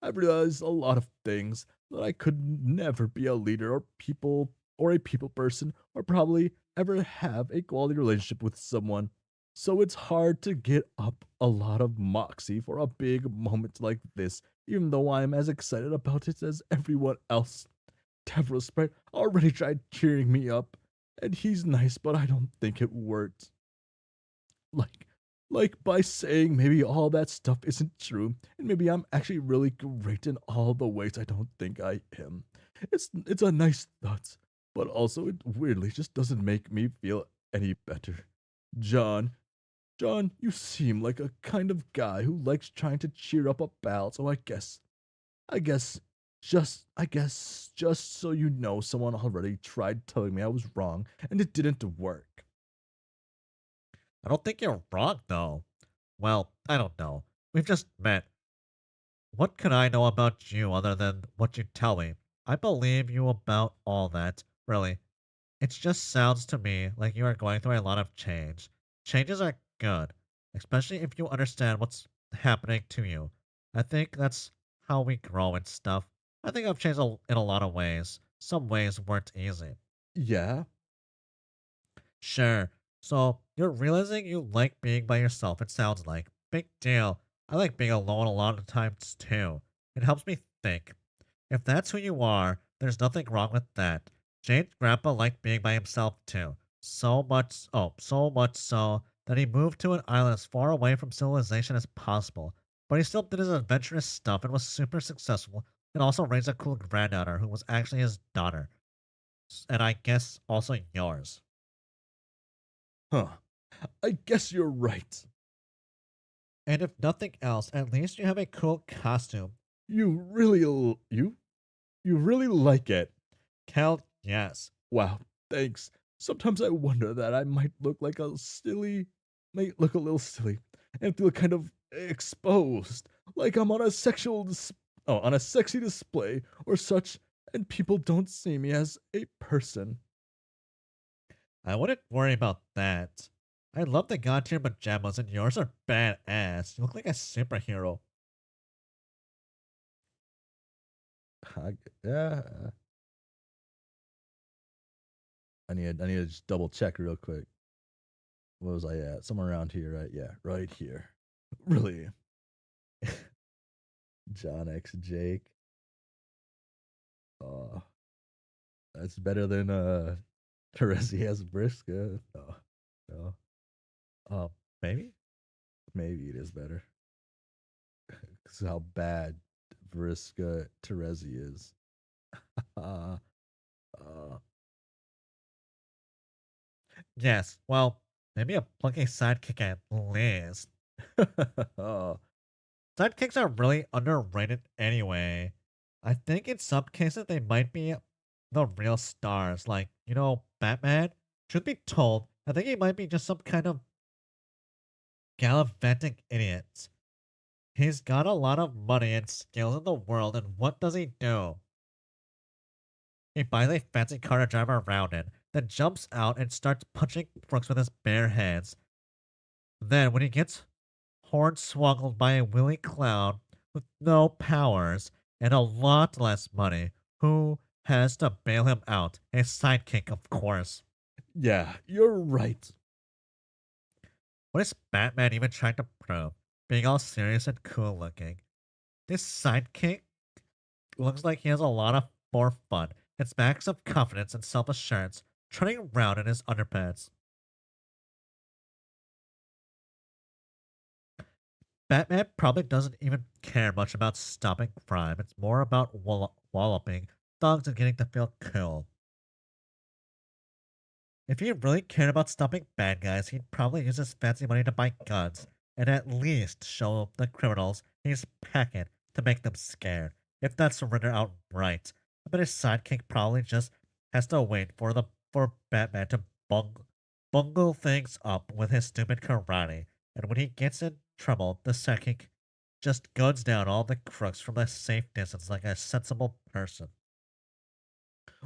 I've realized a lot of things, that I could never be a leader or a people person or probably ever have a quality relationship with someone. So it's hard to get up a lot of moxie for a big moment like this, even though I'm as excited about it as everyone else. Deborah Sprite already tried cheering me up, and he's nice, but I don't think it worked. Like, like by saying maybe all that stuff isn't true, and maybe I'm actually really great in all the ways I don't think I am. It's a nice thought, but also it weirdly just doesn't make me feel any better. John, John, you seem like a kind of guy who likes trying to cheer up a pal, so I guess, just so you know, someone already tried telling me I was wrong, and it didn't work. I don't think you're wrong, though. Well, I don't know. We've just met. What can I know about you other than what you tell me? I believe you about all that, really. It just sounds to me like you are going through a lot of change. Changes are good, especially if you understand what's happening to you. I think that's how we grow and stuff. I think I've changed in a lot of ways. Some ways weren't easy. Yeah, Sure. So, you're realizing you like being by yourself, it sounds like. Big deal. I like being alone a lot of times too. It helps me think. If that's who you are, there's nothing wrong with that. Jane's grandpa liked being by himself too. So much so that he moved to an island as far away from civilization as possible. But he still did his adventurous stuff and was super successful, and also raised a cool granddaughter who was actually his daughter. And I guess also yours. huh. I guess you're right. And if nothing else, at least you have a cool costume. You really like it. Kel, yes. Wow, thanks. Sometimes I wonder that I might look a little silly, and feel kind of exposed, like I'm on on a sexy display or such, and people don't see me as a person. I wouldn't worry about that. I love the god tier pajamas, and yours are badass. You look like a superhero. Yeah, I need to just double check real quick. What was I at? Somewhere around here, right? Yeah, right here. Really, John X Jake. Oh, that's better than Teresias Briska. No, no. Uh, maybe? Maybe it is better. Because how bad Briska Teresi is. uh, uh, Yes, well, maybe a plucky sidekick at least. oh, Sidekicks are really underrated anyway. I think in some cases they might be the real stars, like, Batman. Truth be told, I think he might be just some kind of gallivanting idiot. He's got a lot of money and skills in the world, and what does he do? He buys a fancy car to drive around in, then jumps out and starts punching crooks with his bare hands. Then, when he gets hornswoggled by a willy clown with no powers, and a lot less money. Who has to bail him out? His sidekick, of course. Yeah, you're right. What is Batman even trying to prove? Being all serious and cool looking. This sidekick looks like he has a lot of more fun. It's max of confidence and self assurance, trotting around in his underpants. Batman probably doesn't even care much about stopping crime. It's more about walloping thugs and getting to feel cool. If he really cared about stopping bad guys, he'd probably use his fancy money to buy guns and at least show the criminals he's packing to make them scared, if not surrender outright. I bet his sidekick probably just has to wait for Batman to bungle things up with his stupid karate, and when he gets in trouble, the sidekick just guns down all the crooks from a safe distance like a sensible person.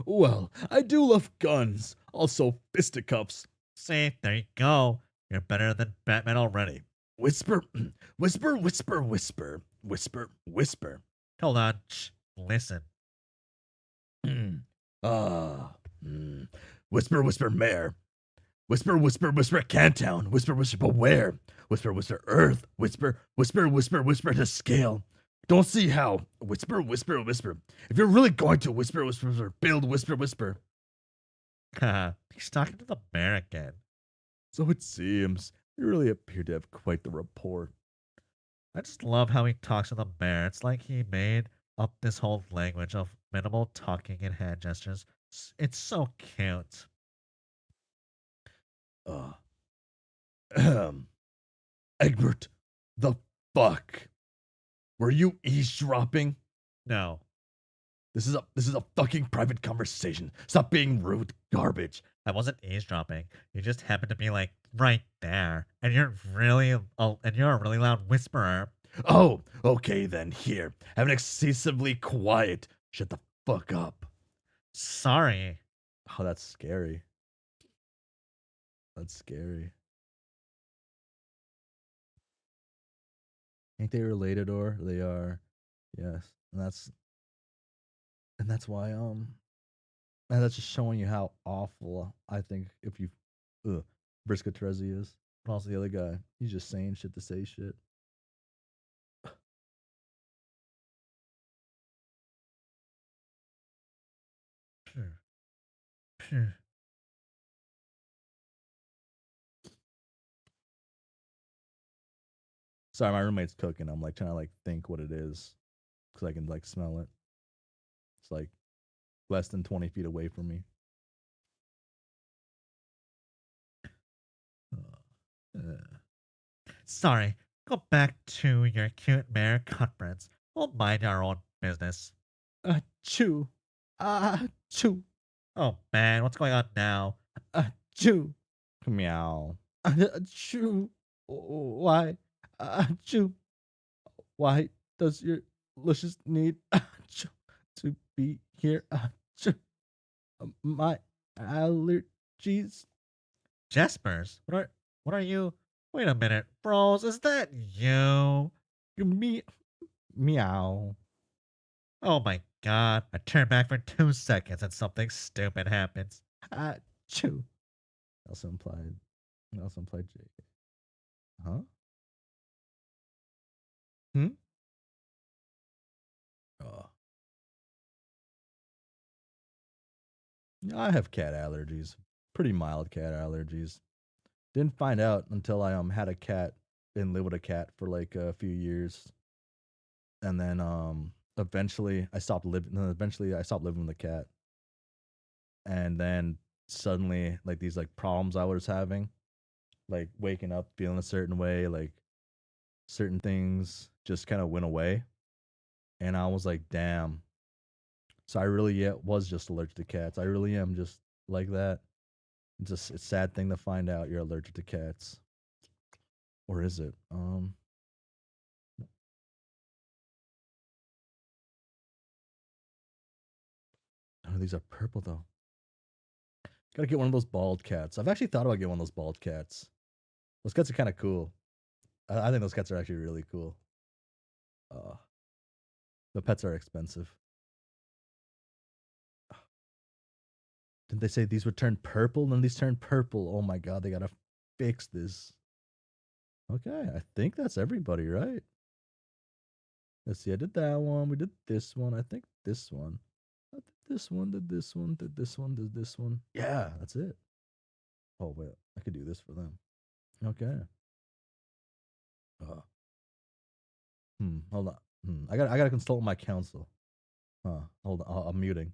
Well, I do love guns. Also, fisticuffs. See, there you go. You're better than Batman already. Whisper, whisper, whisper, whisper, whisper, whisper. Hold on. Shh. Listen. Whisper, whisper, Mayor. Whisper, whisper, whisper, Cantown. Whisper, whisper, beware. Whisper, whisper, Earth. Whisper, whisper, whisper, whisper to scale. Don't see how. Whisper, whisper, whisper. If you're really going to whisper, whisper, whisper, build whisper, whisper. Haha. He's talking to the mayor again. So it seems. You really appear to have quite the rapport. I just love how he talks to the mayor. It's like he made up this whole language of minimal talking and hand gestures. It's so cute. Egbert, the fuck? Were you eavesdropping? No. This is a fucking private conversation. Stop being rude, garbage. I wasn't eavesdropping. You just happened to be like right there. And you're a really loud whisperer. Oh, okay then. Here, have an excessively quiet. Shut the fuck up. Sorry. Oh, that's scary. That's scary. Ain't they related, or they are? Yes, and that's why and that's just showing you how awful I think if you Briscoe Trezzy is. But also the other guy, he's just saying shit to say shit. Sorry, my roommate's cooking. I'm like trying to like think what it is because I can like smell it. It's like less than 20 feet away from me. Sorry. Go back to your cute mayor conference. We'll mind our own business. Chew. Chew. Oh man, what's going on now? Chew. Meow. Chew. Why? Chew. Why does your luscious need to be here? Chew. My allergies. Jaspers, what are you? Wait a minute, bros, is that you? Me. Meow. Oh my god, I turn back for 2 seconds and something stupid happens. Chew. Also implied JK. Huh? Oh. I have cat allergies. Pretty mild cat allergies. Didn't find out until I had a cat and lived with a cat for like a few years. And then eventually I stopped living with the cat. And then suddenly like these like problems I was having, like waking up feeling a certain way, like certain things just kind of went away. And I was like, damn. So I really was just allergic to cats. I really am just like that. It's just a sad thing to find out you're allergic to cats. Or is it? Oh, these are purple though. Gotta get one of those bald cats. I've actually thought about getting one of those bald cats. Those cats are kind of cool. I think those cats are actually really cool. The pets are expensive. Didn't they say these would turn purple? None of these turn purple. Oh my god, they gotta fix this. Okay, I think that's everybody, right? Let's see, I did that one. We did this one. I think this one. I did this one, did this one, did this one, did this one. Yeah, that's it. Oh, wait. I could do this for them. Okay. Hold on. I gotta consult my counsel. Hold on. I'm muting.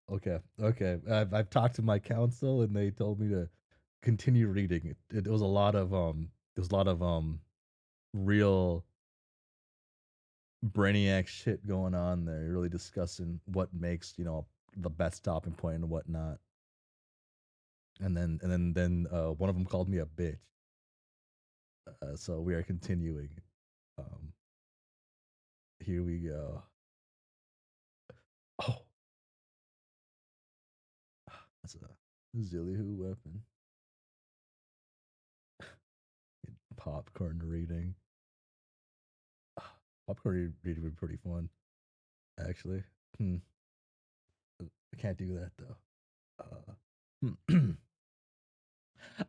Okay. Okay. I've talked to my counsel and they told me to continue reading. It was a lot of real brainiac shit going on there. Really discussing what makes, the best stopping point and whatnot. And then one of them called me a bitch. So we are continuing. Here we go. Oh, that's a Zillihu weapon. Popcorn reading. Popcorn reading would be pretty fun, actually. I can't do that though.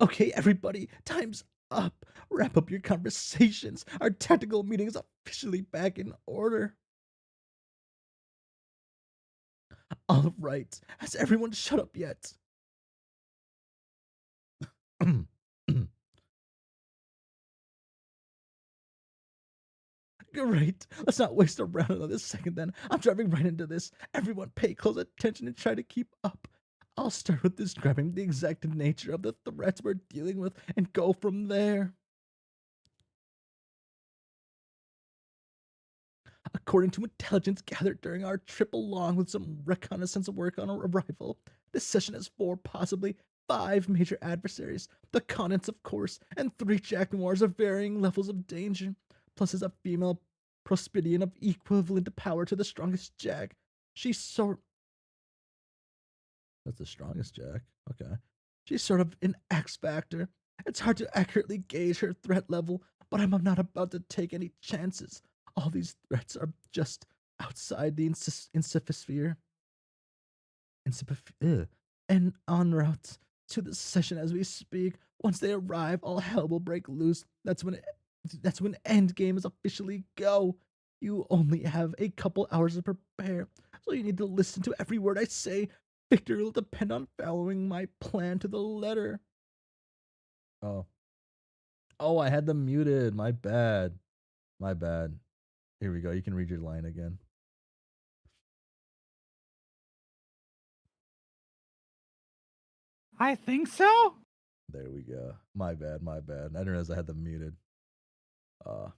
Okay, everybody, time's up. Wrap up your conversations. Our tactical meeting is officially back in order. All right, has everyone shut up yet? Great. Let's not waste around another second then. I'm driving right into this. Everyone pay close attention and try to keep up. I'll start with describing the exact nature of the threats we're dealing with and go from there. According to intelligence gathered during our trip, along with some reconnaissance work on our arrival, this session has 4, possibly 5 major adversaries, the Continents, of course, and 3 Jack Noirs of varying levels of danger, plus is a female Prospidian of equivalent power to the strongest Jack. She's sort. That's the strongest Jack. Okay. She's sort of an X factor. It's hard to accurately gauge her threat level, but I'm not about to take any chances. All these threats are just outside the insisphere. And en route to the session as we speak. Once they arrive, all hell will break loose. That's when that's when Endgame is officially go. You only have a couple hours to prepare, so you need to listen to every word I say. Victory will depend on following my plan to the letter. Oh. Oh, I had them muted. My bad. My bad. Here we go. You can read your line again. I think so? There we go. My bad. My bad. I didn't realize I had them muted. Uh.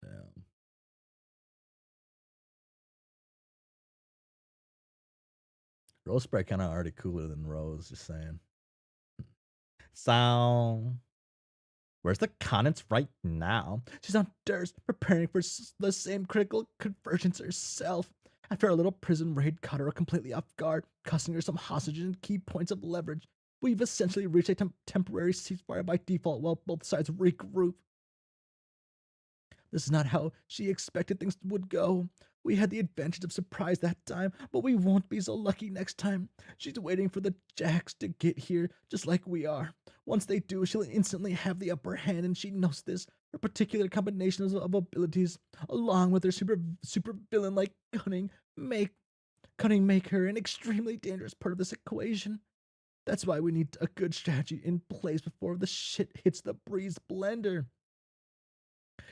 Damn. Rose Sprite kind of already cooler than Rose. Just saying. So, where's the Connets right now? She's downstairs preparing for the same critical conversions herself. After our little prison raid caught her completely off guard, costing her some hostages and key points of leverage, we've essentially reached a temporary ceasefire by default while both sides regroup. This is not how she expected things would go. We had the advantage of surprise that time, but we won't be so lucky next time. She's waiting for the Jacks to get here, just like we are. Once they do, she'll instantly have the upper hand, and she knows this. Her particular combinations of abilities, along with her super villain like cunning, make her an extremely dangerous part of this equation. That's why we need a good strategy in place before the shit hits the breeze blender.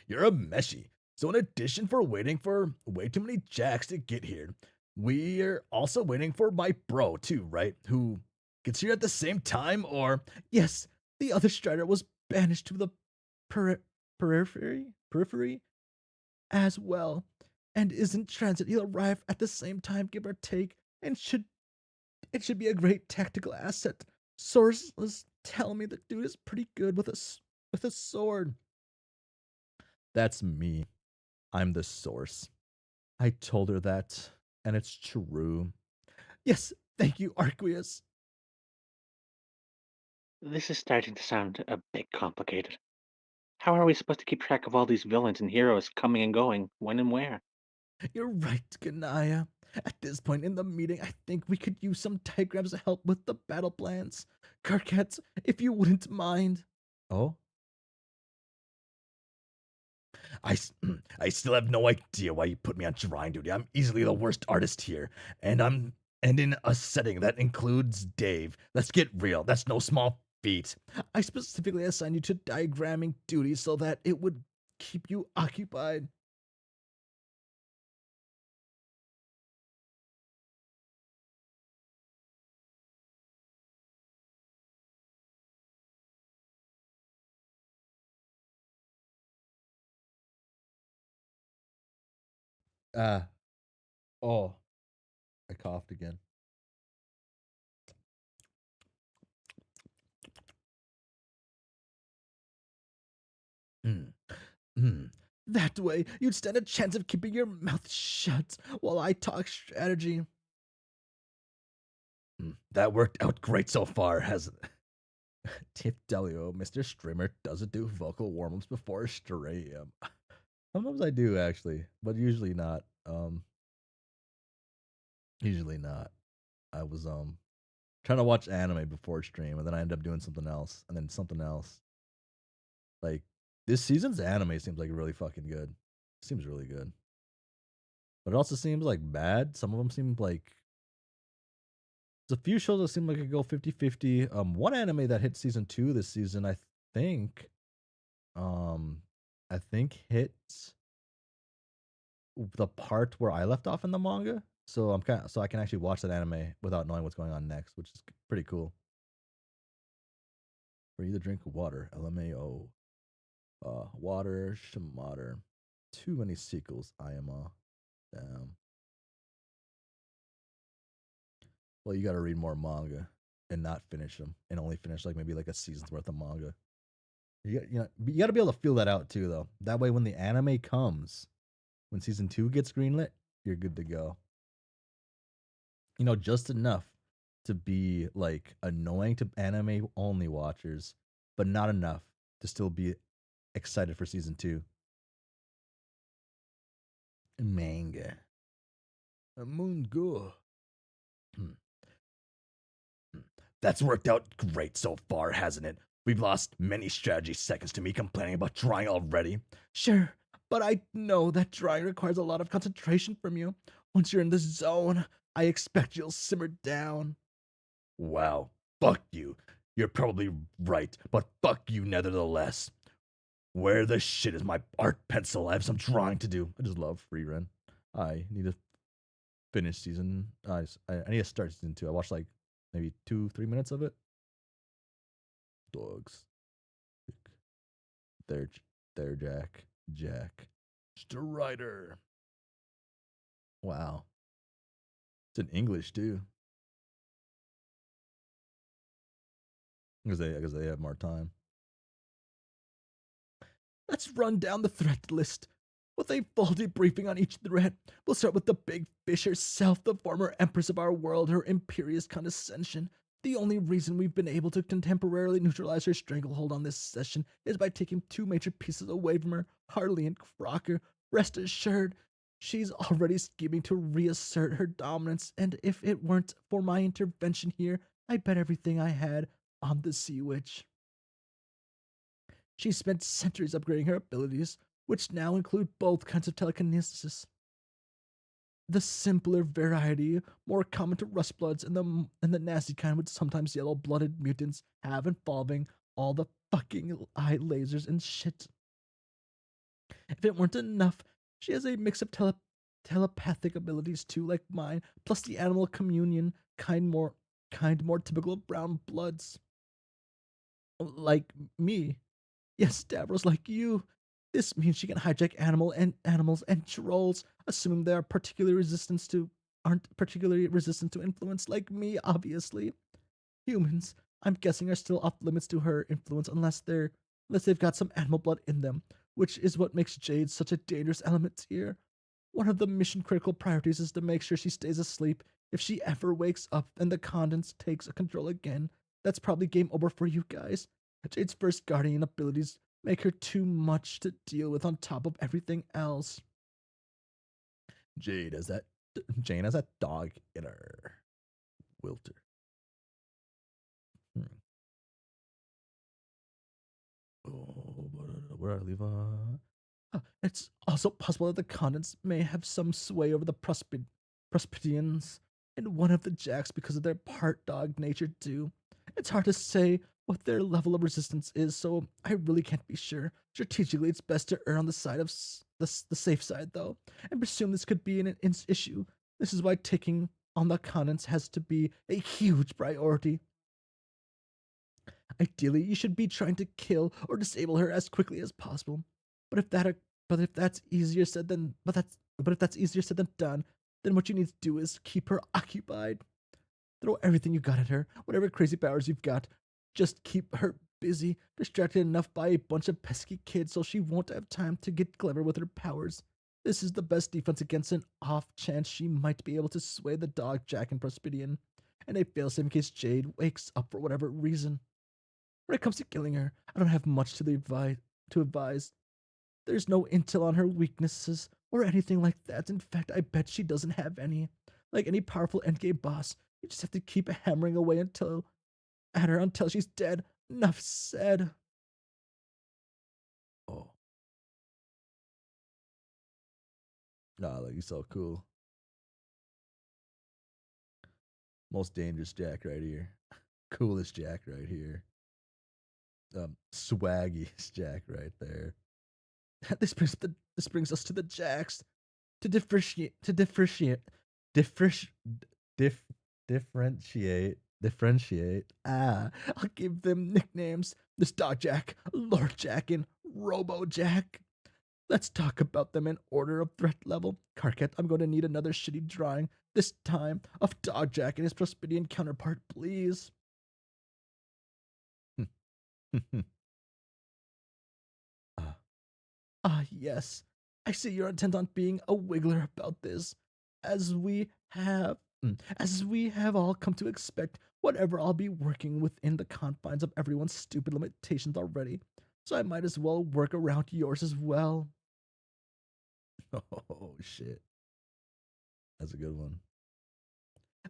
You're a meshy. So in addition for waiting for way too many jacks to get here, we're also waiting for my bro too, right? Who gets here at the same time, or yes, the other strider was banished to the periphery as well, and is in transit. He'll arrive at the same time, give or take, and it should be a great tactical asset. Sources tell me the dude is pretty good with a sword. That's me. I'm the source. I told her that, and it's true. Yes, thank you, Arqueus. This is starting to sound a bit complicated. How are we supposed to keep track of all these villains and heroes coming and going, when and where? You're right, Kanaya. At this point in the meeting, I think we could use some diagrams to help with the battle plans. Carcats, if you wouldn't mind. Oh? I still have no idea why you put me on drawing duty. I'm easily the worst artist here, and in a setting that includes Dave. Let's get real. That's no small feat. I specifically assigned you to diagramming duty so that it would keep you occupied. Ah, oh, I coughed again. Mm. Mm. That way, you'd stand a chance of keeping your mouth shut while I talk strategy. That worked out great so far, hasn't it? Tip Delio, Mr. Streamer doesn't do vocal warm-ups before stream. Sometimes I do actually, but usually not. Usually not. I was trying to watch anime before stream, and then I end up doing something else, and then something else. Like this season's anime seems like really fucking good. Seems really good, but it also seems like bad. Some of them seem like there's a few shows that seem like it could go 50-50. One anime that hit season 2 this season, think, um, I think hit the part where I left off in the manga. So so I can actually watch that anime without knowing what's going on next, which is pretty cool. Free to drink water, LMAO. Water, Shamater. Too many sequels, IMA. Damn. Well, you gotta read more manga and not finish them, and only finish like maybe like a season's worth of manga. You got to be able to feel that out too, though. That way, when the anime comes, when season 2 gets greenlit, you're good to go. Just enough to be like annoying to anime only watchers, but not enough to still be excited for season 2. Manga. A moon go. That's worked out great so far, hasn't it? We've lost many strategy seconds to me complaining about drawing already. Sure, but I know that drawing requires a lot of concentration from you. Once you're in the zone, I expect you'll simmer down. Wow, fuck you. You're probably right, but fuck you nevertheless. Where the shit is my art pencil? I have some drawing to do. I just love free run. I need to finish season. I need to start season 2. I watched like maybe 2-3 minutes of it. Dogs. There, Jack. Strider. Wow. It's in English too. Because they have more time. Let's run down the threat list with a full debriefing on each threat. We'll start with the big fish herself, the former empress of our world, her imperious condescension. The only reason we've been able to temporarily neutralize her stranglehold on this session is by taking 2 major pieces away from her, Harley and Crocker. Rest assured, she's already scheming to reassert her dominance, and if it weren't for my intervention here, I bet everything I had on the Sea Witch. She spent centuries upgrading her abilities, which now include both kinds of telekinesis. The simpler variety, more common to rustbloods, and the nasty kind with sometimes yellow-blooded mutants have involving all the fucking eye lasers and shit. If it weren't enough, she has a mix of telepathic abilities too, like mine, plus the animal communion kind more typical of brown bloods. Like me. Yes, Davros, like you. This means she can hijack animals and trolls, assuming they aren't particularly resistant to influence, like me, obviously. Humans, I'm guessing, are still off limits to her influence unless they've got some animal blood in them, which is what makes Jade such a dangerous element here. One of the mission critical priorities is to make sure she stays asleep. If she ever wakes up and the Condens takes control again, that's probably game over for you guys. Jade's first guardian abilities make her too much to deal with on top of everything else. Jane has that dog in her. Wilter. Oh, where I leave? It's also possible that the Condens may have some sway over the Prospidians and one of the Jacks because of their part dog nature too. It's hard to say what their level of resistance is, so I really can't be sure. Strategically, it's best to err on the side of the safe side, though, and presume this could be an issue. This is why taking on the Condens has to be a huge priority. Ideally, you should be trying to kill or disable her as quickly as possible. But if that's easier said than done, then what you need to do is keep her occupied. Throw everything you got at her, whatever crazy powers you've got. Just keep her busy, distracted enough by a bunch of pesky kids so she won't have time to get clever with her powers. This is the best defense against an off chance she might be able to sway the dog Jack and Prospidian, and a failsafe in case Jade wakes up for whatever reason. When it comes to killing her, I don't have much to advise. There's no intel on her weaknesses or anything like that. In fact, I bet she doesn't have any. Like any powerful endgame boss, you just have to keep hammering away at her until she's dead. Enough said. Oh. Nah, like he's so cool. Most dangerous Jack right here. Coolest Jack right here. Swaggiest Jack right there. This brings us to the Jacks. To differentiate. I'll give them nicknames. This Dog Jack, Lord Jack, and Robo Jack. Let's talk about them in order of threat level. Carcat, I'm going to need another shitty drawing, this time of Dog Jack and his Prospidian counterpart, please. Yes. I see you're intent on being a wiggler about this. As we have all come to expect, whatever I'll be working within the confines of everyone's stupid limitations already. So I might as well work around yours as well. Oh shit. That's a good one.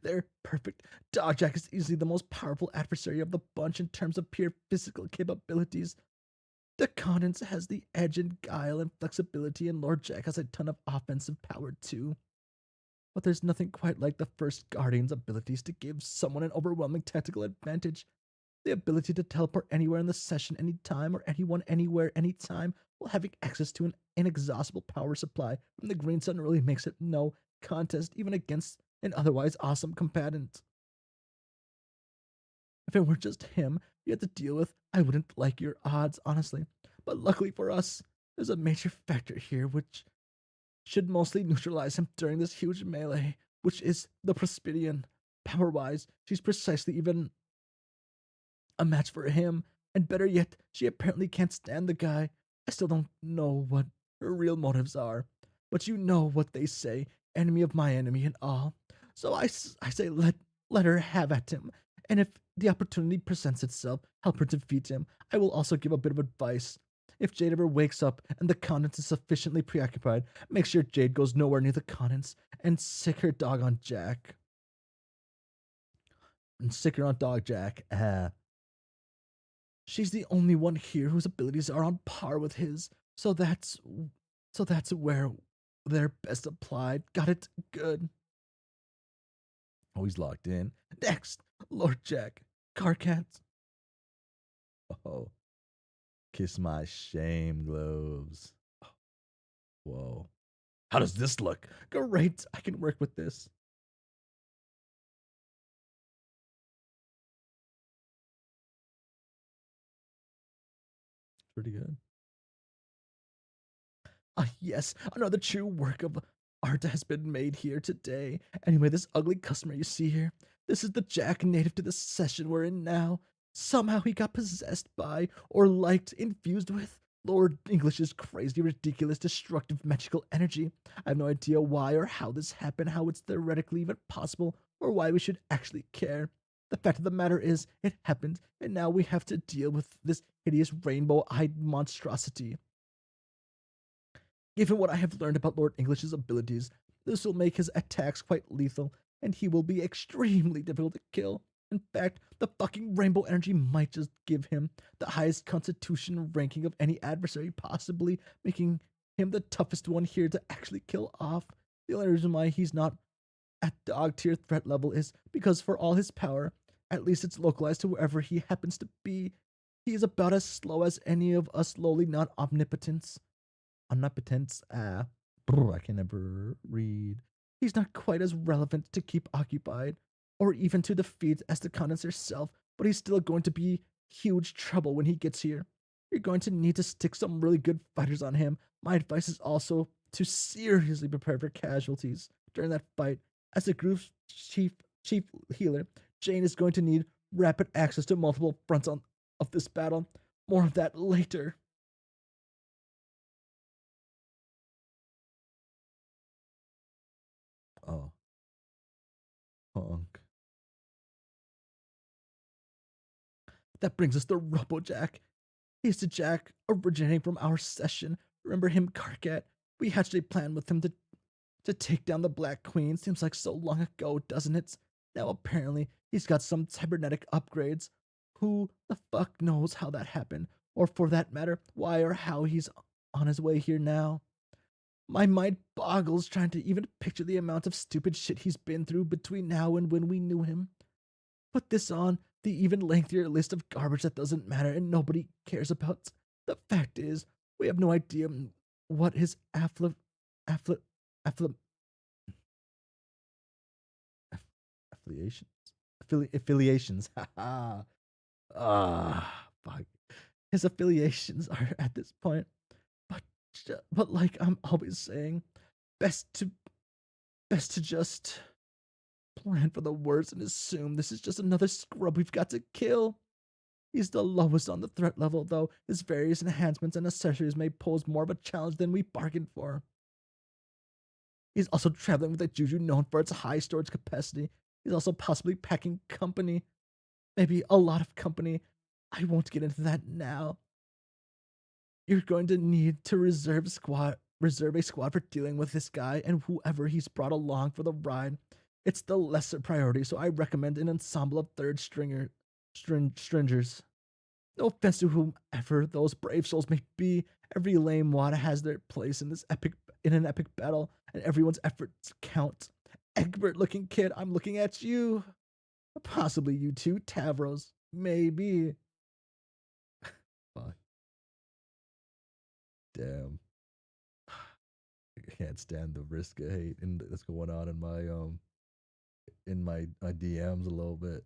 They're perfect. Dogjack is easily the most powerful adversary of the bunch in terms of pure physical capabilities. The Condens has the edge and guile and flexibility, and Lord Jack has a ton of offensive power too. But there's nothing quite like the first Guardian's abilities to give someone an overwhelming tactical advantage. The ability to teleport anywhere in the session anytime or anyone anywhere anytime while having access to an inexhaustible power supply from the Green Sun really makes it no contest even against an otherwise awesome combatant. If it were just him you had to deal with, I wouldn't like your odds, honestly. But luckily for us, there's a major factor here which should mostly neutralize him during this huge melee, which is the Prospidian. Power-wise, she's precisely even a match for him, and better yet, she apparently can't stand the guy. I still don't know what her real motives are, but you know what they say, enemy of my enemy and all. So I say let her have at him, and if the opportunity presents itself, help her defeat him. I will also give a bit of advice. If Jade ever wakes up and the Condens is sufficiently preoccupied, make sure Jade goes nowhere near the Condens and sick her dog on Jack. And sick her on dog Jack. She's the only one here whose abilities are on par with his, so that's where they're best applied. Got it? Good. Oh, he's locked in. Next, Lord Jack. Carcat. Oh, kiss my shame gloves. Whoa. How does this look? Great, I can work with this. Pretty good. Ah, yes, another true work of art has been made here today. Anyway, this ugly customer you see here, this is the Jack native to the session we're in now. Somehow he got possessed by, or liked, infused with, Lord English's crazy, ridiculous, destructive magical energy. I have no idea why or how this happened, how it's theoretically even possible, or why we should actually care. The fact of the matter is, it happened, and now we have to deal with this hideous rainbow-eyed monstrosity. Given what I have learned about Lord English's abilities, this will make his attacks quite lethal, and he will be extremely difficult to kill. In fact, the fucking rainbow energy might just give him the highest constitution ranking of any adversary, possibly making him the toughest one here to actually kill off. The only reason why he's not at dog tier threat level is because for all his power, at least it's localized to wherever he happens to be. He is about as slow as any of us lowly not omnipotents. Omnipotence, I can never read. He's not quite as relevant to keep occupied, or even to defeat as the Condens herself, but he's still going to be huge trouble when he gets here. You're going to need to stick some really good fighters on him. My advice is also to seriously prepare for casualties during that fight. As the group's chief healer, Jane is going to need rapid access to multiple fronts of this battle. More of that later. Oh, honk. That brings us to Robojack. He's the Jack originating from our session. Remember him, Carcat? We hatched a plan with him to take down the Black Queen. Seems like so long ago, doesn't it? Now apparently he's got some cybernetic upgrades. Who the fuck knows how that happened? Or for that matter, why or how he's on his way here now? My mind boggles trying to even picture the amount of stupid shit he's been through between now and when we knew him. Put this on the even lengthier list of garbage that doesn't matter and nobody cares about. The fact is, we have no idea what his affiliations, affiliations, haha, fuck, his affiliations are at this point. But like I'm always saying, best to just plan for the worst and assume this is just another scrub we've got to kill. He's the lowest on the threat level, though his various enhancements and accessories may pose more of a challenge than we bargained for. He's also traveling with a juju known for its high storage capacity. He's also possibly packing company. Maybe a lot of company. I won't get into that now. You're going to need to reserve a squad for dealing with this guy and whoever he's brought along for the ride. It's the lesser priority, so I recommend an ensemble of stringers. No offense to whomever those brave souls may be, every lame wada has their place in an epic battle, and everyone's efforts count. Egbert looking kid, I'm looking at you. Possibly you too, Tavros. Maybe. Fuck. Damn. I can't stand the risk of hate that's going on in my DMs a little bit.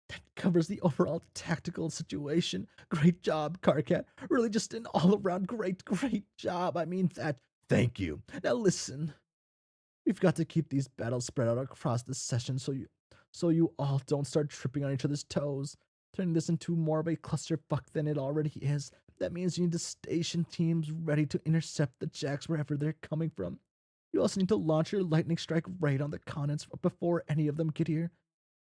That covers the overall tactical situation. Great job, Carcat. Really just an all-around great job. I mean that. Thank you. Now listen. We've got to keep these battles spread out across the session so you all don't start tripping on each other's toes, turning this into more of a clusterfuck than it already is. That means you need to station teams ready to intercept the jacks wherever they're coming from. You also need to launch your lightning strike right on the cannons before any of them get here.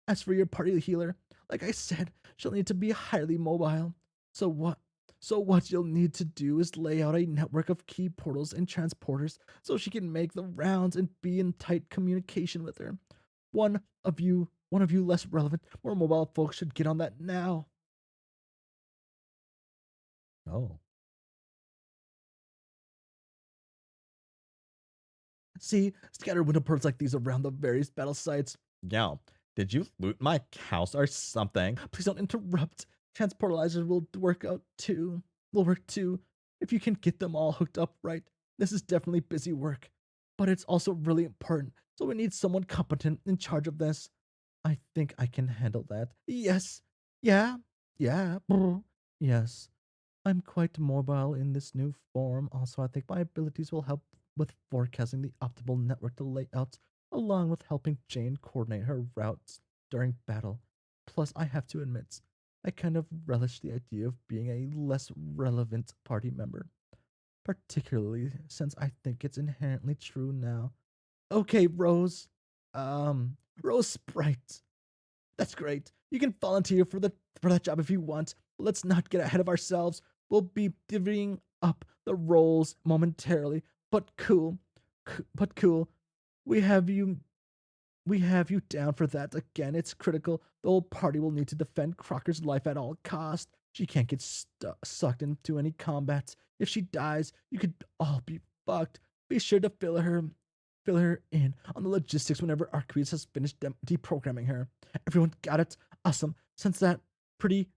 As for your party healer, like I said, she'll need to be highly mobile. So what you'll need to do is lay out a network of key portals and transporters so she can make the rounds and be in tight communication with her. One of you less relevant, more mobile folks should get on that now. Oh. See, scatter window pearls like these around the various battle sites. Yo, did you loot my house or something? Please don't interrupt. Transportalizers will work out too. Will work too. If you can get them all hooked up right. This is definitely busy work. But it's also really important. So we need someone competent in charge of this. I think I can handle that. Yes. Yeah. Yeah. Brr. Yes. I'm quite mobile in this new form. Also, I think my abilities will help with forecasting the optimal network layouts, along with helping Jane coordinate her routes during battle. Plus, I have to admit, I kind of relish the idea of being a less relevant party member, particularly since I think it's inherently true now. Okay, Rose. Rose Sprite. That's great. You can volunteer for that job if you want. Let's not get ahead of ourselves. We'll be divvying up the roles momentarily, but cool. But cool. We have you we have you down for that again. It's critical. The whole party will need to defend Crocker's life at all cost. She can't get sucked into any combat. If she dies, you could all be fucked. Be sure to fill her in on the logistics whenever Arquides has finished deprogramming her. Everyone got it? Awesome. Since that pretty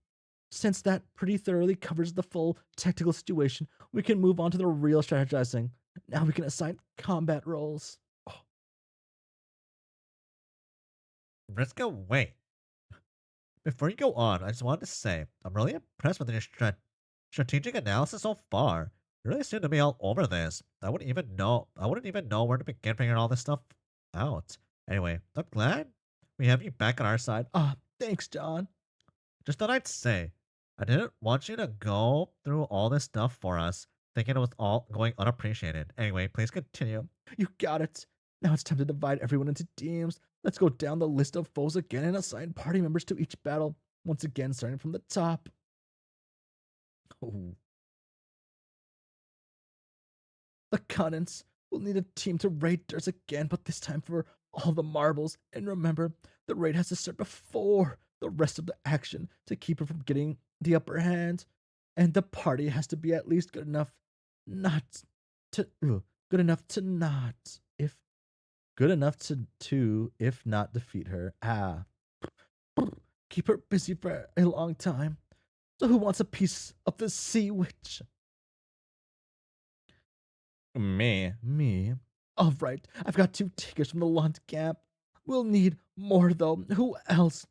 thoroughly covers the full technical situation, we can move on to the real strategizing. Now we can assign combat roles. Riska, wait. Before you go on, I just wanted to say I'm really impressed with your strategic analysis so far. You really seem to be all over this. I wouldn't even know where to begin figuring all this stuff out. Anyway, I'm glad we have you back on our side. Thanks, John. Just thought I'd say, I didn't want you to go through all this stuff for us, thinking it was all going unappreciated. Anyway, please continue. You got it. Now it's time to divide everyone into teams. Let's go down the list of foes again and assign party members to each battle. Once again, starting from the top. Oh. The Connons will need a team to raid Durs again, but this time for all the marbles. And remember, the raid has to start before the rest of the action to keep her from getting the upper hand. And the party has to be at least good enough if not defeat her. Keep her busy for a long time. So who wants a piece of the sea witch? Me. All right, I've got 2 takers from the Lunt camp. We'll need more though. Who else?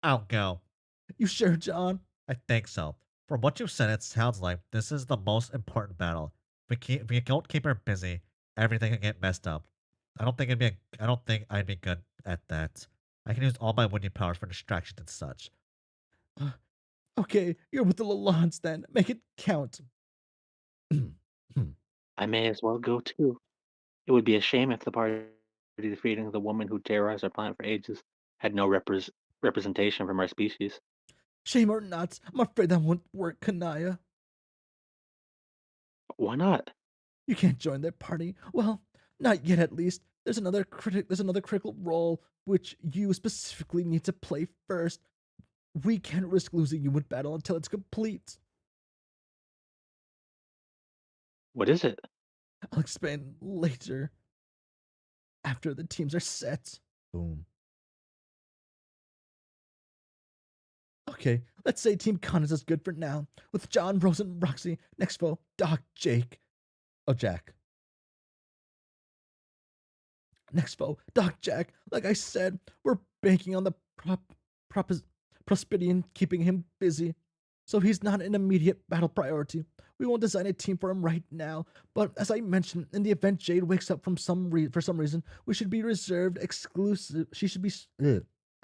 I'll go. You sure, John? I think so. From what you said, it sounds like this is the most important battle. If we don't keep her busy, everything can get messed up. I don't think I'd be good at that. I can use all my windy powers for distractions and such. Okay, you're with the Lalons then. Make it count. I may as well go too. It would be a shame if the party defeating the woman who terrorized our planet for ages had no representation from our species. Shame or not, I'm afraid that won't work, Kanaya. Why not? You can't join their party. Well, not yet at least. There's another critical role which you specifically need to play first. We can't risk losing you in battle until it's complete. What is it? I'll explain later after the teams are set. Boom. Okay, let's say Team Connors is good for now, with John, Rose, and Roxy. Next foe, Doc, Jake. Oh, Jack. Next foe, Doc Jack. Like I said, we're banking on the prosperity and keeping him busy. So he's not an immediate battle priority. We won't design a team for him right now, but as I mentioned, in the event Jade wakes up for some reason, we should be reserved exclusive.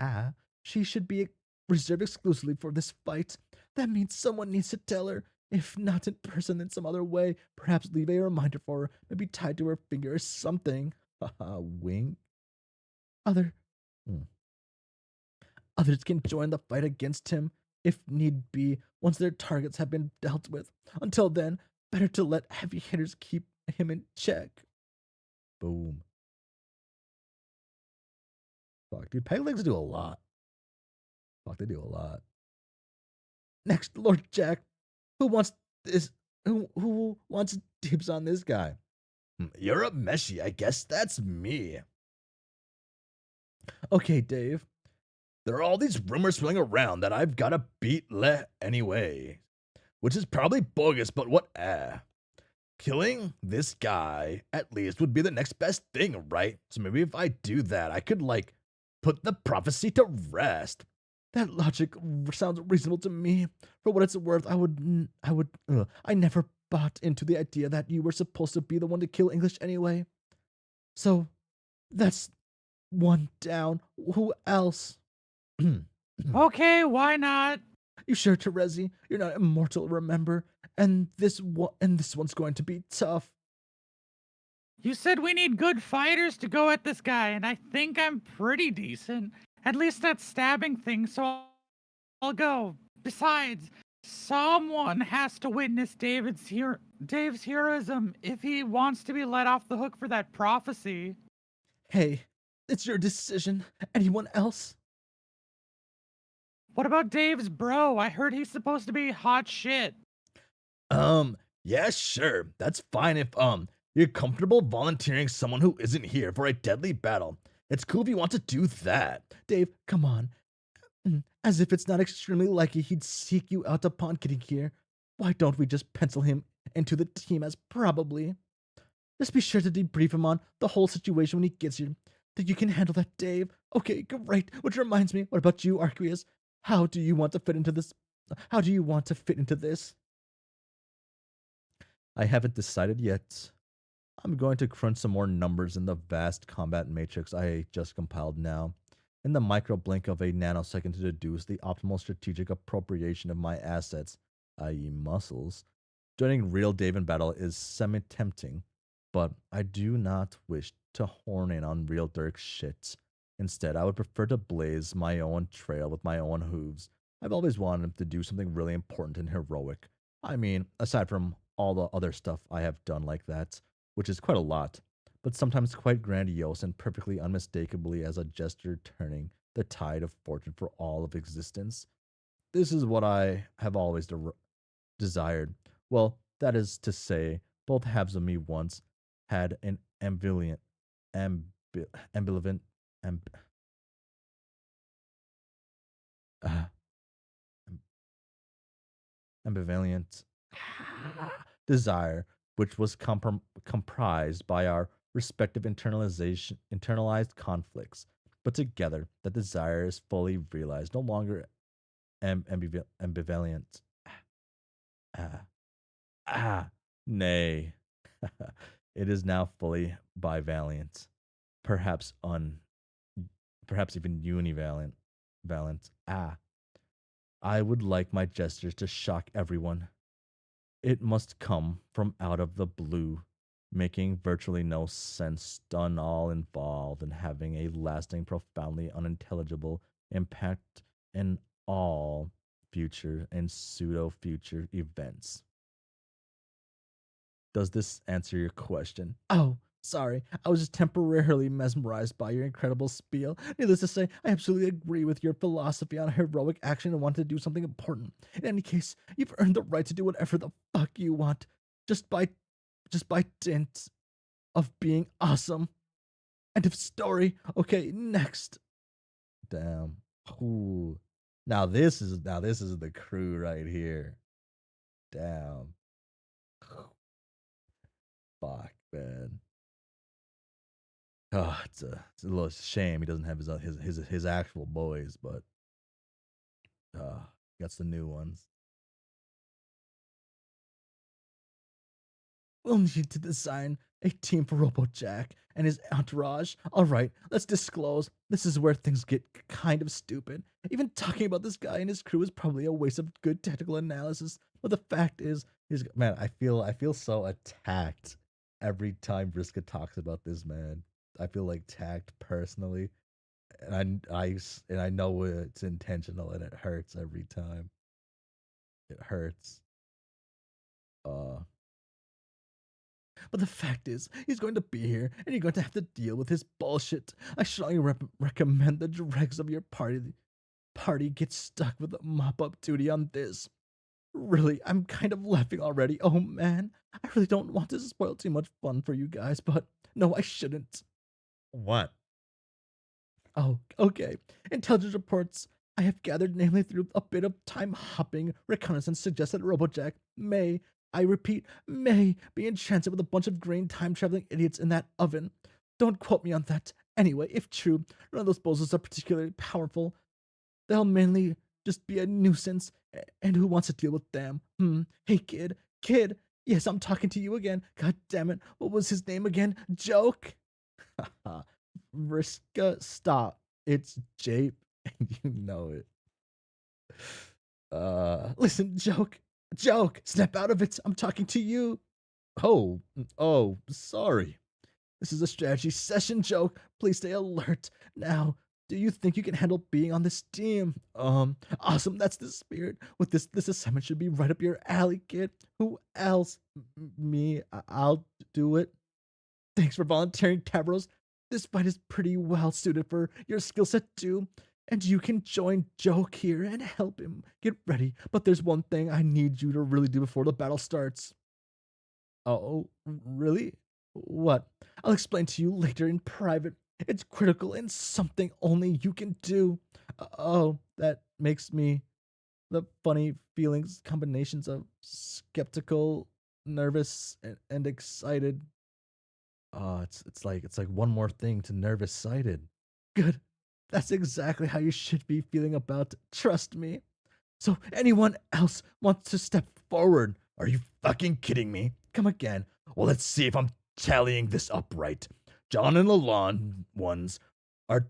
Ah, she should be reserved exclusively for this fight. That means someone needs to tell her, if not in person, then some other way. Perhaps leave a reminder for her, maybe tied to her finger or something. Haha, wink. Other. Hmm. Others can join the fight against him if need be once their targets have been dealt with. Until then, better to let heavy hitters keep him in check. Boom. Fuck, dude, peg legs do a lot. Fuck, they do a lot. Next, Lord Jack. Who wants this? Who wants dibs on this guy? You're a Meshi. I guess that's me. Okay, Dave. There are all these rumors swirling around that I've got to beat Le anyway, which is probably bogus, but what killing this guy at least would be the next best thing, right? So maybe if I do that, I could like put the prophecy to rest. That logic sounds reasonable to me. For what it's worth, I never bought into the idea that you were supposed to be the one to kill English anyway. So that's one down. Who else? Okay, why not? You sure, Terezi? You're not immortal, remember? And this one's going to be tough. You said we need good fighters to go at this guy, and I think I'm pretty decent. At least at stabbing things, so I'll go. Besides, someone has to witness Dave's heroism if he wants to be let off the hook for that prophecy. Hey, it's your decision. Anyone else? What about Dave's bro? I heard he's supposed to be hot shit. Yeah, sure. That's fine if you're comfortable volunteering someone who isn't here for a deadly battle. It's cool if you want to do that. Dave, come on. As if it's not extremely likely he'd seek you out upon getting here. Why don't we just pencil him into the team as probably? Just be sure to debrief him on the whole situation when he gets here. Think you can handle that, Dave? Okay, great. Which reminds me, what about you, Arqueus? How do you want to fit into this? How do you want to fit into this? I haven't decided yet. I'm going to crunch some more numbers in the vast combat matrix I just compiled now. In the micro blink of a nanosecond to deduce the optimal strategic appropriation of my assets, i.e., muscles. Joining real Dave in battle is semi-tempting, but I do not wish to horn in on real Dirk's shit. Instead, I would prefer to blaze my own trail with my own hooves. I've always wanted to do something really important and heroic. I mean, aside from all the other stuff I have done like that, which is quite a lot, but sometimes quite grandiose and perfectly unmistakably as a gesture turning the tide of fortune for all of existence. This is what I have always desired. Well, that is to say, both halves of me once had an ambivalent, amb, uh, ambivalent desire, which was comprised by our respective internalized conflicts. But together, that desire is fully realized, no longer ambivalent. Ah, nay. It is now fully bivalent, perhaps perhaps even univalent. Valent. I would like my gestures to shock everyone. It must come from out of the blue, making virtually no sense, stun all involved, and having a lasting, profoundly unintelligible impact in all future and pseudo future events. Does this answer your question? Oh, sorry. I was just temporarily mesmerized by your incredible spiel. Needless to say, I absolutely agree with your philosophy on heroic action and want to do something important. In any case, you've earned the right to do whatever the fuck you want, just by dint of being awesome. End of story. Okay, next. Damn. Ooh. Now this is the crew right here. Damn. Fuck, man. Oh, it's a little shame he doesn't have his actual boys, but got the new ones. We'll need to design a team for RoboJack and his entourage. All right, let's disclose. This is where things get kind of stupid. Even talking about this guy and his crew is probably a waste of good technical analysis. But the fact is, man, I feel so attacked every time Vriska talks about this man. I feel like attacked personally, and I know it's intentional, and it hurts every time. It hurts. Uh, But the fact is, he's going to be here, and you're going to have to deal with his bullshit. I strongly recommend the dregs of your party get stuck with the mop-up duty on this. Really, I'm kind of laughing already. Oh man, I really don't want to spoil too much fun for you guys, but no, I shouldn't. What? Oh, okay. Intelligence reports I have gathered, namely through a bit of time hopping reconnaissance, suggest that RoboJack may, I repeat, may be in transit with a bunch of green time traveling idiots in that oven. Don't quote me on that. Anyway, if true, none of those bozos are particularly powerful. They'll mainly just be a nuisance, and who wants to deal with them? Hey, kid. Yes, I'm talking to you again. God damn it. What was his name again? Joke? Vriska, stop. It's Jape, and you know it. Listen, Joke, snap out of it. I'm talking to you. Oh, sorry. This is a strategy session, Joke. Please stay alert. Now, do you think you can handle being on this team? Awesome. That's the spirit. With this assignment should be right up your alley, kid. Who else? Me. I'll do it. Thanks for volunteering, Tavros. This fight is pretty well suited for your skill set too. And you can join Joke here and help him get ready. But there's one thing I need you to really do before the battle starts. Oh, really? What? I'll explain to you later in private. It's critical and something only you can do. Oh, that makes me the funny feelings combinations of skeptical, nervous, and excited. Oh, it's like one more thing to nervous sighted. Good. That's exactly how you should be feeling about it. Trust me. So anyone else wants to step forward? Are you fucking kidding me? Come again. Well, let's see if I'm tallying this up right. John and Lalonde ones are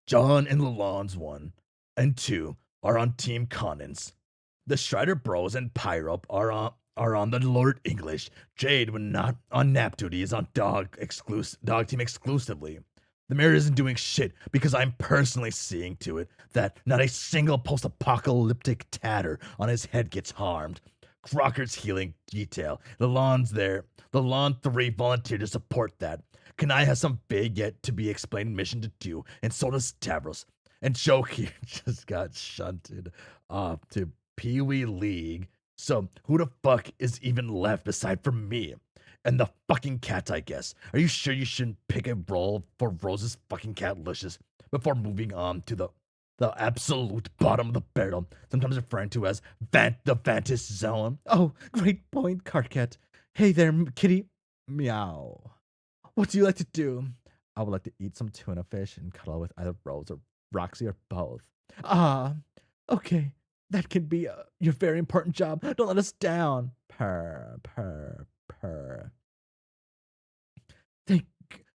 John and Lalonde's 1 and 2 are on Team Connens. The Strider Bros and Pyro are on the Lord English. Jade, when not on nap duty, is on dog team exclusively. The mayor isn't doing shit because I'm personally seeing to it that not a single post-apocalyptic tatter on his head gets harmed. Crocker's healing detail. The lawn's there. The lawn 3 volunteered to support that. Kanai has some vague yet to be explained mission to do, and so does Tavros. And Joke here just got shunted off to Pee Wee League. So who the fuck is even left aside from me? And the fucking cat, I guess. Are you sure you shouldn't pick a role for Rose's fucking catlicious before moving on to the absolute bottom of the barrel, sometimes referred to as the Vantis Zone? Oh, great point, Carcat. Hey there, kitty. Meow. What do you like to do? I would like to eat some tuna fish and cuddle with either Rose or Roxy or both. Ah, okay. That can be your very important job. Don't let us down. Purr.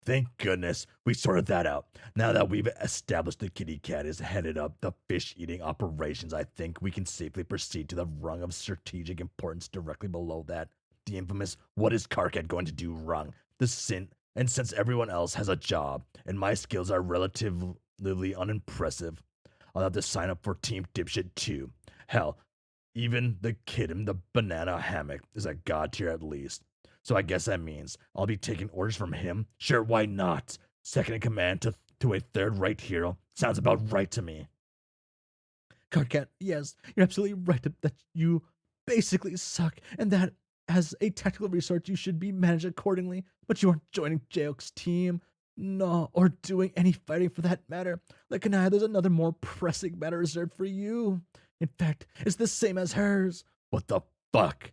Thank goodness we sorted that out. Now that we've established the kitty cat is headed up the fish-eating operations, I think we can safely proceed to the rung of strategic importance directly below that. The infamous "what is Carcat going to do" rung. And since everyone else has a job, and my skills are relatively unimpressive, I'll have to sign up for Team Dipshit too. Hell, Even the kid in the banana hammock is a god tier at least. So I guess that means I'll be taking orders from him? Sure, why not? Second in command to a third-rate hero. Sounds about right to me. Cardcat, yes, you're absolutely right that you basically suck, and that as a tactical resource you should be managed accordingly, but you aren't joining Jaok's team. No, or doing any fighting for that matter. Like Kanaya, there's another more pressing matter reserved for you. In fact, it's the same as hers. What the fuck?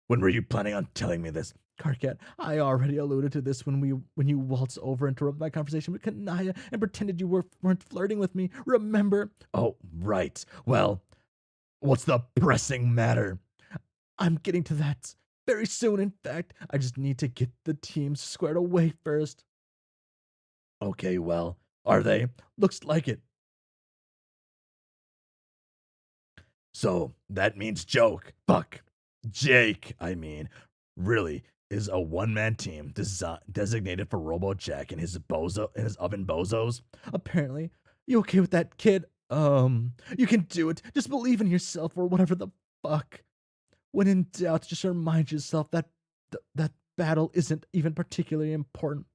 When were you planning on telling me this? Karkat, I already alluded to this when you waltzed over and interrupted my conversation with Kanaya and pretended you weren't flirting with me. Remember? Oh, right. Well, what's the pressing matter? I'm getting to that very soon. In fact, I just need to get the teams squared away first. Okay, well, are they? Looks like it. So that means Joke. Fuck. Jake, I mean, really is a one-man team designated for Robo Jack and his oven bozos. Apparently, you okay with that, kid? You can do it. Just believe in yourself or whatever the fuck. When in doubt, just remind yourself that that battle isn't even particularly important,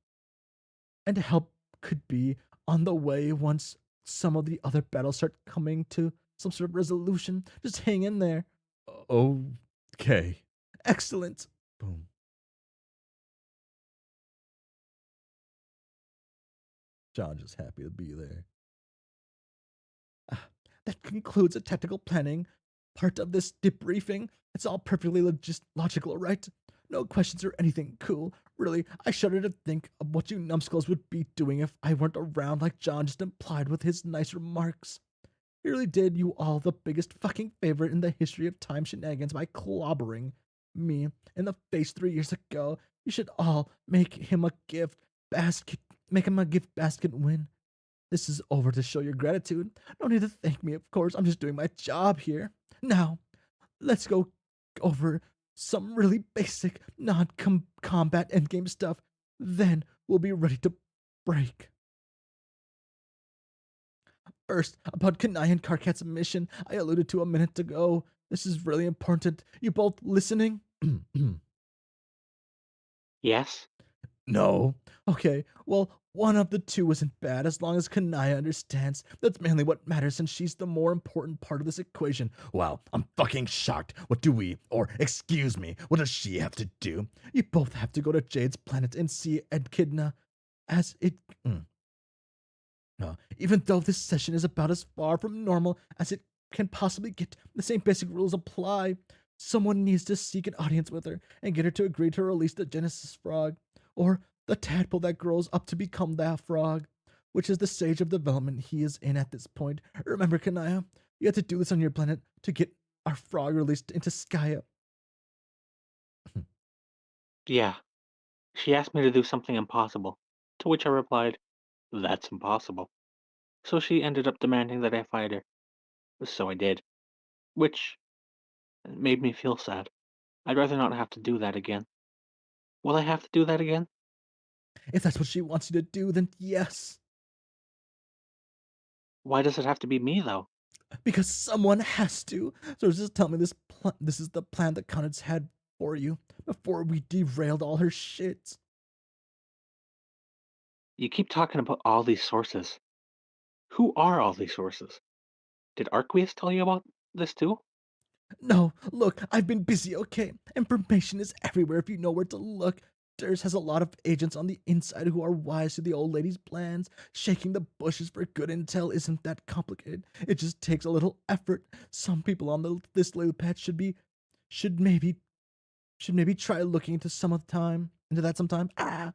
and help could be on the way once some of the other battles start coming to some sort of resolution. Just hang in there. Okay. Excellent. Boom. John just happy to be there. That concludes the technical planning part of this debriefing. It's all perfectly logical, right? No questions or anything cool. Really, I shudder to think of what you numbskulls would be doing if I weren't around, like John just implied with his nice remarks. He really did you all the biggest fucking favor in the history of time shenanigans by clobbering me in the face 3 years ago. You should all make him a gift basket. Make him a gift basket win. This is over to show your gratitude. No need to thank me, of course. I'm just doing my job here. Now, let's go over some really basic non-combat endgame stuff. Then we'll be ready to break. First, about Kanai and Karkat's mission I alluded to a minute ago. This is really important. You both listening? Yes? No. Okay, well, one of the two isn't bad as long as Kanaya understands. That's mainly what matters since she's the more important part of this equation. Wow, I'm fucking shocked. What do we, or excuse me, what does she have to do? You both have to go to Jade's planet and see Echidna as it... even though this session is about as far from normal as it can possibly get, the same basic rules apply. Someone needs to seek an audience with her and get her to agree to release the Genesis frog, or the tadpole that grows up to become that frog, which is the stage of development he is in at this point. Remember, Kanaya, you have to do this on your planet to get our frog released into Skya. Yeah. She asked me to do something impossible, to which I replied, "That's impossible." So she ended up demanding that I fight her. So I did, which made me feel sad. I'd rather not have to do that again. Will I have to do that again? If that's what she wants you to do, then yes. Why does it have to be me, though? Because someone has to. So just tell me this is the plan that Conrad's had for you before we derailed all her shit. You keep talking about all these sources. Who are all these sources? Did Arqueus tell you about this too? No, look, I've been busy, okay? Information is everywhere if you know where to look. Durs has a lot of agents on the inside who are wise to the old lady's plans. Shaking the bushes for good intel isn't that complicated. It just takes a little effort. Some people on this little patch should maybe try looking into that sometime. Ah.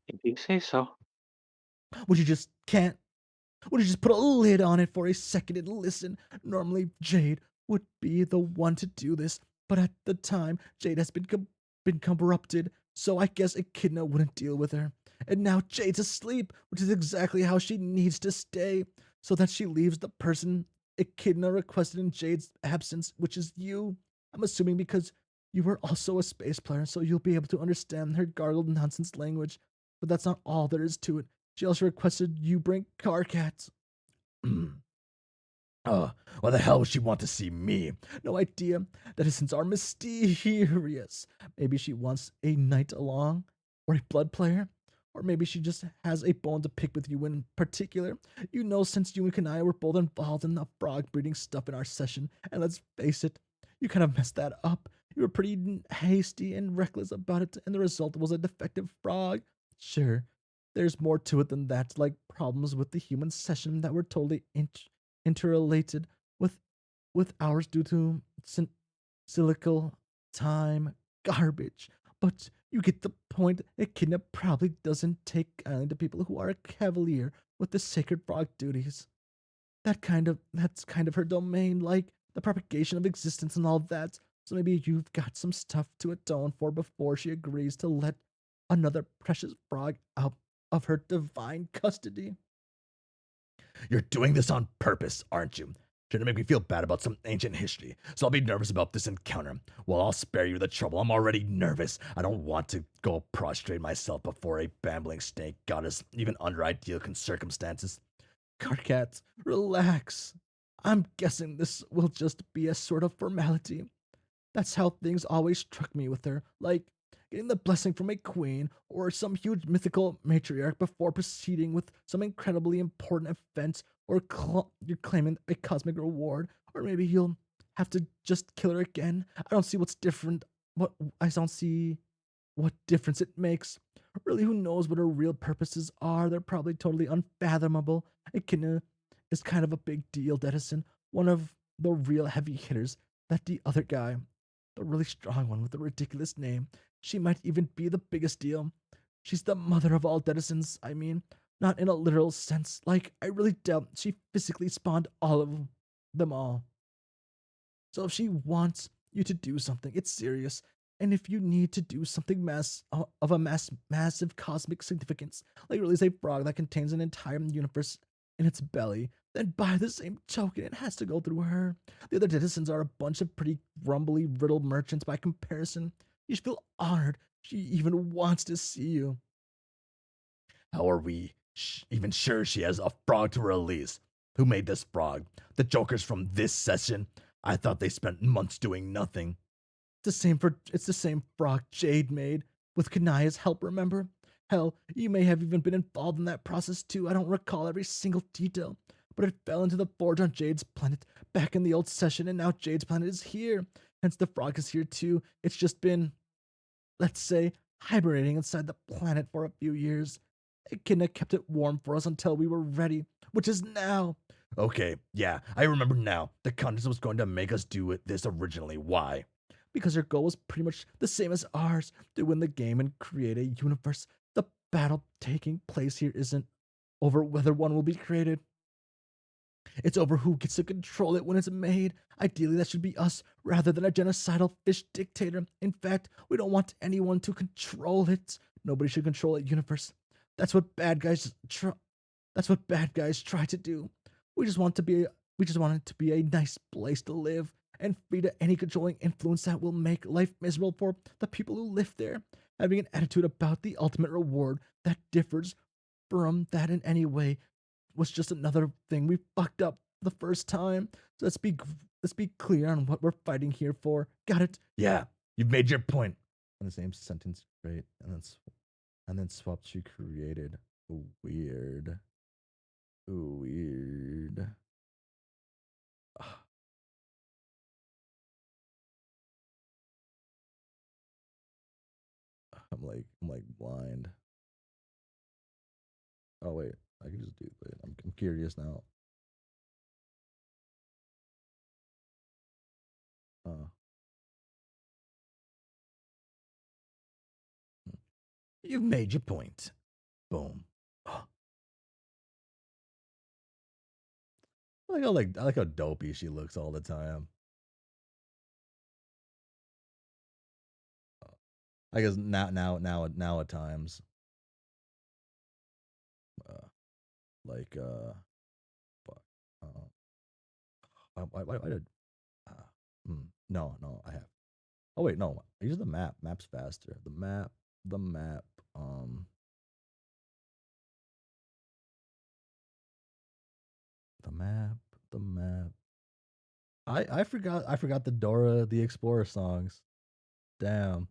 If you say so. Would you just can't? Would you just put a lid on it for a second and listen? Normally, Jade would be the one to do this, but at the time, Jade has been corrupted, so I guess Echidna wouldn't deal with her. And now Jade's asleep, which is exactly how she needs to stay, so that she leaves the person Echidna requested in Jade's absence, which is you. I'm assuming because you were also a space player, so you'll be able to understand her gargled nonsense language. But that's not all there is to it. She also requested you bring car cats. Why the hell would she want to see me? No idea. Edisons are mysterious. Maybe she wants a knight along, or a blood player, or maybe she just has a bone to pick with you in particular. You know, since you and I were both involved in the frog breeding stuff in our session, and let's face it, you kind of messed that up. You were pretty hasty and reckless about it, and the result was a defective frog. Sure, there's more to it than that, like problems with the human session that were totally interrelated with ours due to silical time garbage. But you get the point. Echidna probably doesn't take kindly to people who are cavalier with the sacred frog duties. That's kind of her domain, like the propagation of existence and all that. So maybe you've got some stuff to atone for before she agrees to let another precious frog out of her divine custody. You're doing this on purpose, aren't you? Trying to make me feel bad about some ancient history, so I'll be nervous about this encounter. Well, I'll spare you the trouble. I'm already nervous. I don't want to go prostrate myself before a bambling snake goddess, even under ideal circumstances. Carcat, relax. I'm guessing this will just be a sort of formality. That's how things always struck me with her, like getting the blessing from a queen or some huge mythical matriarch before proceeding with some incredibly important event, or you're claiming a cosmic reward, or maybe you'll have to just kill her again. I don't see what's different. What I don't see what difference it makes. Really, who knows what her real purposes are? They're probably totally unfathomable. Echidna is kind of a big deal, Dedison. One of the real heavy hitters. That the other guy, the really strong one with the ridiculous name, she might even be the biggest deal. She's the mother of all Dedisons, I mean, not in a literal sense. Like, I really doubt she physically spawned all of them all. So if she wants you to do something, it's serious. And if you need to do something of a massive cosmic significance, like release a frog that contains an entire universe in its belly, then by the same token, it has to go through her. The other Denizens are a bunch of pretty grumbly riddle merchants by comparison. You should feel honored she even wants to see you. How are we even sure she has a frog to release? Who made this frog? The jokers from this session? I thought they spent months doing nothing. It's the same frog Jade made with Kanaya's help, remember? Hell, you may have even been involved in that process too. I don't recall every single detail, but it fell into the forge on Jade's planet back in the old session, and now Jade's planet is here. Hence the frog is here too. It's just been, let's say, hibernating inside the planet for a few years. Echidna kept it warm for us until we were ready, which is now. Okay, yeah, I remember now. The contest was going to make us do this originally. Why? Because her goal was pretty much the same as ours, to win the game and create a universe. The battle taking place here isn't over whether one will be created. It's over who gets to control it when it's made. Ideally, that should be us rather than a genocidal fish dictator. In fact, we don't want anyone to control it. Nobody should control a universe. That's what bad guys try to do. We just want it to be a nice place to live and free to any controlling influence that will make life miserable for the people who live there. Having an attitude about the ultimate reward that differs from that in any way was just another thing we fucked up the first time. So let's be clear on what we're fighting here for. Got it? Yeah, you've made your point. In the same sentence, great, and then swapped. She created. Weird. Weird. I'm like blind. Oh wait, I can just do it. I'm curious now. Uh, you've made your point. Boom. I like how dopey she looks all the time. I guess now at times. Uh, like fuck. Why did? Uh, no, I have. Oh wait, no. I use the map. Map's faster. The map. The map. the map. I forgot the Dora the Explorer songs. Damn.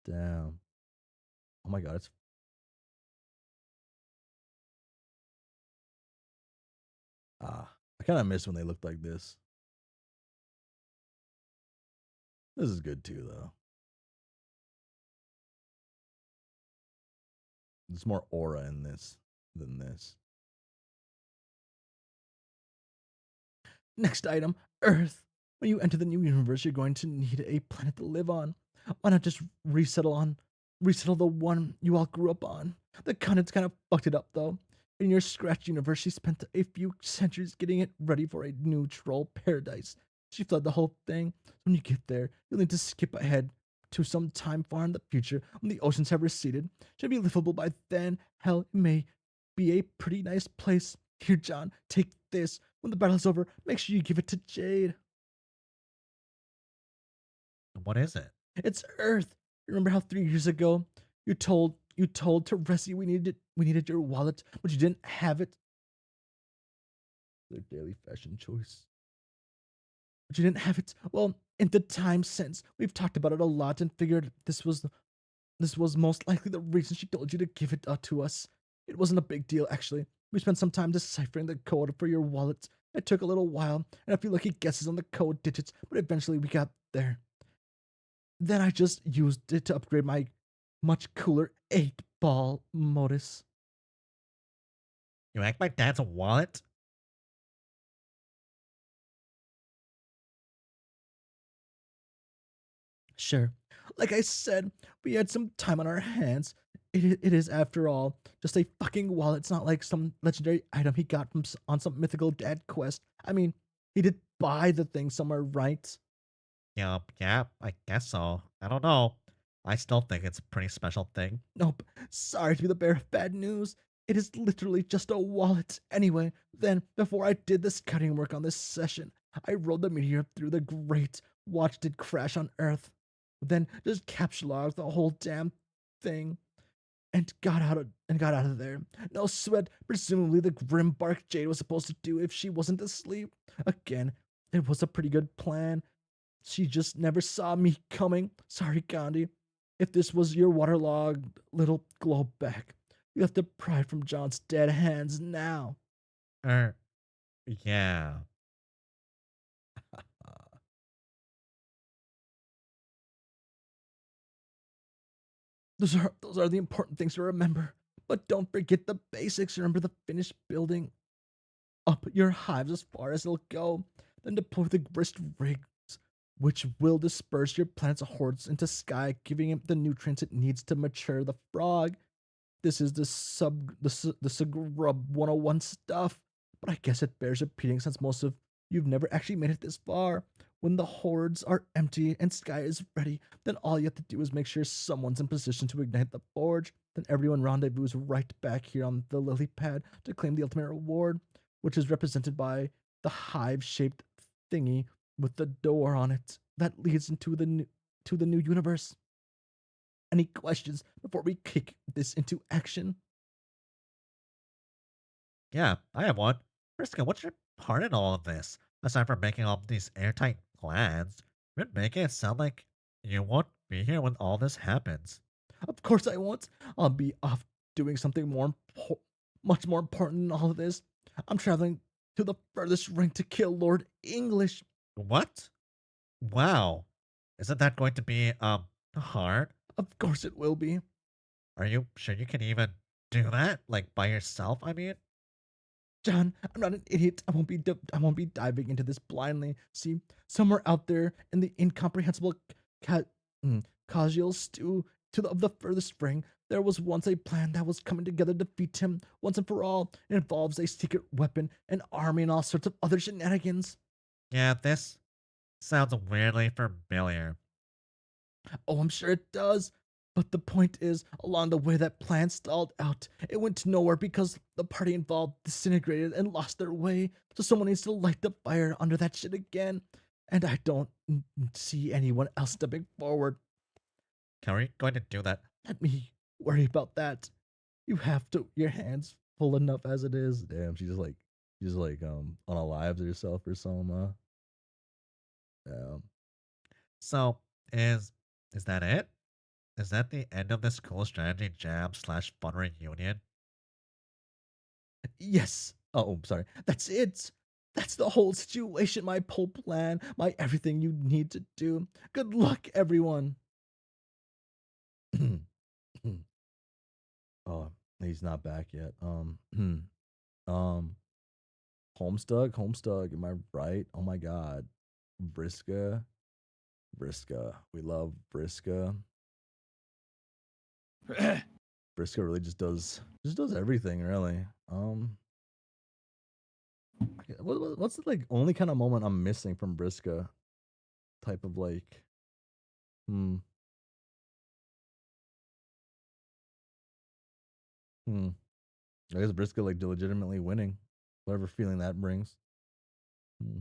Damn. Oh my god, it's I kind of miss when they looked like this. This is good too though. There's more aura in this than this. Next item, Earth. When you enter the new universe, you're going to need a planet to live on. Why not just resettle the one you all grew up on? The continent's kind of fucked it up though. In your scratch universe, she spent a few centuries getting it ready for a new troll paradise. She fled the whole thing. When you get there, you'll need to skip ahead to some time far in the future when the oceans have receded. Should be livable by then. Hell, it may be a pretty nice place. Here, John, take this. When the battle's over, make sure you give it to Jade. What is it? It's Earth. Remember how 3 years ago you told Teresi we needed your wallet, but you didn't have it? Their daily fashion choice. But you didn't have it. Well, in the time since, we've talked about it a lot and figured this was most likely the reason she told you to give it to us. It wasn't a big deal, actually. We spent some time deciphering the code for your wallet. It took a little while, and a few lucky guesses on the code digits, but eventually we got there. Then I just used it to upgrade my much cooler 8-ball modus. You hacked my dad's wallet? Sure. Like I said, we had some time on our hands. It is, after all, just a fucking wallet. It's not like some legendary item he got from on some mythical dad quest. I mean, he did buy the thing somewhere, right? Yup, yeah, I guess so. I don't know. I still think it's a pretty special thing. Nope. Sorry to be the bearer of bad news. It is literally just a wallet. Anyway, then, before I did this cutting work on this session, I rode the meteor through the grate, watched it crash on Earth, then just captured the whole damn thing, and got out of there. No sweat, presumably the grim bark Jade was supposed to do if she wasn't asleep. Again, it was a pretty good plan. She just never saw me coming. Sorry, Gandhi. If this was your waterlogged little globe back, you have to pry it from John's dead hands now. Yeah. Those are the important things to remember. But don't forget the basics. Remember the finished building up your hives as far as it'll go. Then deploy the grist rigs, which will disperse your planet's hordes into sky, giving it the nutrients it needs to mature the frog. This is the Scrub 101 stuff, but I guess it bears repeating since most of you've never actually made it this far. When the hordes are empty and sky is ready, then all you have to do is make sure someone's in position to ignite the forge. Then everyone rendezvous right back here on the lily pad to claim the ultimate reward, which is represented by the hive-shaped thingy with the door on it that leads into the new universe. Any questions before we kick this into action? Yeah, I have one. Friska, what's your part in all of this? Aside from making all these airtight plans, you're making it sound like you won't be here when all this happens. Of course I won't. I'll be off doing something much more important than all of this. I'm traveling to the furthest ring to kill Lord English. What? Wow. Isn't that going to be, hard? Of course it will be. Are you sure you can even do that? Like, by yourself, I mean? John, I'm not an idiot. I won't be diving into this blindly. See, somewhere out there in the incomprehensible casual stew of the furthest spring, there was once a plan that was coming together to defeat him once and for all. It involves a secret weapon, an army, and all sorts of other shenanigans. Yeah, this sounds weirdly familiar. Oh, I'm sure it does. But the point is, along the way that plan stalled out, it went nowhere because the party involved disintegrated and lost their way. So someone needs to light the fire under that shit again. And I don't see anyone else stepping forward. How are you going to do that? Let me worry about that. You have your hands full enough as it is. Damn, she's just like She's like unalives herself or some. Yeah. So, is that it? Is that the end of this cool strategy jam slash fun reunion? Yes. Oh, sorry. That's it. That's the whole situation, my whole plan, my everything you need to do. Good luck, everyone. Oh, he's not back yet. Um, Homestuck. Am I right? Oh my God, Briska. We love Briska. Briska really just does everything really. What's the like only kind of moment I'm missing from Briska? Type of like, hmm, hmm. I guess Briska like legitimately winning, whatever feeling that brings. Hmm.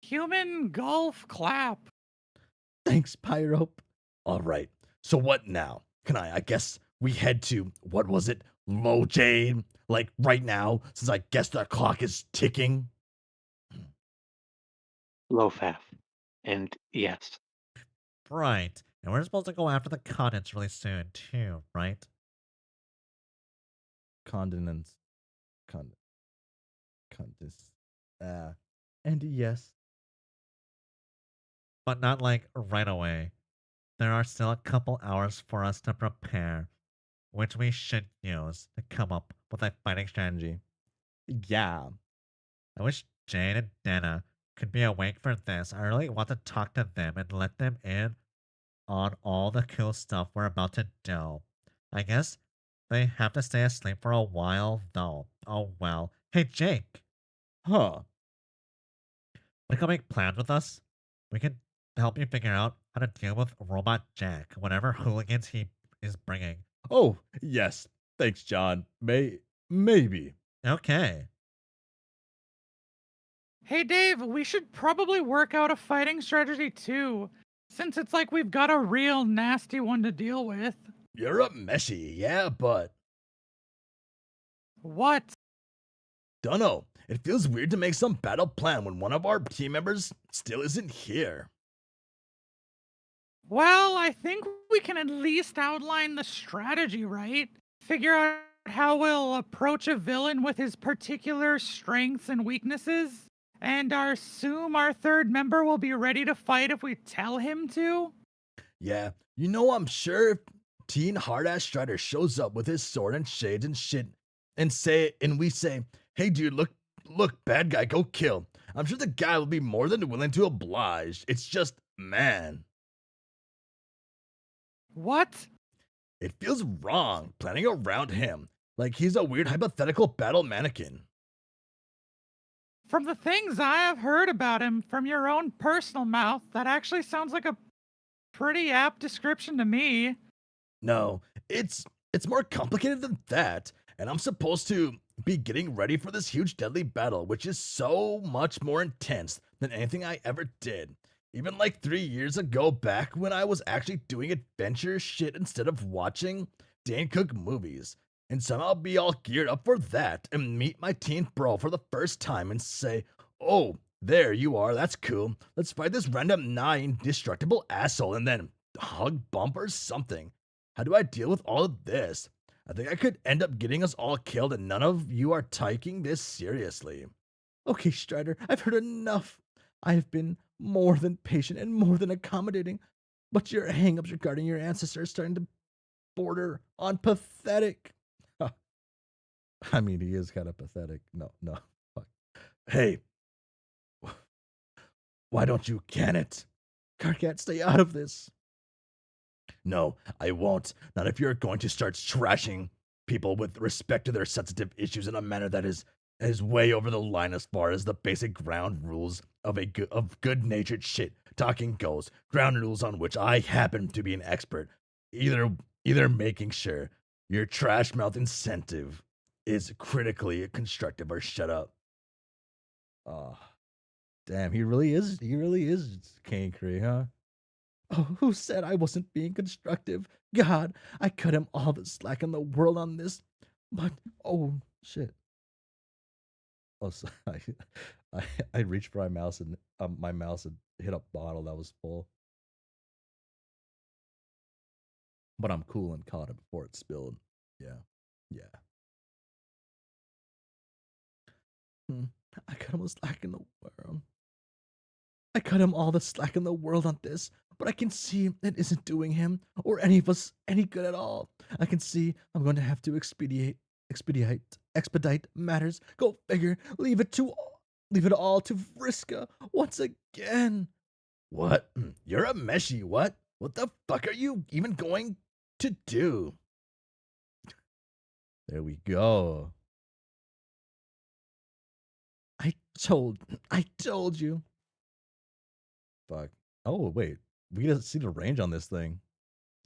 Human golf clap. Thanks, Pyro. All right. So what now? I guess we head to what was it? Low Jade? Like right now, since I guess the clock is ticking. Low Faf. And yes, Right. And we're supposed to go after the continents really soon, too, right? Condiments. Con. Condis. And yes. But not like right away. There are still a couple hours for us to prepare, which we should use to come up with a fighting strategy. Yeah. I wish Jane and Dana could be awake for this. I really want to talk to them and let them in on all the cool stuff we're about to do. I guess they have to stay asleep for a while, though. Oh well. Hey, Jake, Huh. wanna come make plans with us? We can help you figure out how to deal with Robot Jack, whatever hooligans he is bringing. Oh, yes. Thanks, John. Maybe. Okay. Hey Dave, we should probably work out a fighting strategy too, since it's like we've got a real nasty one to deal with. You're a meshy, yeah, but What? dunno. It feels weird to make some battle plan when one of our team members still isn't here. Well, I think we can at least outline the strategy, right? Figure out how we'll approach a villain with his particular strengths and weaknesses, and assume our third member will be ready to fight if we tell him to? Yeah, I'm sure if teen hard-ass Strider shows up with his sword and shades and shit and we say, hey dude, look, bad guy, go kill. I'm sure the guy will be more than willing to oblige. It's just, man, What? it feels wrong planning around him. Like he's a weird hypothetical battle mannequin. From the things I have heard about him from your own personal mouth, that actually sounds like a pretty apt description to me. No, it's more complicated than that, and I'm supposed to be getting ready for this huge deadly battle, which is so much more intense than anything I ever did. Even like 3 years ago, back when I was actually doing adventure shit instead of watching Dane Cook movies. And somehow I'll be all geared up for that and meet my teen bro for the first time and say, oh, there you are, that's cool. Let's fight this random indestructible asshole and then hug bump or something. How do I deal with all of this? I think I could end up getting us all killed, and none of you are taking this seriously. Okay, Strider, I've heard enough. I have been more than patient and more than accommodating, but your hangups regarding your ancestors are starting to border on pathetic. I mean, he is kind of pathetic. No. Fuck. Hey, why don't you can it? Carcat, stay out of this. No, I won't. Not if you're going to start trashing people with respect to their sensitive issues in a manner that is way over the line as far as the basic ground rules of good-natured shit talking goes. Ground rules on which I happen to be an expert. Either making sure your trash mouth incentive is critically constructive or shut up. Oh, damn, he really is King Kree, huh? Oh, who said I wasn't being constructive? God, I cut him all the slack in the world on this. But, oh, shit. Oh, so I, I reached for my mouse and hit a bottle that was full. But I'm cool and caught it before it spilled. Yeah. Yeah. Hmm. I cut him all the slack in the world. I cut him all the slack in the world on this, but I can see it isn't doing him or any of us any good at all. I can see I'm going to have to expedite matters. Go figure. Leave it all to Vriska once again. What? You're a meshy. What? What the fuck are you even going to do? There we go. I I told you. Fuck. Oh, wait. We get to see the range on this thing.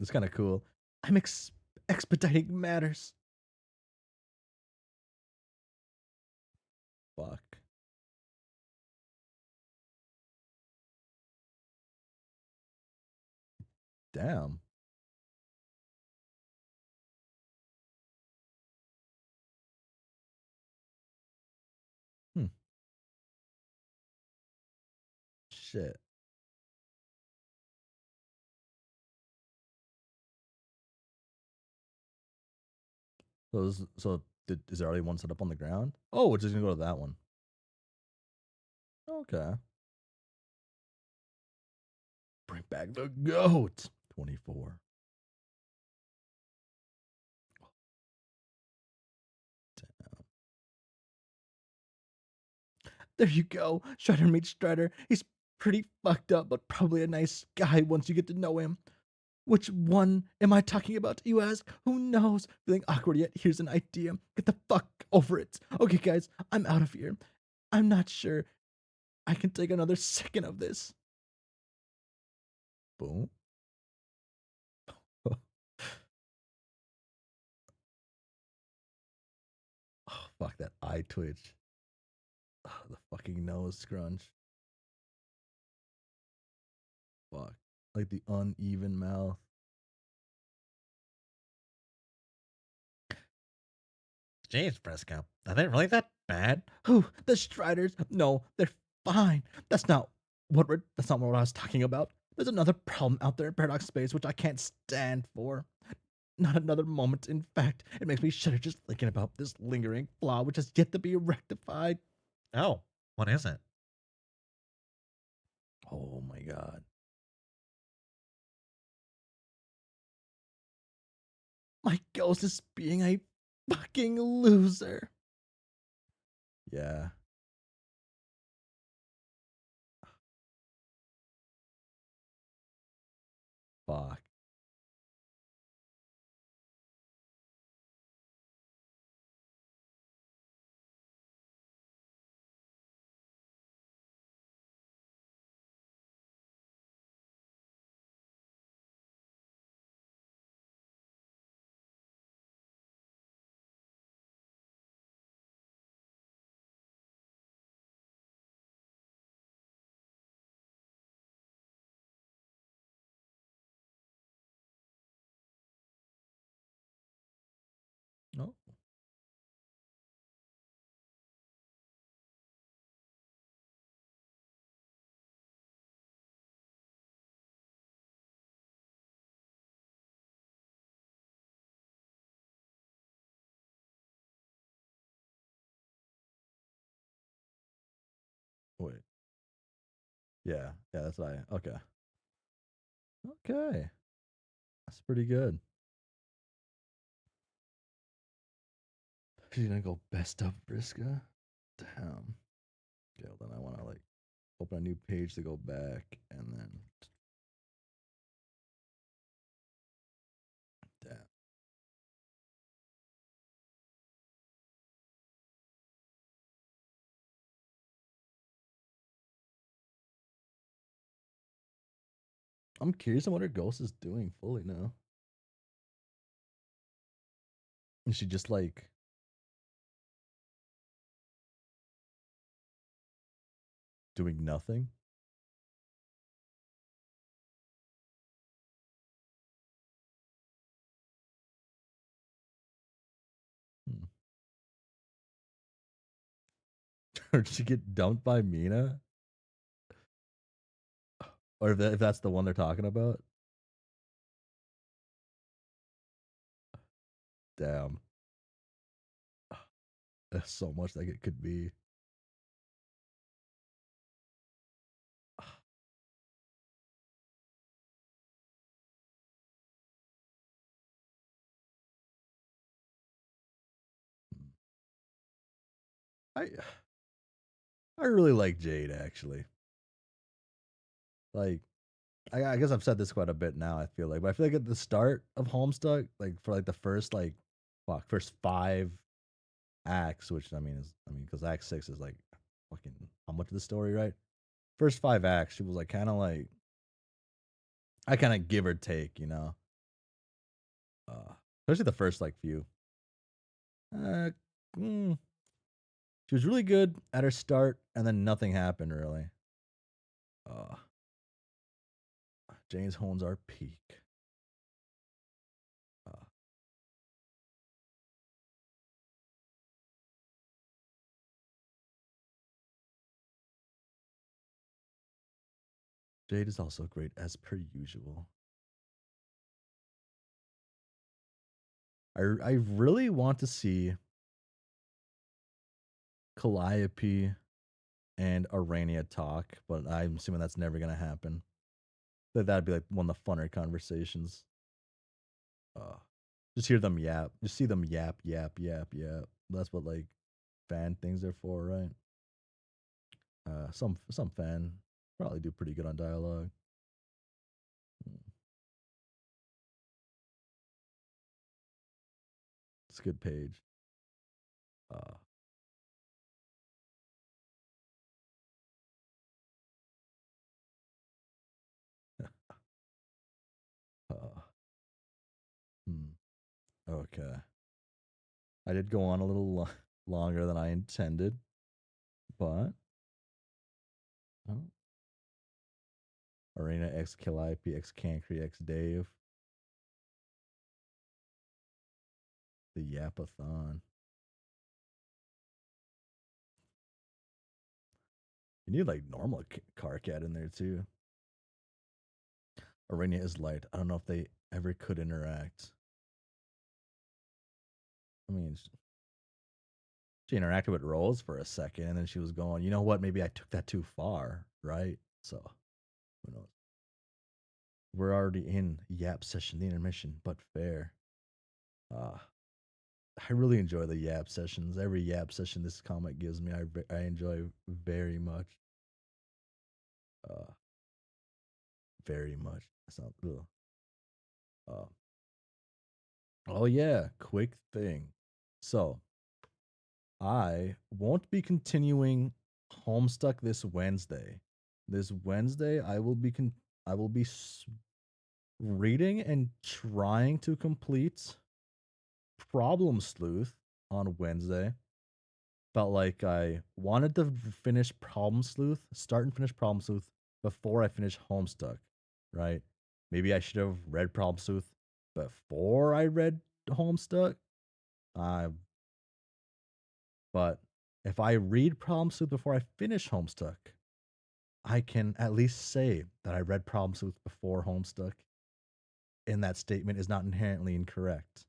It's kind of cool. I'm expediting matters. Fuck. Damn. Hmm. Shit. Is there already one set up on the ground? Oh, we're just gonna go to that one. Okay. Bring back the goat. 24. There you go. Strider meets Strider. He's pretty fucked up, but probably a nice guy once you get to know him. Which one am I talking about, you ask? Who knows? Feeling awkward yet? Here's an idea. Get the fuck over it. Okay, guys, I'm out of here. I'm not sure I can take another second of this. Boom. Oh, fuck that eye twitch. Oh, the fucking nose scrunch. Fuck. Like the uneven mouth. Jeez, Briscoe. Are they really that bad? Who? The Striders? No, they're fine. That's not what I was talking about. There's another problem out there in Paradox Space which I can't stand for. Not another moment. In fact, it makes me shudder just thinking about this lingering flaw which has yet to be rectified. Oh, what is it? Oh my god. My ghost is being a fucking loser. Yeah. Fuck. Oh. Wait. Yeah. Yeah, that's what I. Okay. Okay. That's pretty good. She's gonna go best of Briska. Damn. Okay, well then I wanna like open a new page to go back and then damn. I'm curious on what her ghost is doing fully now. Is she just like doing nothing? Or did she get dumped by Mina? Or if that's the one they're talking about? Damn. There's so much like it could be. I I really like Jade actually. Like I guess I've said this quite a bit now, I feel like. But I feel like at the start of Homestuck, like for like the first first 5 acts, which because Act 6 is like fucking how much of the story, right? First 5 acts, she was like kinda like I kinda give or take, you know. Especially the first like few. Uh mm, she was really good at her start, and then nothing happened really. Uh James Hones our peak. Uh, Jade is also great as per usual. I really want to see Calliope and Arania talk, but I'm assuming that's never gonna happen. But that'd be like one of the funner conversations. Uh, just hear them yap. Just see them yap, yap, yap, yap. That's what like fan things are for, right? Some fan probably do pretty good on dialogue. It's a good page. Uh, uh, hmm. Okay. I did go on a little longer than I intended, but oh, Arena X Calliope X Cancri X Dave. The Yapathon. You need like normal car cat in there too. Arena is light. I don't know if they ever could interact. I mean, she interacted with Rose for a second, and then she was going, you know what? Maybe I took that too far, right? So, who knows? We're already in Yap session, the intermission, but fair. Uh, I really enjoy the Yap sessions. Every Yap session this comic gives me, I enjoy very much. Uh, very much. That's not. Ugh. Uh, oh yeah, quick thing. So I won't be continuing Homestuck this Wednesday. This Wednesday, I will be reading and trying to complete Problem Sleuth on Wednesday. Felt like I wanted to finish Problem Sleuth, start and finish Problem Sleuth before I finish Homestuck, right? Maybe I should have read Problem Sleuth before I read Homestuck. Uh, but if I read Problem Sleuth before I finish Homestuck, I can at least say that I read Problem Sleuth before Homestuck, and that statement is not inherently incorrect.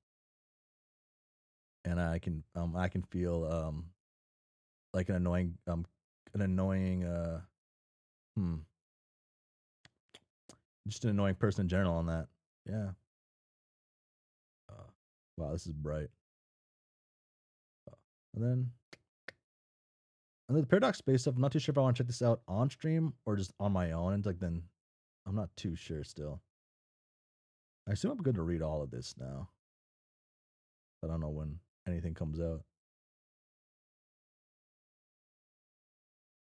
And I can feel like an annoying hmm just an annoying person in general on that. Yeah. Uh, wow, this is bright. And then the Paradox Space stuff. I'm not too sure if I want to check this out on stream or just on my own. And like then I'm not too sure still. I assume I'm good to read all of this now. I don't know when anything comes out.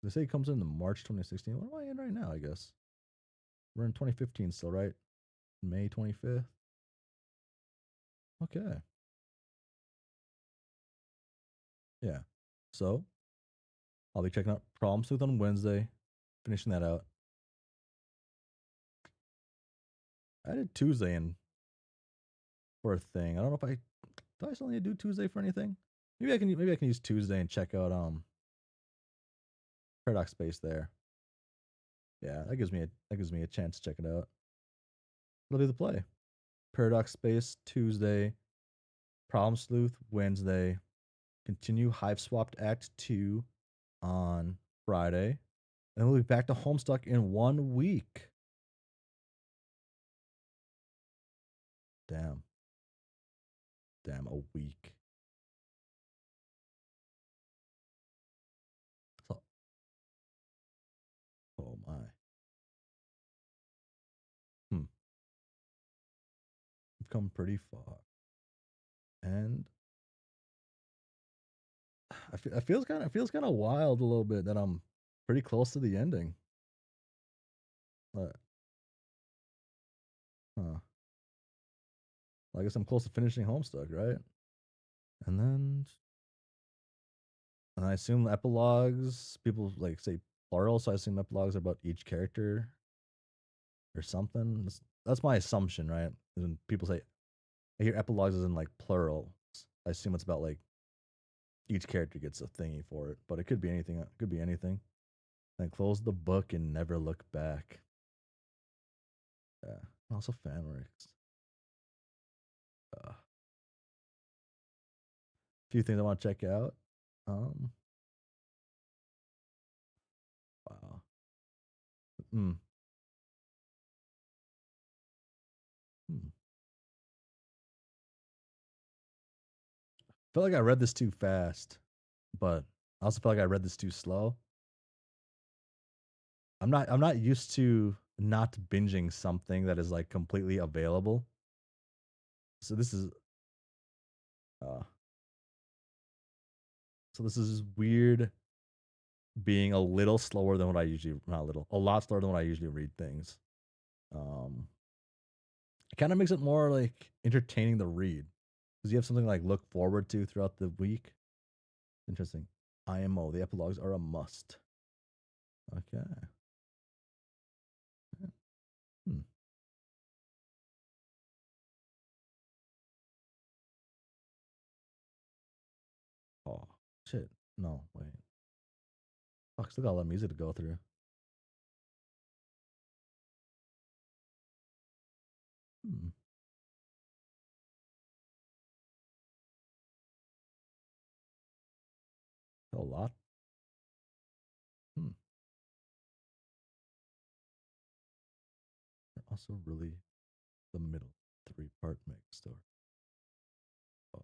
They say it comes in the March 2016. What am I in right now? I guess we're in 2015 still, right? May 25th. Okay. Yeah. So I'll be checking out Problem Sleuth on Wednesday, finishing that out. I did Tuesday in for a thing. I don't know if do I still need to do Tuesday for anything? Maybe I can use Tuesday and check out Paradox Space there. Yeah, that gives me a chance to check it out. It'll be the play. Paradox Space Tuesday, Problem Sleuth Wednesday, continue Hive Swapped Act 2 on Friday, and then we'll be back to Homestuck in 1 week. Damn, a week. So, oh my. We've come pretty far. And it feels kind of wild a little bit that I'm pretty close to the ending. But, huh. Well, I guess I'm close to finishing Homestuck, right? And I assume epilogues, people like say plural, so I assume epilogues are about each character or something. That's my assumption, right? When people say, I hear epilogues as in like plural, I assume it's about like each character gets a thingy for it, but it could be anything. It could be anything. Then close the book and never look back. Yeah. Also fanworks. A few things I want to check out. Wow. Hmm. I feel like I read this too fast, but I also feel like I read this too slow. I'm not used to not binging something that is like completely available. So this is weird being a little slower than what I usually, not a little, a lot slower than what I usually read things. It kind of makes it more like entertaining to read because you have something like look forward to throughout the week. Interesting. IMO, the epilogues are a must. Okay. Oh, shit. No, wait. Fuck, still got a lot of music to go through. A lot. Also, really, the middle 3-part mega story. Oh.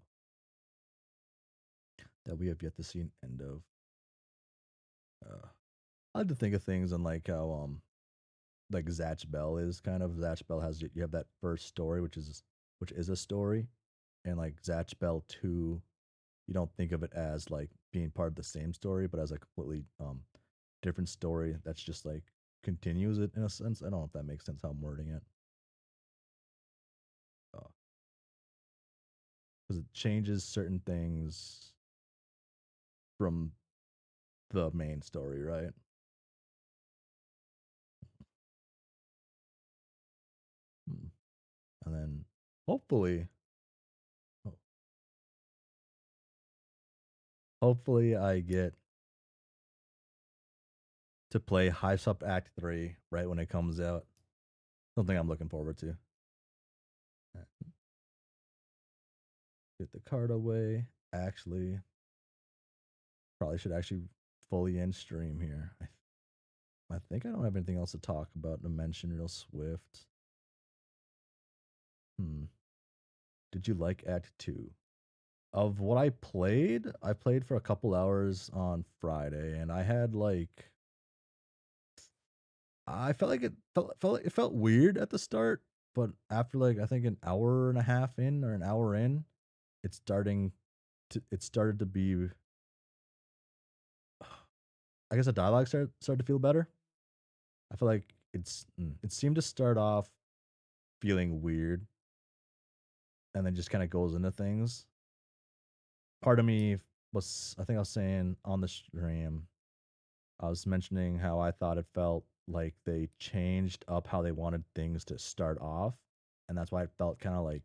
That we have yet to see an end of. I like to think of things and like how like Zatch Bell is kind of. Zatch Bell has, you have that first story which is a story, and like Zatch Bell 2, you don't think of it as like being part of the same story, but as a completely different story that's just like continues it in a sense. I don't know if that makes sense how I'm wording it. Because it changes certain things from the main story, right? And then hopefully, I get to play Hive Up Act 3 right when it comes out. Something I'm looking forward to. Get the card away. Actually, probably should actually fully end stream here. I think I don't have anything else to talk about to mention real swift. Did you like Act 2? Of what I played for a couple hours on Friday, and I had like, I felt like it felt weird at the start, but after like I think an hour and a half in or an hour in, it started to be, I guess the dialogue started to feel better. I feel like it seemed to start off feeling weird and then just kind of goes into things. Part of me was, I think I was saying on the stream, I was mentioning how I thought it felt like they changed up how they wanted things to start off, and that's why it felt kind of like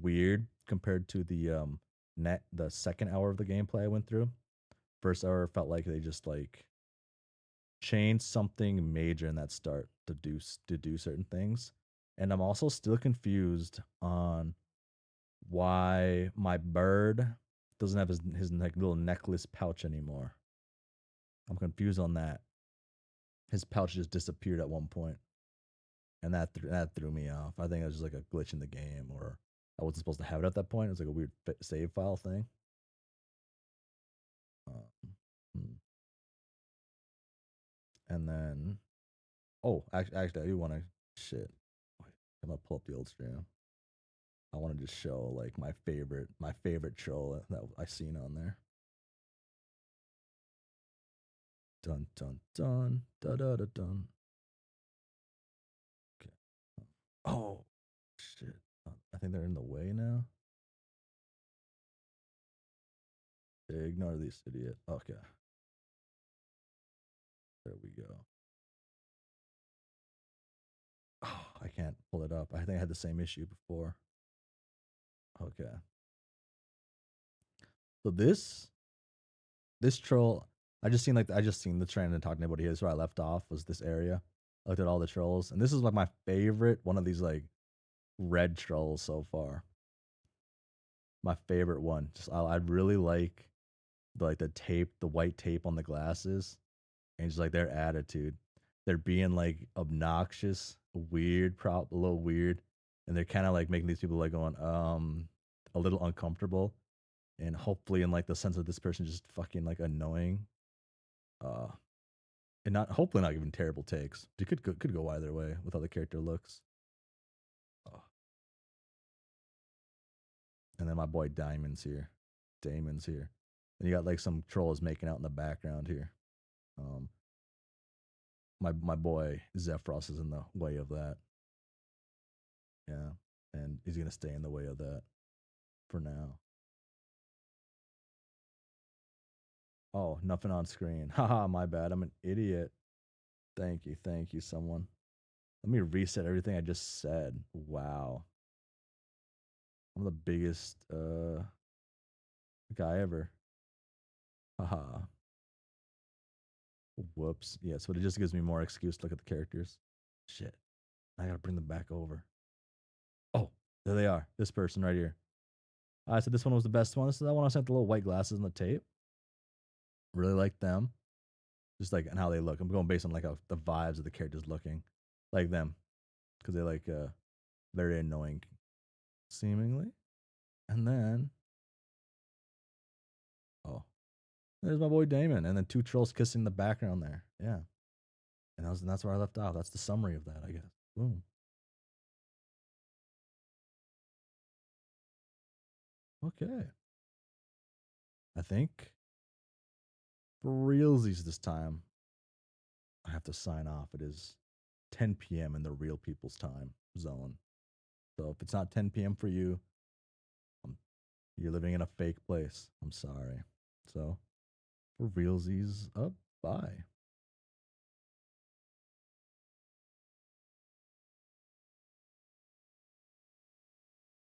weird compared to the second hour of the gameplay I went through. First hour felt like they just like change something major in that start to do certain things. And I'm also still confused on why my bird doesn't have his like little necklace pouch anymore. I'm confused on that. His pouch just disappeared at one point, and that threw me off. I think it was just like a glitch in the game, or I wasn't supposed to have it at that point. It was like a weird save file thing. Hmm. And then, oh, actually, I do want to shit. Wait, I'm gonna pull up the old stream. I want to just show like my favorite troll that I seen on there. Dun dun dun da da da dun. Okay. Oh shit! I think they're in the way now. Ignore this idiot. Okay. There we go. Oh, I can't pull it up. I think I had the same issue before. Okay. So this troll, I just seen the trend and talking to anybody. Here's where I left off was this area. I looked at all the trolls, and this is like my favorite one of these like red trolls so far. My favorite one. Just I really like the tape, the white tape on the glasses, and just like their attitude. They're being like obnoxious, weird, a little weird, and they're kind of like making these people like going a little uncomfortable, and hopefully in like the sense of this person just fucking like annoying, uh, and not hopefully not giving terrible takes. It could go either way with how the character looks. Oh. And then my boy Damon's here. And you got like some trolls making out in the background here. My boy Zephyros is in the way of that. Yeah, and he's gonna stay in the way of that for now. Oh, nothing on screen. Haha, my bad. I'm an idiot. Thank you, someone. Let me reset everything I just said. Wow. I'm the biggest guy ever. Haha. Whoops. Yeah, so it just gives me more excuse to look at the characters. Shit. I gotta bring them back over. Oh, there they are. This person right here. I said this one was the best one. This is that one I sent the little white glasses and the tape. Really like them. Just like and how they look. I'm going based on like the vibes of the characters looking like them because they like very annoying seemingly. And then oh, there's my boy Damon, and then two trolls kissing in the background there. Yeah, and that's where I left off. That's the summary of that, I guess. Boom. Okay. I think for realsies this time, I have to sign off. It is 10 p.m. in the real people's time zone. So if it's not 10 p.m. for you, you're living in a fake place. I'm sorry. So for realsies, bye.